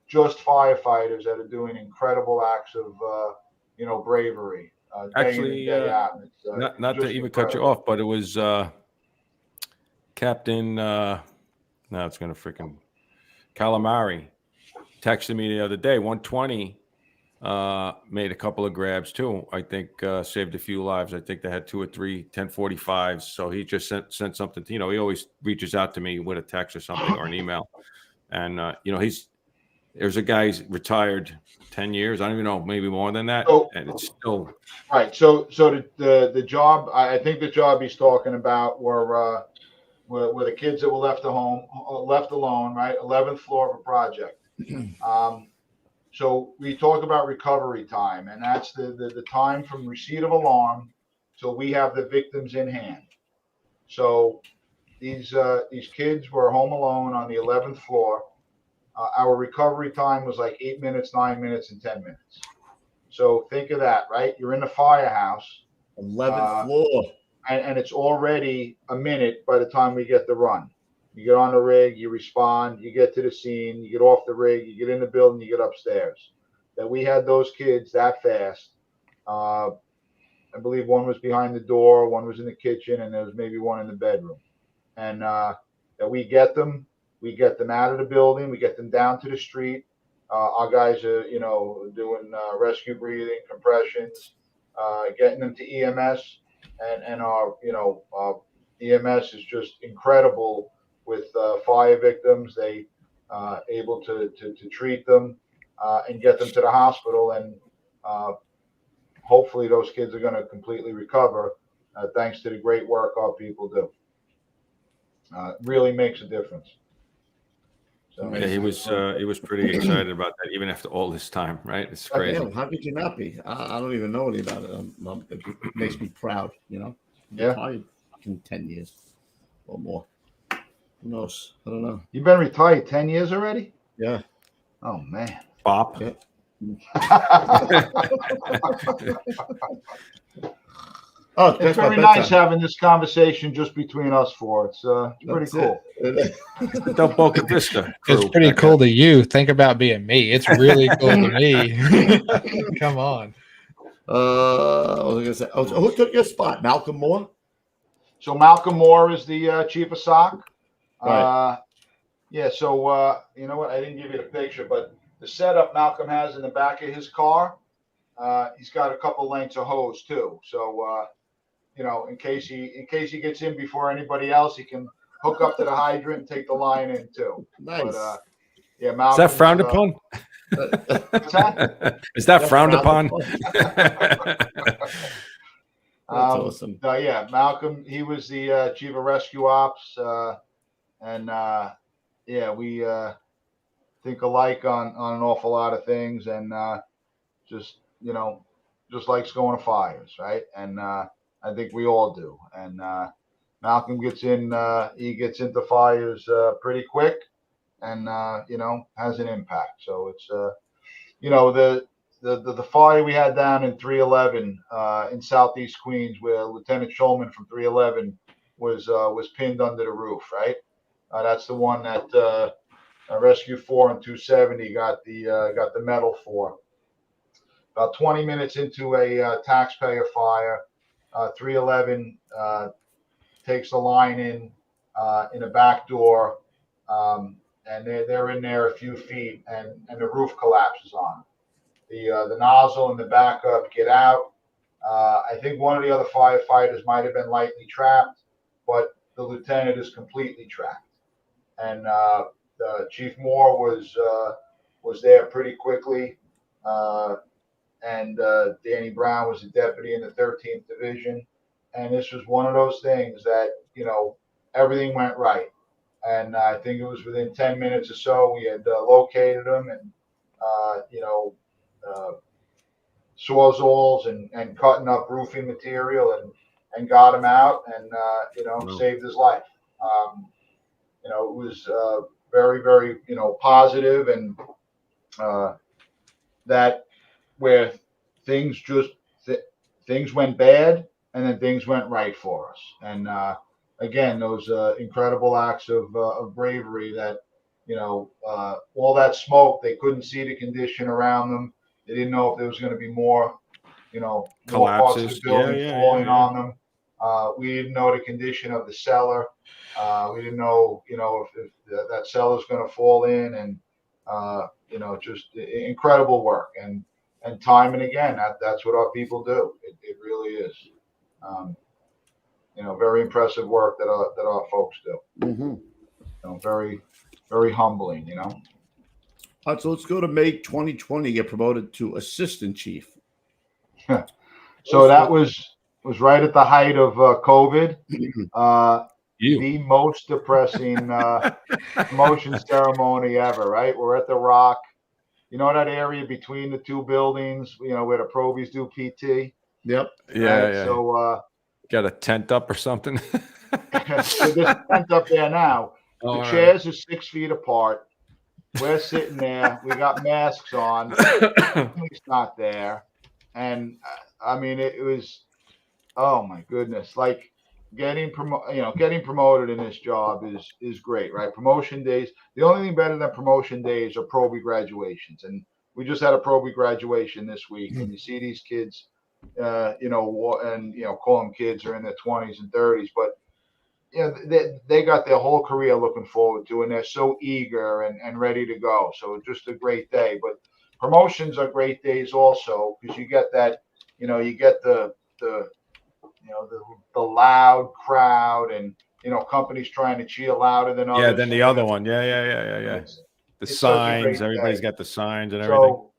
just firefighters that are doing incredible acts of bravery Actually, day in and day out. not to even cut you off, but it was Captain. Now it's gonna freaking Calamari texted me the other day. 120 made a couple of grabs too. I think saved a few lives. I think they had 2 or 3 1045s. So he just sent something to, he always reaches out to me with a text or something or an email. And there's a guy who's retired 10 years. I don't even know, maybe more than that. And it's still right. So the job, I think the job he's talking about were the kids that were left alone, right? 11th floor of a project. So we talk about recovery time, and that's the time from receipt of alarm till we have the victims in hand. So these kids were home alone on the 11th floor. Our recovery time was like 8 minutes, 9 minutes, and 10 minutes. So think of that, right? You're in the firehouse, 11th floor, and it's already a minute by the time we get the run. You get on the rig, you respond, you get to the scene, you get off the rig, you get in the building, you get upstairs. That we had those kids that fast. I believe one was behind the door, one was in the kitchen, and there was maybe one in the bedroom. And that we get them out of the building, we get them down to the street. Our guys are, doing rescue breathing, compressions, getting them to EMS, and our EMS is just incredible with fire victims. They able to treat them and get them to the hospital, and hopefully those kids are going to completely recover thanks to the great work our people do. It really makes a difference. So, yeah, he was pretty excited about that, even after all this time, right? It's crazy. Damn, how could you not be? I don't even know anything about it. It makes me proud, Yeah. Retired in 10 years or more. Who knows? I don't know. You've been retired 10 years already? Yeah. Oh, man. Bop. Yeah. It's very nice having this conversation just between us four. It's pretty cool. Del Boca Vista crew. It's pretty cool to you. Think about being me. It's really cool to me. Come on. I was gonna say, who took your spot? Malcolm Moore? So Malcolm Moore is the chief of SOC. Right. Yeah, so you know what? I didn't give you the picture, but the setup Malcolm has in the back of his car, he's got a couple lengths of hose too. So in case he gets in before anybody else, he can hook up to the hydrant and take the line in too. Nice. But yeah, Malcolm. Is that frowned upon? What's that? Is that frowned upon? That's awesome. Yeah, Malcolm, he was the chief of rescue ops, and yeah, we think alike on an awful lot of things, and just likes going to fires, right? And I think we all do. And Malcolm gets into fires pretty quick, and has an impact. So it's the fire we had down in 311 in Southeast Queens, where Lieutenant Schulman from 311 was pinned under the roof, right? That's the one that Rescue 4 and 270 got the medal for. About 20 minutes into a taxpayer fire, 311 takes the line in a back door, and they're in there a few feet, and the roof collapses on them. The nozzle and the backup get out. I think one of the other firefighters might have been lightly trapped, but the lieutenant is completely trapped. and Chief Moore was there pretty quickly, and Danny Brown was a deputy in the 13th Division, and this was one of those things that everything went right, and I think it was within 10 minutes or so we had located them and sawzalls and cutting up roofing material and got him out and saved his life. It was very, very positive, and that where things things went bad and then things went right for us. And again, those incredible acts of bravery that all that smoke, they couldn't see the condition around them. They didn't know if there was going to be more more parts of the building falling on them. We didn't know the condition of the cellar. We didn't know, if that cellar is going to fall in, and just incredible work, and time and again, that's what our people do. It really is, very impressive work that our folks do. Mm-hmm. Very, very humbling. All right, so let's go to May 2020. Get promoted to assistant chief. So that was right at the height of COVID. The most depressing promotion ceremony ever, right? We're at the Rock. That area between the two buildings, where the probies do PT. Yep. Yeah. Right? Yeah. So got a tent up or something. so this tent up there now. The chairs are 6 feet apart. We're sitting there. We got masks on. He's not there. And I mean, it was, oh my goodness, like getting promoted in this job is great, right? Promotion days. The only thing better than promotion days are proby graduations, and we just had a proby graduation this week. And you see these kids, call them kids, are in their 20s and 30s, but they got their whole career looking forward to, and they're so eager and ready to go. So just a great day. But promotions are great days also, because you get that, you get the loud crowd, and companies trying to cheer louder than others. Yeah, then the other one. Yeah. The signs. Everybody's got the signs and everything. So,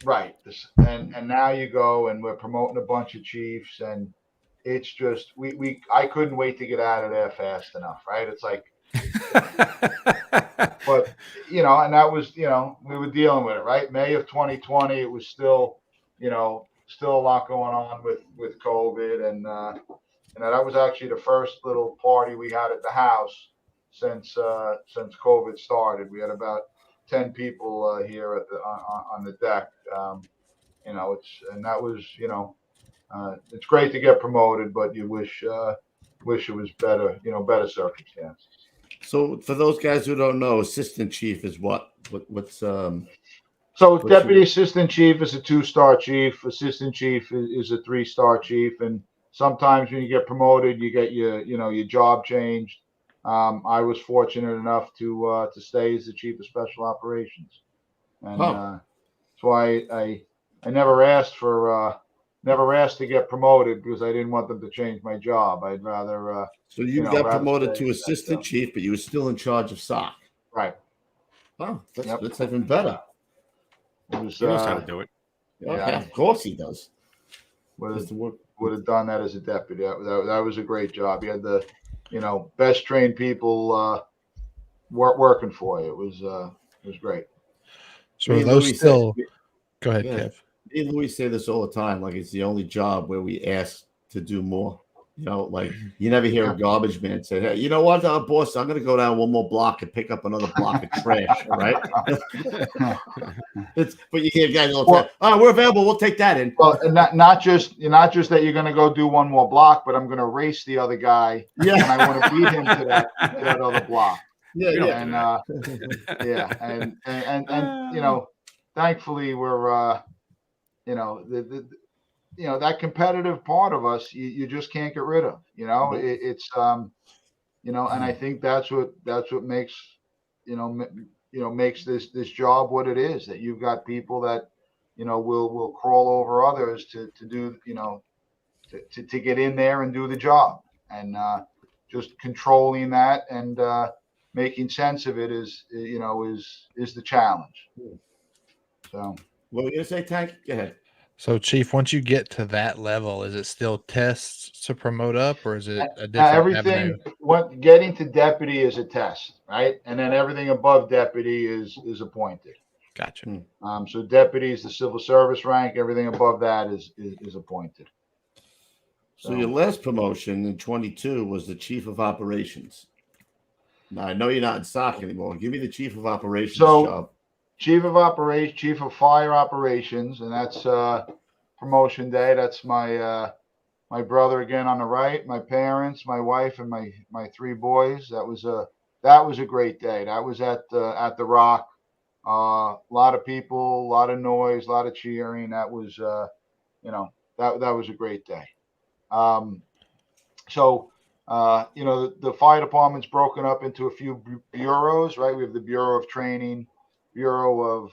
right. And now you go, and we're promoting a bunch of chiefs, and it's just I couldn't wait to get out of there fast enough, right? It's like, but and that was we were dealing with it, right? May of 2020, it was still still a lot going on with COVID, and that was actually the first little party we had at the house since COVID started. We had about 10 people here at on the deck. It's great to get promoted, but you wish it was better, better circumstances. So for those guys who don't know, assistant chief is what? So deputy assistant chief is a 2-star chief. Assistant chief is a 3-star chief, and sometimes when you get promoted, you get your job changed. I was fortunate enough to stay as the chief of special operations, and that's why I never asked to get promoted, because I didn't want them to change my job. I'd rather. So you got promoted to assistant chief, but you were still in charge of SOC. Right. Oh, that's even better. It was, He knows how to do it. Yeah, of course he does. Would have done that as a deputy. That was a great job. You had the best trained people working for you. It was great. So are those still? Go ahead, Kev. Me and Louis say this all the time. Like, it's the only job where we ask to do more. Like, you never hear a garbage man say, "Hey, you know what, boss? I'm going to go down one more block and pick up another block of trash." Right? But you hear guys all the time. "Oh, we're available. We'll take that in." Well, and not just that you're going to go do one more block, but I'm going to race the other guy. Yeah, and I want to beat him to that other block. Yeah. And thankfully we're that competitive part of us, you just can't get rid of. It's and I think that's what makes makes this job what it is. That you've got people that will crawl over others to do to get in there and do the job, and just controlling that and making sense of it is the challenge. So What were you gonna say, Tank? Go ahead. So, Chief, once you get to that level, is it still tests to promote up, or is it a different everything? avenue? Getting to deputy is a test, right? And then everything above deputy is appointed. Gotcha. So deputy is the civil service rank. Everything above that is appointed. So your last promotion in 22 was the chief of operations. Now I know you're not in SOC anymore. Give me the chief of operations job. Chief of fire operations, and that's promotion day. That's my brother again on the right, my parents, my wife, and my 3 boys. That was a great day. That was at the Rock. A lot of people, a lot of noise, a lot of cheering. That was that was a great day. The fire department's broken up into a few bureaus, right? We have the Bureau of Training, Bureau of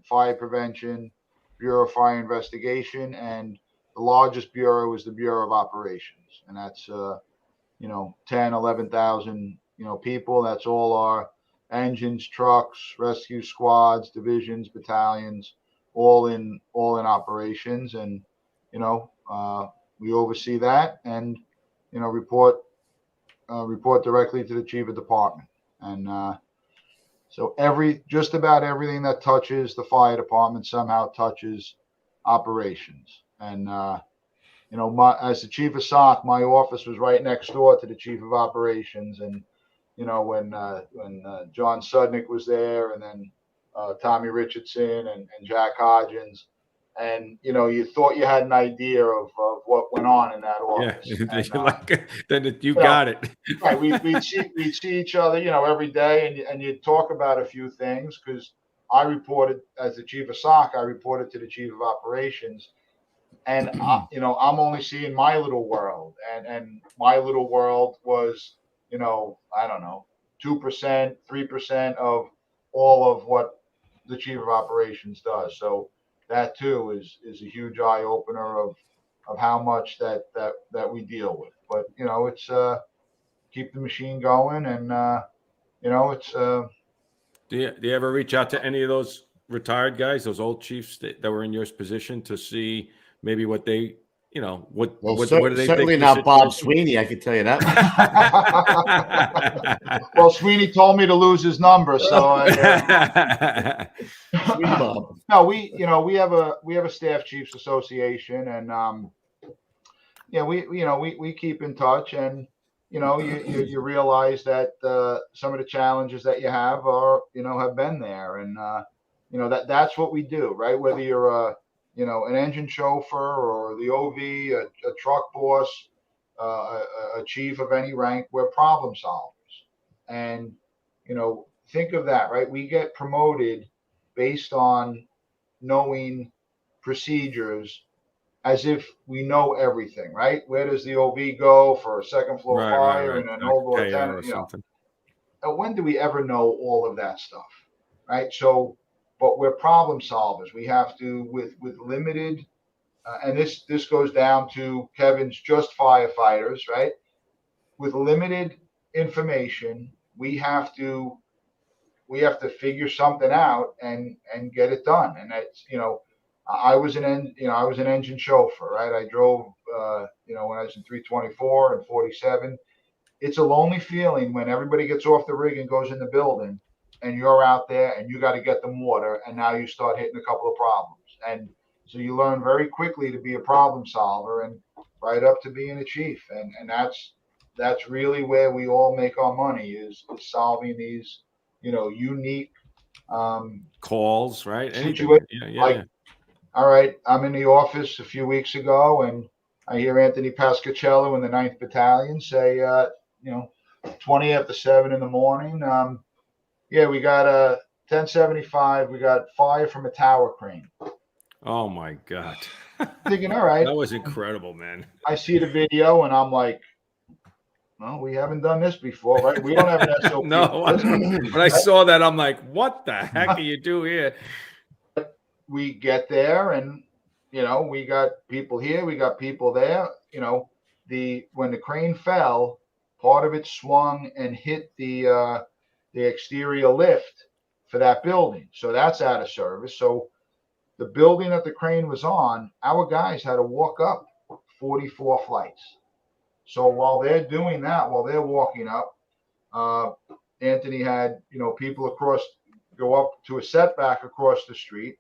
Fire Prevention, Bureau of Fire Investigation, and the largest bureau is the Bureau of Operations. And that's, 10, 11,000, people. That's all our engines, trucks, rescue squads, divisions, battalions, all in operations. And, we oversee that and, report directly to the chief of department. And so just about everything that touches the fire department somehow touches operations. And, as the chief of SOC, my office was right next door to the chief of operations. And, when John Sudnick was there, and then Tommy Richardson and Jack Hodgins, and you thought you had an idea of what went on in that office. Yeah, then you got it. Right, we'd see each other, every day, and you'd talk about a few things, because I reported as the chief of SOC. I reported to the chief of operations, and I'm only seeing my little world, and my little world was, I don't know, 2%, 3% of all of what the chief of operations does. So that too is a huge eye opener of how much that we deal with. But it's keep the machine going, and it's. Do you ever reach out to any of those retired guys, those old chiefs that were in your position, to see maybe what they, what do they certainly think? Not Bob Sweeney, I can tell you that. Well, Sweeney told me to lose his number, so. Sweeney Bob. No, we have a staff chiefs association, and we keep in touch, and you realize that some of the challenges that you have are have been there, and that's what we do, right? Whether you're an engine chauffeur or the OV, a truck boss, a chief of any rank, we're problem solvers. And think of that, right? We get promoted based on knowing procedures, as if we know everything, right? Where does the OV go for a second floor fire and an old lieutenant? When do we ever know all of that stuff, right? So, but we're problem solvers. We have to, with limited, and this goes down to Kevin's just firefighters, right? With limited information, we have to figure something out and get it done. And that's, I was an engine chauffeur, right? I drove, when I was in 324 and 47. It's a lonely feeling when everybody gets off the rig and goes in the building, and you're out there and you got to get them water, and now you start hitting a couple of problems. And so you learn very quickly to be a problem solver, and right up to being a chief. And that's really where we all make our money, is solving these, unique calls, right? Yeah. All right, I'm in the office a few weeks ago, and I hear Anthony Pascacello in the 9th Battalion say, 20 after 7 in the morning. We got a 1075. We got fire from a tower crane. Oh my God! Thinking, all right, that was incredible, man. I see the video, and I'm like, well, we haven't done this before, right? We don't have an SOP. No, when I saw that, I'm like, what the heck are you doing here? We get there, and we got people here, we got people there. When the crane fell, part of it swung and hit the the exterior lift for that building. So that's out of service. So the building that the crane was on, our guys had to walk up 44 flights. So while they're doing that, while they're walking up, Anthony had, people go up to a setback across the street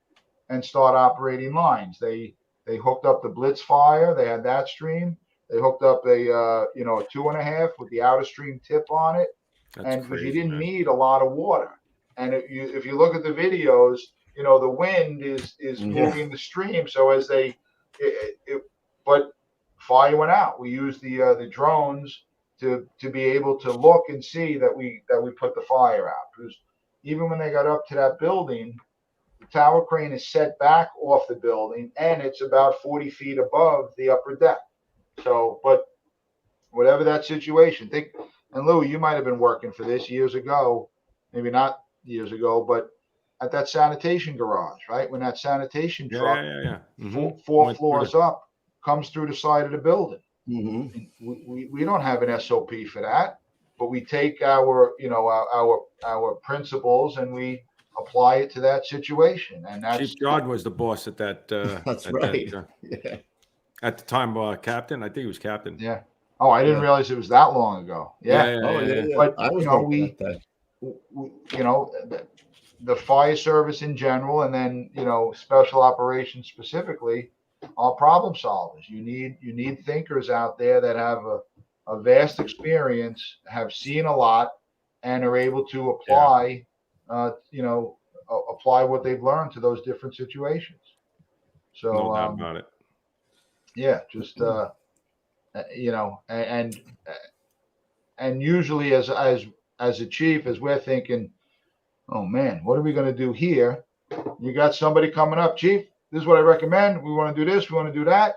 and start operating lines. They hooked up the blitz fire. They had that stream. They hooked up a 2.5 with the outer stream tip on it. That's and crazy, you didn't man. need a lot of water. And if you look at the videos, the wind is moving the stream. So as but fire went out. We used the drones to be able to look and see that we put the fire out. Because even when they got up to that building, the tower crane is set back off the building, and it's about 40 feet above the upper deck. So, but whatever that situation, and Lou, you might have been working for this years ago, maybe not years ago, but at that sanitation garage, right? When that sanitation truck, four floors up, comes through the side of the building. We don't have an SOP for that, but we take our principles and we apply it to that situation. And that's Chief John was the boss at that. That's at right. That, at the time, captain. I think he was captain. Yeah. Oh, I didn't realize it was that long ago. Yeah. But I was working at that. The fire service in general, and then special operations specifically, are problem solvers. You need thinkers out there that have a vast experience, have seen a lot, and are able to apply apply what they've learned to those different situations. So no doubt about it. Yeah, just and usually as a chief, as we're thinking, oh man, what are we going to do here? You got somebody coming up, chief, this is what I recommend. We want to do this, we want to do that.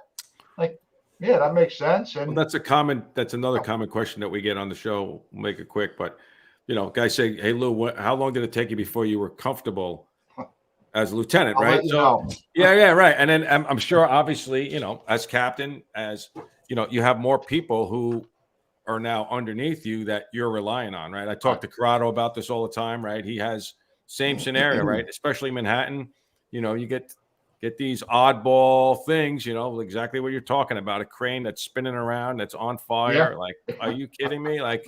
Like, yeah, that makes sense. And that's another common question that we get on the show. We'll make it quick, but guys say, hey Lou, how long did it take you before you were comfortable as a lieutenant, right? Yeah, right. And then I'm sure, obviously, as captain, as you have more people who are now underneath you that you're relying on, right? I talk to Corrado about this all the time, right? He has same scenario, right? Especially Manhattan, you get these oddball things, exactly what you're talking about, a crane that's spinning around, that's on fire. Like, are you kidding me? Like,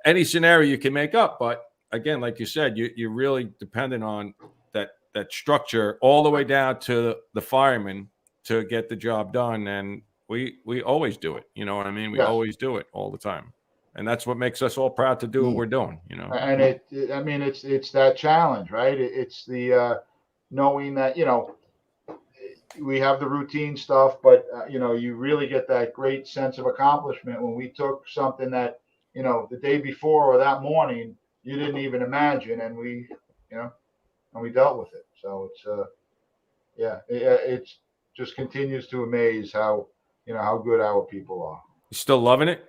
any scenario you can make up, but again, like you said, you're really dependent on that structure all the way down to the fireman to get the job done. And we always do it. You know what I mean? We always do it all the time. And that's what makes us all proud to do what we're doing, And it's that challenge, right? It's the knowing that, we have the routine stuff, but you really get that great sense of accomplishment when we took something that, the day before or that morning, you didn't even imagine, and we dealt with it. So it's it just continues to amaze how good our people are. You still loving it?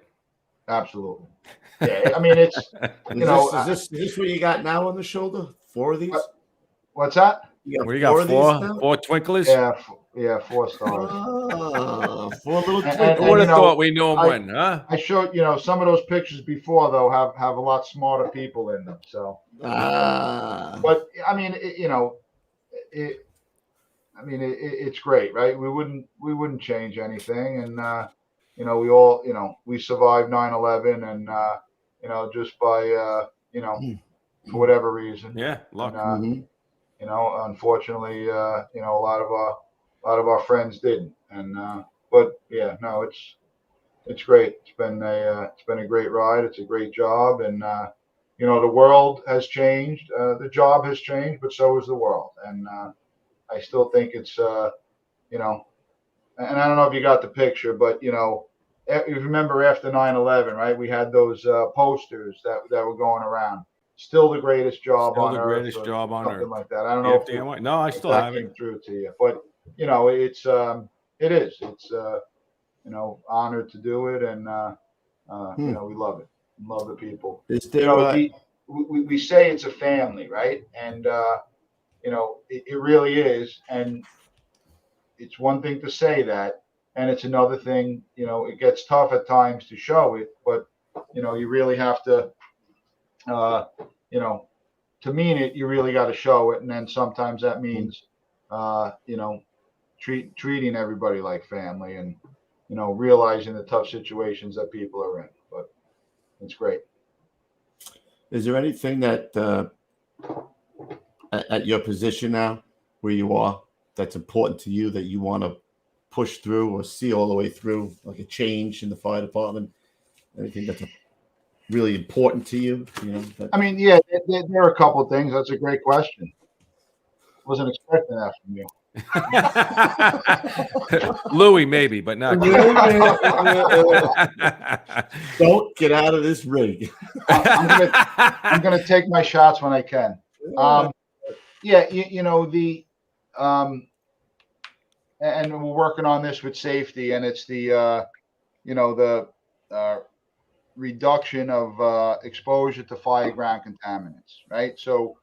Absolutely. Yeah, I mean, it's is this what you got now on the shoulder? 4 of these? What's that? You got four twinklers? Yeah, 4 stars. 4 little twinklers. I would have thought we knew them when, huh? I showed some of those pictures before, though, have a lot smarter people in them. So, but I mean, it's great, right? We wouldn't change anything, and we all we survived 9/11, and just by for whatever reason, luck. And, unfortunately, a lot of our friends didn't, and but yeah, no, it's great. It's been a great ride. It's a great job, and the world has changed. The job has changed, but so has the world, and I still think it's and I don't know if you got the picture, but if you remember after 9/11, right, we had those posters that were going around. Still the greatest job on earth. Greatest job on earth. Something like that. I don't know if no, I still have it through to you, but it's it's honored to do it, and we love it. We love the people. Is there, we say it's a family, right? And it really is. And it's one thing to say that, and it's another thing. It gets tough at times to show it, but you really have to you know, to mean it, you really got to show it. And then sometimes that means, you know, treating everybody like family and, you know, realizing the tough situations that people are in. But it's great. Is there anything that at your position now, where you are, that's important to you that you want to push through or see all the way through, like a change in the fire department? Anything that's really important to you? You know. I mean, yeah, there are a couple of things. That's a great question. Wasn't expecting that from you. Louis, maybe, but not. Don't get out of this rig. I'm gonna take my shots when I can. Yeah, you know, and we're working on this with safety, and it's the you know, the reduction of exposure to fireground contaminants, right? So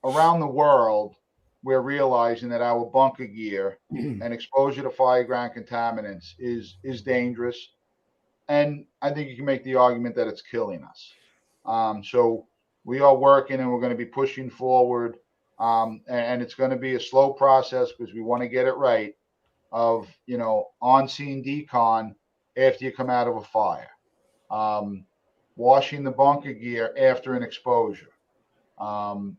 around the world, we're realizing that our bunker gear and exposure to fireground contaminants is dangerous, and I think you can make the argument that it's killing us. So we are working, and we're going to be pushing forward, and it's going to be a slow process because we want to get it right. Of, you know, on-scene decon after you come out of a fire, washing the bunker gear after an exposure. You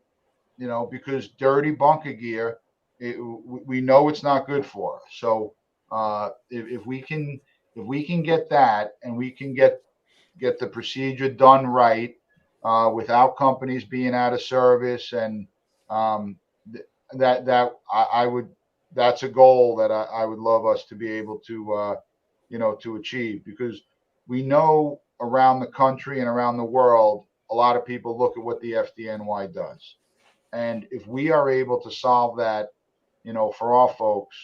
know, because dirty bunker gear, we know it's not good for us. So if we can get that, and we can get the procedure done right, without companies being out of service, and that's a goal that I would love us to be able to you know, to achieve, because we know around the country and around the world, a lot of people look at what the FDNY does. And if we are able to solve that, you know, for our folks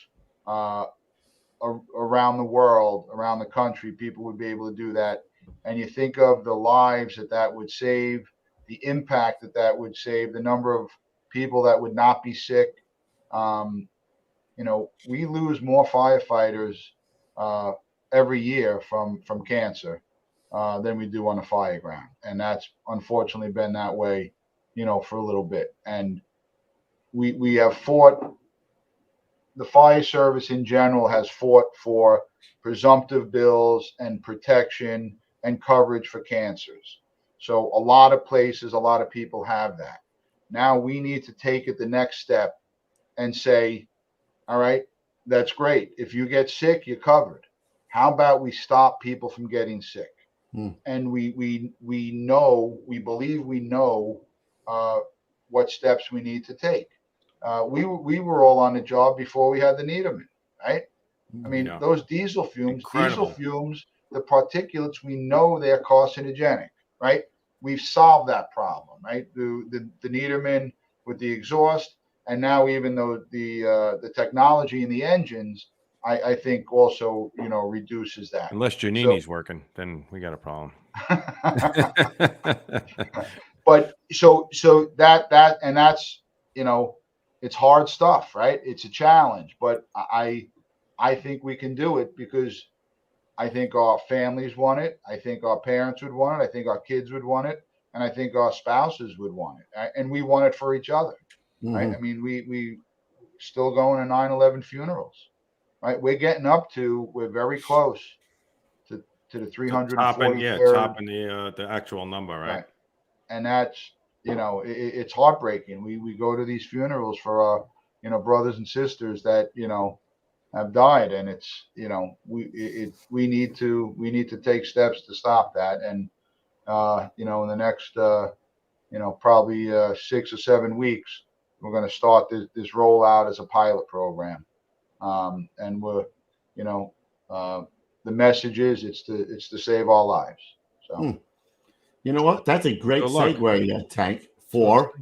around the world, around the country, people would be able to do that. And you think of the lives that would save, the impact that would save, the number of people that would not be sick. You know, we lose more firefighters every year from cancer than we do on the fire ground. And that's unfortunately been that way, you know, for a little bit. And we have fought, the fire service in general has fought for presumptive bills and protection and coverage for cancers. So a lot of places, a lot of people have that. Now we need to take it the next step and say, all right, that's great. If you get sick, you're covered. How about we stop people from getting sick? And we believe we know what steps we need to take. We were all on the job before we had the Niederman, right? I mean, those diesel fumes, the particulates, we know they're carcinogenic, right? We've solved that problem, right? The Niederman with the exhaust, and now even though the technology in the engines, I think also, you know, reduces that. Unless Giannini's working, then we got a problem. But so that's, you know, it's hard stuff, right? It's a challenge, but I think we can do it, because I think our families want it. I think our parents would want it. I think our kids would want it. And I think our spouses would want it. And we want it for each other, right? I mean, we still going to 9/11 funerals, right? We're getting up to, we're very close to the 343rd. Topping the actual number, right? And that's, you know, it's heartbreaking. We go to these funerals for our, you know, brothers and sisters that, you know, have died, and it's, you know, we need to take steps to stop that. And you know, in the next you know, probably 6 or 7 weeks, we're going to start this rollout as a pilot program. And we're, you know, the message is it's to save our lives. So you know what? That's a great segue, Tank, for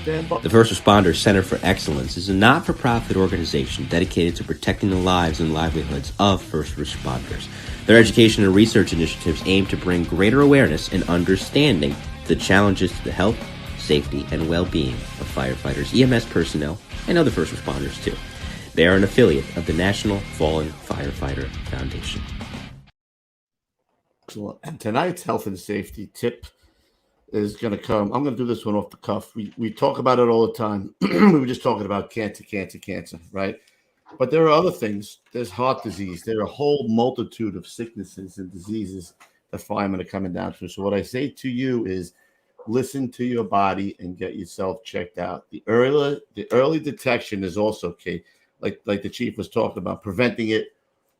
the First Responders Center for Excellence is a not-for-profit organization dedicated to protecting the lives and livelihoods of first responders. Their education and research initiatives aim to bring greater awareness and understanding the challenges to the health, safety, and well-being of firefighters, EMS personnel, and other first responders too. They are an affiliate of the National Fallen Firefighter Foundation. Excellent. And tonight's health and safety tip is going to come. I'm going to do this one off the cuff. We talk about it all the time. We were just talking about cancer, right? But there are other things. There's heart disease. There are a whole multitude of sicknesses and diseases that firemen are coming down through. So what I say to you is listen to your body and get yourself checked out. The early detection is also key, like the chief was talking about, preventing it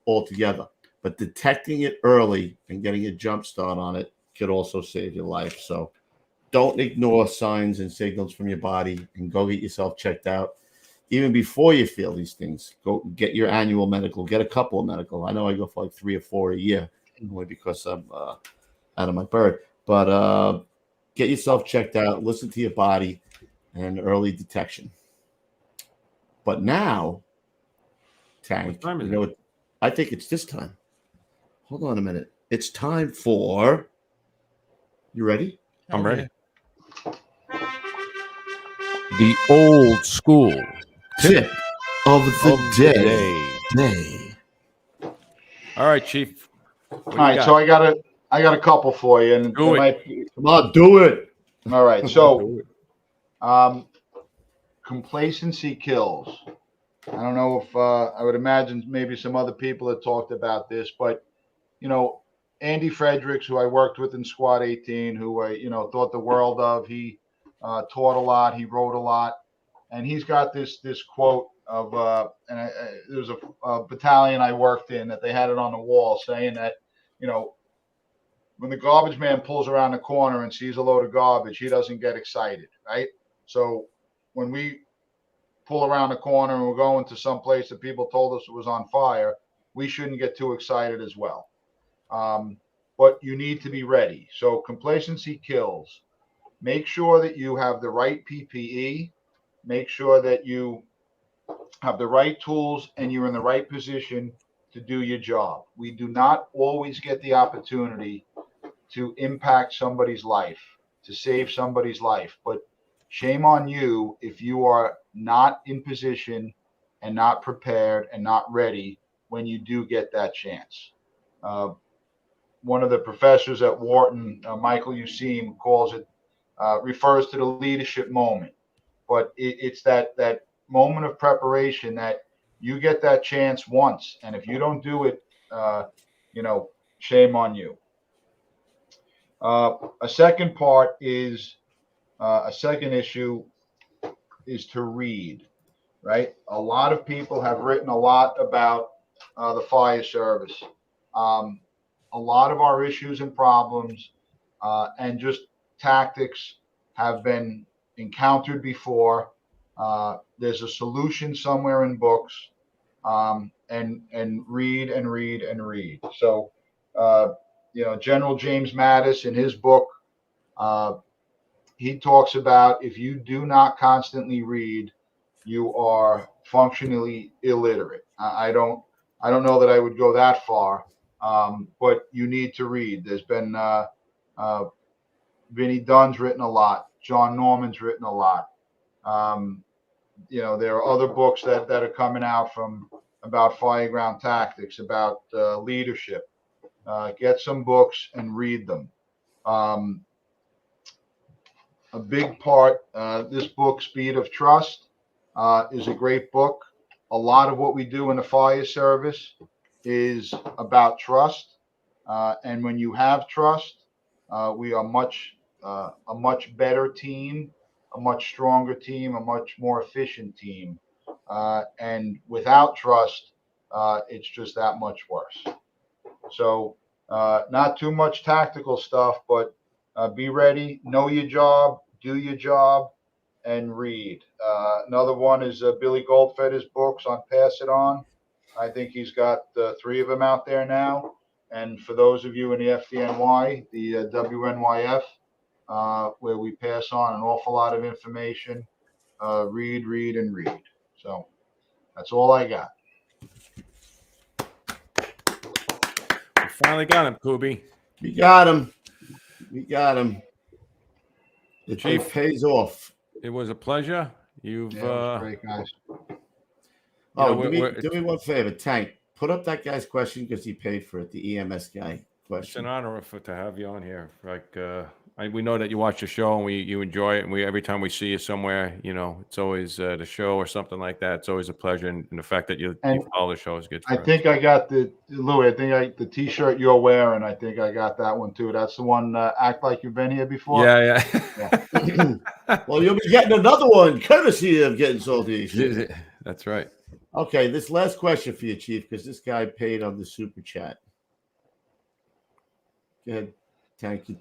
altogether. But detecting it early and getting a jump start on it could also save your life. So don't ignore signs and signals from your body and go get yourself checked out. Even before you feel these things, go get your annual medical, get a couple of medical. I know I go for like 3 or 4 a year, only because I'm out of my bird. But get yourself checked out, listen to your body, and early detection. But now, Tank, What time is you know what? I think it's this time. Hold on a minute. It's time for. You ready? I'm ready. The old school Tip of the day. All right, Chief. All right, so I got a couple for you, and Do it. Come on, do it. All right, so complacency kills. I don't know if I would imagine maybe some other people have talked about this, but Andy Fredericks, who I worked with in Squad 18, who I thought the world of. He taught a lot, he wrote a lot, and he's got this quote of there was a battalion I worked in that they had it on the wall saying that when the garbage man pulls around the corner and sees a load of garbage, he doesn't get excited, right? So when we pull around the corner and we're going to some place that people told us it was on fire, we shouldn't get too excited as well. But you need to be ready. So complacency kills. Make sure that you have the right PPE. Make sure that you have the right tools and you're in the right position to do your job. We do not always get the opportunity to impact somebody's life, to save somebody's life. But shame on you if you are not in position and not prepared and not ready when you do get that chance. One of the professors at Wharton, Michael Useem, calls it, refers to the leadership moment. But it's that moment of preparation that you get that chance once. And if you don't do it, shame on you. A second part is, a second issue is to read, right? A lot of people have written a lot about the fire service. A lot of our issues and problems and just tactics have been encountered before. There's a solution somewhere in books, and read and read and read. So, General James Mattis in his book, he talks about if you do not constantly read, you are functionally illiterate. I don't know that I would go that far. But you need to read. There's been Vinnie Dunn's written a lot. John Norman's written a lot. There are other books that are coming out about fireground tactics, about leadership. Get some books and read them. A big part, this book, Speed of Trust, is a great book. A lot of what we do in the fire service is about trust, and when you have trust, we are a much better team, a much stronger team, a much more efficient team. And without trust, it's just that much worse. So not too much tactical stuff, but be ready, know your job, do your job, and read. Another one is Billy Goldfeder's books on Pass It On. I think he's got 3 of them out there now. And for those of you in the FDNY, the WNYF, where we pass on an awful lot of information, read, and read. So that's all I got. We finally got him, Kubi. We got him. It pays off. It was a pleasure. You've great, guys. Do me one favor, Tank. Put up that guy's question because he paid for it. The EMS guy. question. an honor to have you on here. Like, we know that you watch the show and you enjoy it. And every time we see you somewhere, it's always the show or something like that. It's always a pleasure. And the fact that you follow the show is good. I think I got the T-shirt you're wearing. I think I got that one too. That's the one. Act like you've been here before. Yeah. Well, you'll be getting another one courtesy of Getting Salty. That's right. Okay, this last question for you, Chief, because this guy paid on the super chat. Go ahead. Thank you.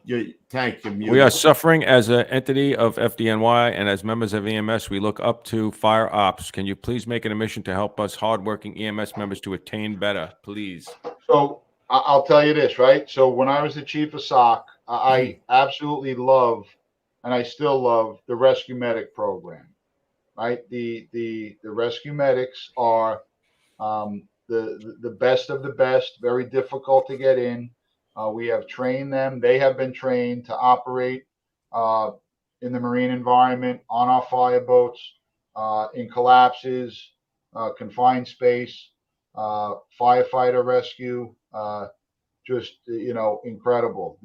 We are suffering as an entity of FDNY and as members of EMS. We look up to Fire Ops. Can you please make it a mission to help us hardworking EMS members to attain better, please? So I'll tell you this, right? So when I was the chief of SOC, I absolutely love, and I still love, the rescue medic program. Right? The rescue medics are the best of the best. Very difficult to get in. We have trained them. They have been trained to operate in the marine environment, on our fireboats, in collapses, confined space, firefighter rescue. Just incredible.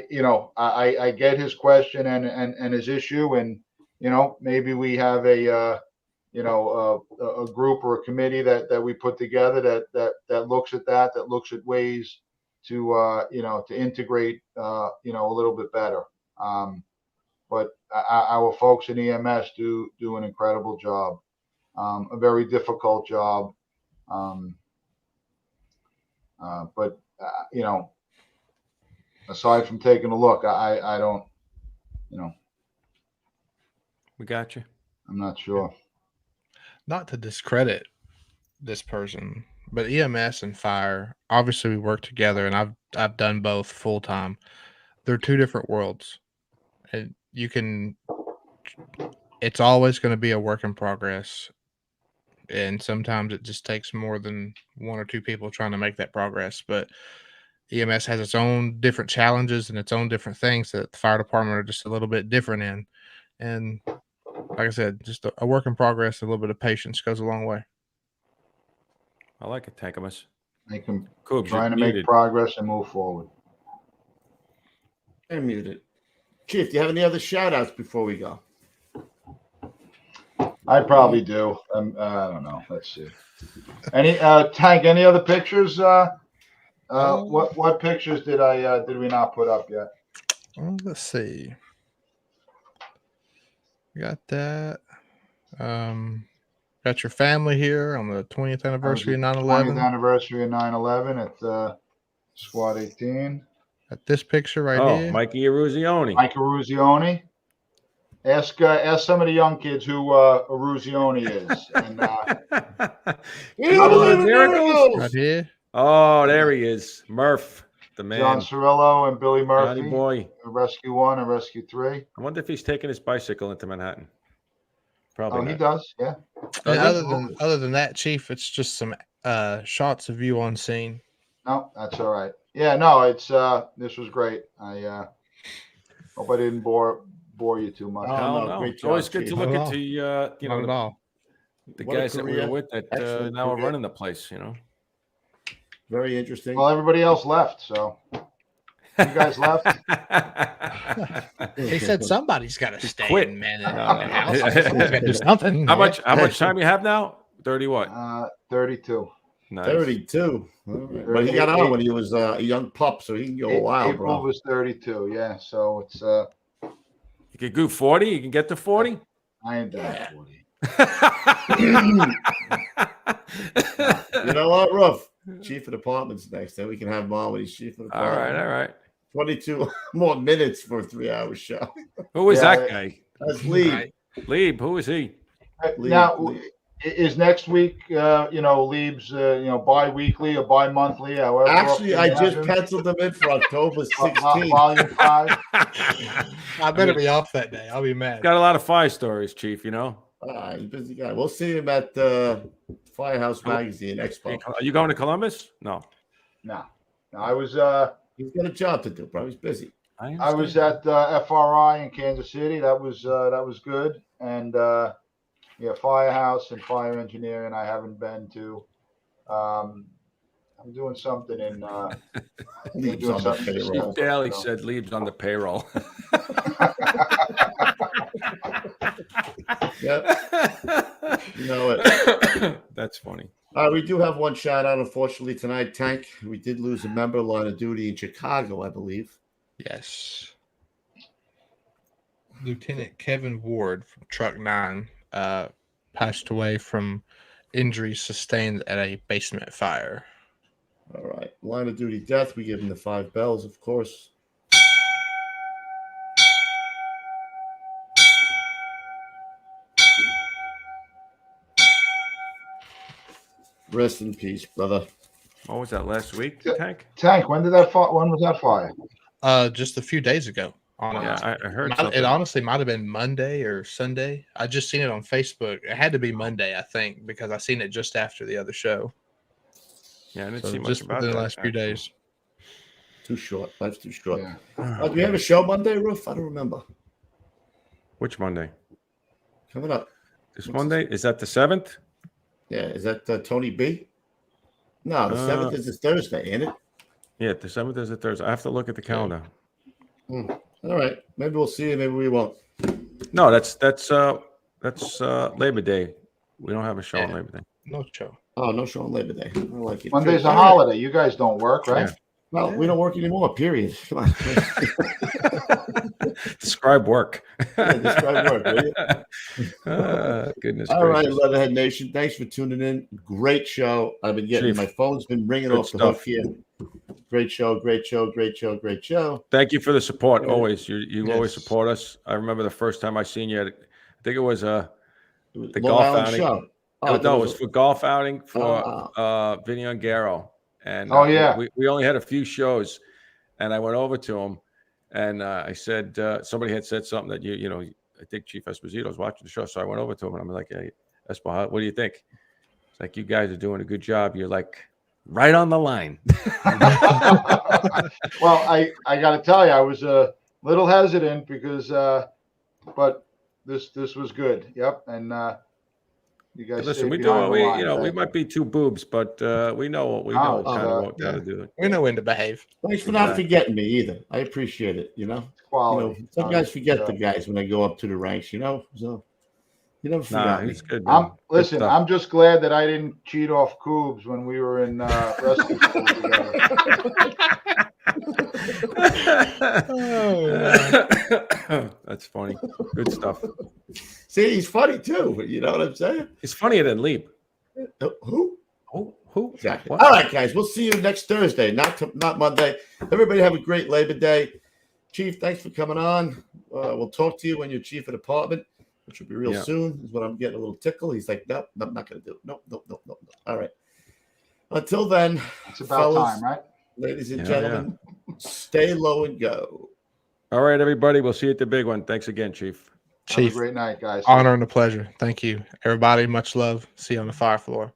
I get his question and his issue, and maybe we have a group or a committee that we put together that looks at that looks at ways to to integrate a little bit better. But our folks in EMS do an incredible job, a very difficult job. But aside from taking a look, I don't, We got you. I'm not sure. Not to discredit this person, but EMS and fire, obviously we work together, and I've done both full time. They're two different worlds, and it's always going to be a work in progress, and sometimes it just takes more than one or two people trying to make that progress. But EMS has its own different challenges and its own different things that the fire department are just a little bit different in. And like I said, just a work in progress, a little bit of patience goes a long way. I like it, Tankamus. Make them Cool. trying to make progress and move forward. I'm muted. Chief, do you have any other shout outs before we go? I probably do. I don't know. Let's see. Any Tank? Any other pictures? What pictures did we not put up yet? Well, let's see. Got that. Got your family here on the 20th anniversary of 9/11. 20th anniversary of 9/11 at Squad 18. At this picture right here. Mikey Eruzione. Mike Eruzione. Ask some of the young kids who Eruzione is. And right here. Oh, there he is. Murph, the man. John Cirillo and Billy Murphy. Johnny boy. Rescue 1 and Rescue 3. I wonder if he's taking his bicycle into Manhattan. Probably. He does, yeah. And other than that, Chief, it's just some shots of you on scene. No, that's all right. Yeah, no, it's this was great. I hope I didn't bore you too much. No. It's always good to look into the guys that we were with that now are running the place, Very interesting. Well, everybody else left, so you guys left. He said somebody's got to stay quit. in the house. Someone's got to do something. How much time you have now? 30 what? 32. Nice. 32. Right. But he got on when he was a young pup, so he can go a while, April bro. was 32, yeah. So it's you can do 40? You can get to 40? I ain't done 40. You know what, Ruff? Chief of Department's next. Then we can have him on when he's Chief of Department. All right. 22 more minutes for a 3-hour show. Who is that guy? That's Lieb. Lieb, who is he? Now, is next week, Lieb's, bi-weekly or bi-monthly? However, actually, I just penciled them in for October 16th. Volume 5. I better be off that day. I'll be mad. Got a lot of fire stories, Chief, He's a busy guy. We'll see him at Firehouse Magazine Expo. Are you going to Columbus? No. I was. He's got a job to do, bro. He's busy. I was at FRI in Kansas City. That was good. And Firehouse and fire engineering I haven't been to. I'm doing something in. Leaves on the payroll. Chief Daly said leaves on the payroll. Yep. You know it. That's funny. We do have one shout out, unfortunately, tonight. Tank, we did lose a member line of duty in Chicago, I believe. Yes. Lieutenant Kevin Ward from Truck 9 passed away from injuries sustained at a basement fire. All right. Line of duty death. We give him the 5 bells, of course. Rest in peace, brother. What was that last week, Tank? Tank, when was that fire? Just a few days ago. Yeah, I heard It something. honestly might have been Monday or Sunday. I just seen it on Facebook. It had to be Monday, I think, because I seen it just after the other show. Yeah, I didn't So see much just about within that. the last few days. Too short. Life's too short. Yeah. Do we have a show Monday, Roof? I don't remember. Which Monday? Coming up. This Monday? Is that the 7th? Yeah. Is that Tony B? No, the 7th is this Thursday, ain't it? Yeah, the 7th is a Thursday. I have to look at the calendar. All right. Maybe we'll see you. Maybe we won't. No, that's Labor Day. We don't have a show on Labor Day. No show. Oh, no show on Labor Day. I like it. Monday's a All right. holiday. You guys don't work, right? Yeah. Well, we don't work anymore, period. Come on. Describe work. Yeah, describe work, will you? Goodness All right, gracious. Leatherhead Nation. Thanks for tuning in. Great show. I've been getting Chief, my phone's been ringing good off the stuff. hook here. Great show, great show, great show, great show. Thank you for the support. Yeah. Always, you always Yes. support us. I remember the first time I seen you. I think it was the Long golf Island outing. show. No, it was for golf outing for Vinny Ungaro. And yeah. we only had a few shows, and I went over to him, and I said somebody had said something that you know I think Chief Esposito was watching the show, so I went over to him and I'm like, hey, Espo, what do you think? It's like, you guys are doing a good job. You're like right on the line. Well, I got to tell you, I was a little hesitant because, but this was good. Yep, and you guys. Listen, stayed we do behind what the we line. we Thank might you. be two boobs, but we know what we know kind of what to do. We know when to behave. Thanks for not forgetting me either. I appreciate it. You know, Quality. some guys forget the guys when they go up to the ranks. You know, so you never forgot me. He's good. Man. Listen, Good I'm just glad that I didn't cheat off Coobs when we were in wrestling school together. That's funny. Good stuff. See, he's funny too. You know what I'm saying? He's funnier than Leap. Who? Who? Exactly. What? All right, guys. We'll see you next Thursday, not Monday. Everybody have a great Labor Day. Chief, thanks for coming on. We'll talk to you when you're chief of department, which will be real soon. Is when I'm getting a little tickle. He's like, nope, I'm not going to do it. Nope. All right. Until then, It's about time, right? ladies and gentlemen, stay low and go. All right, everybody. We'll see you at the big one. Thanks again, Chief. Have a Chief, great night, guys. honor and a pleasure. Thank you. Everybody, much love. See you on the fire floor.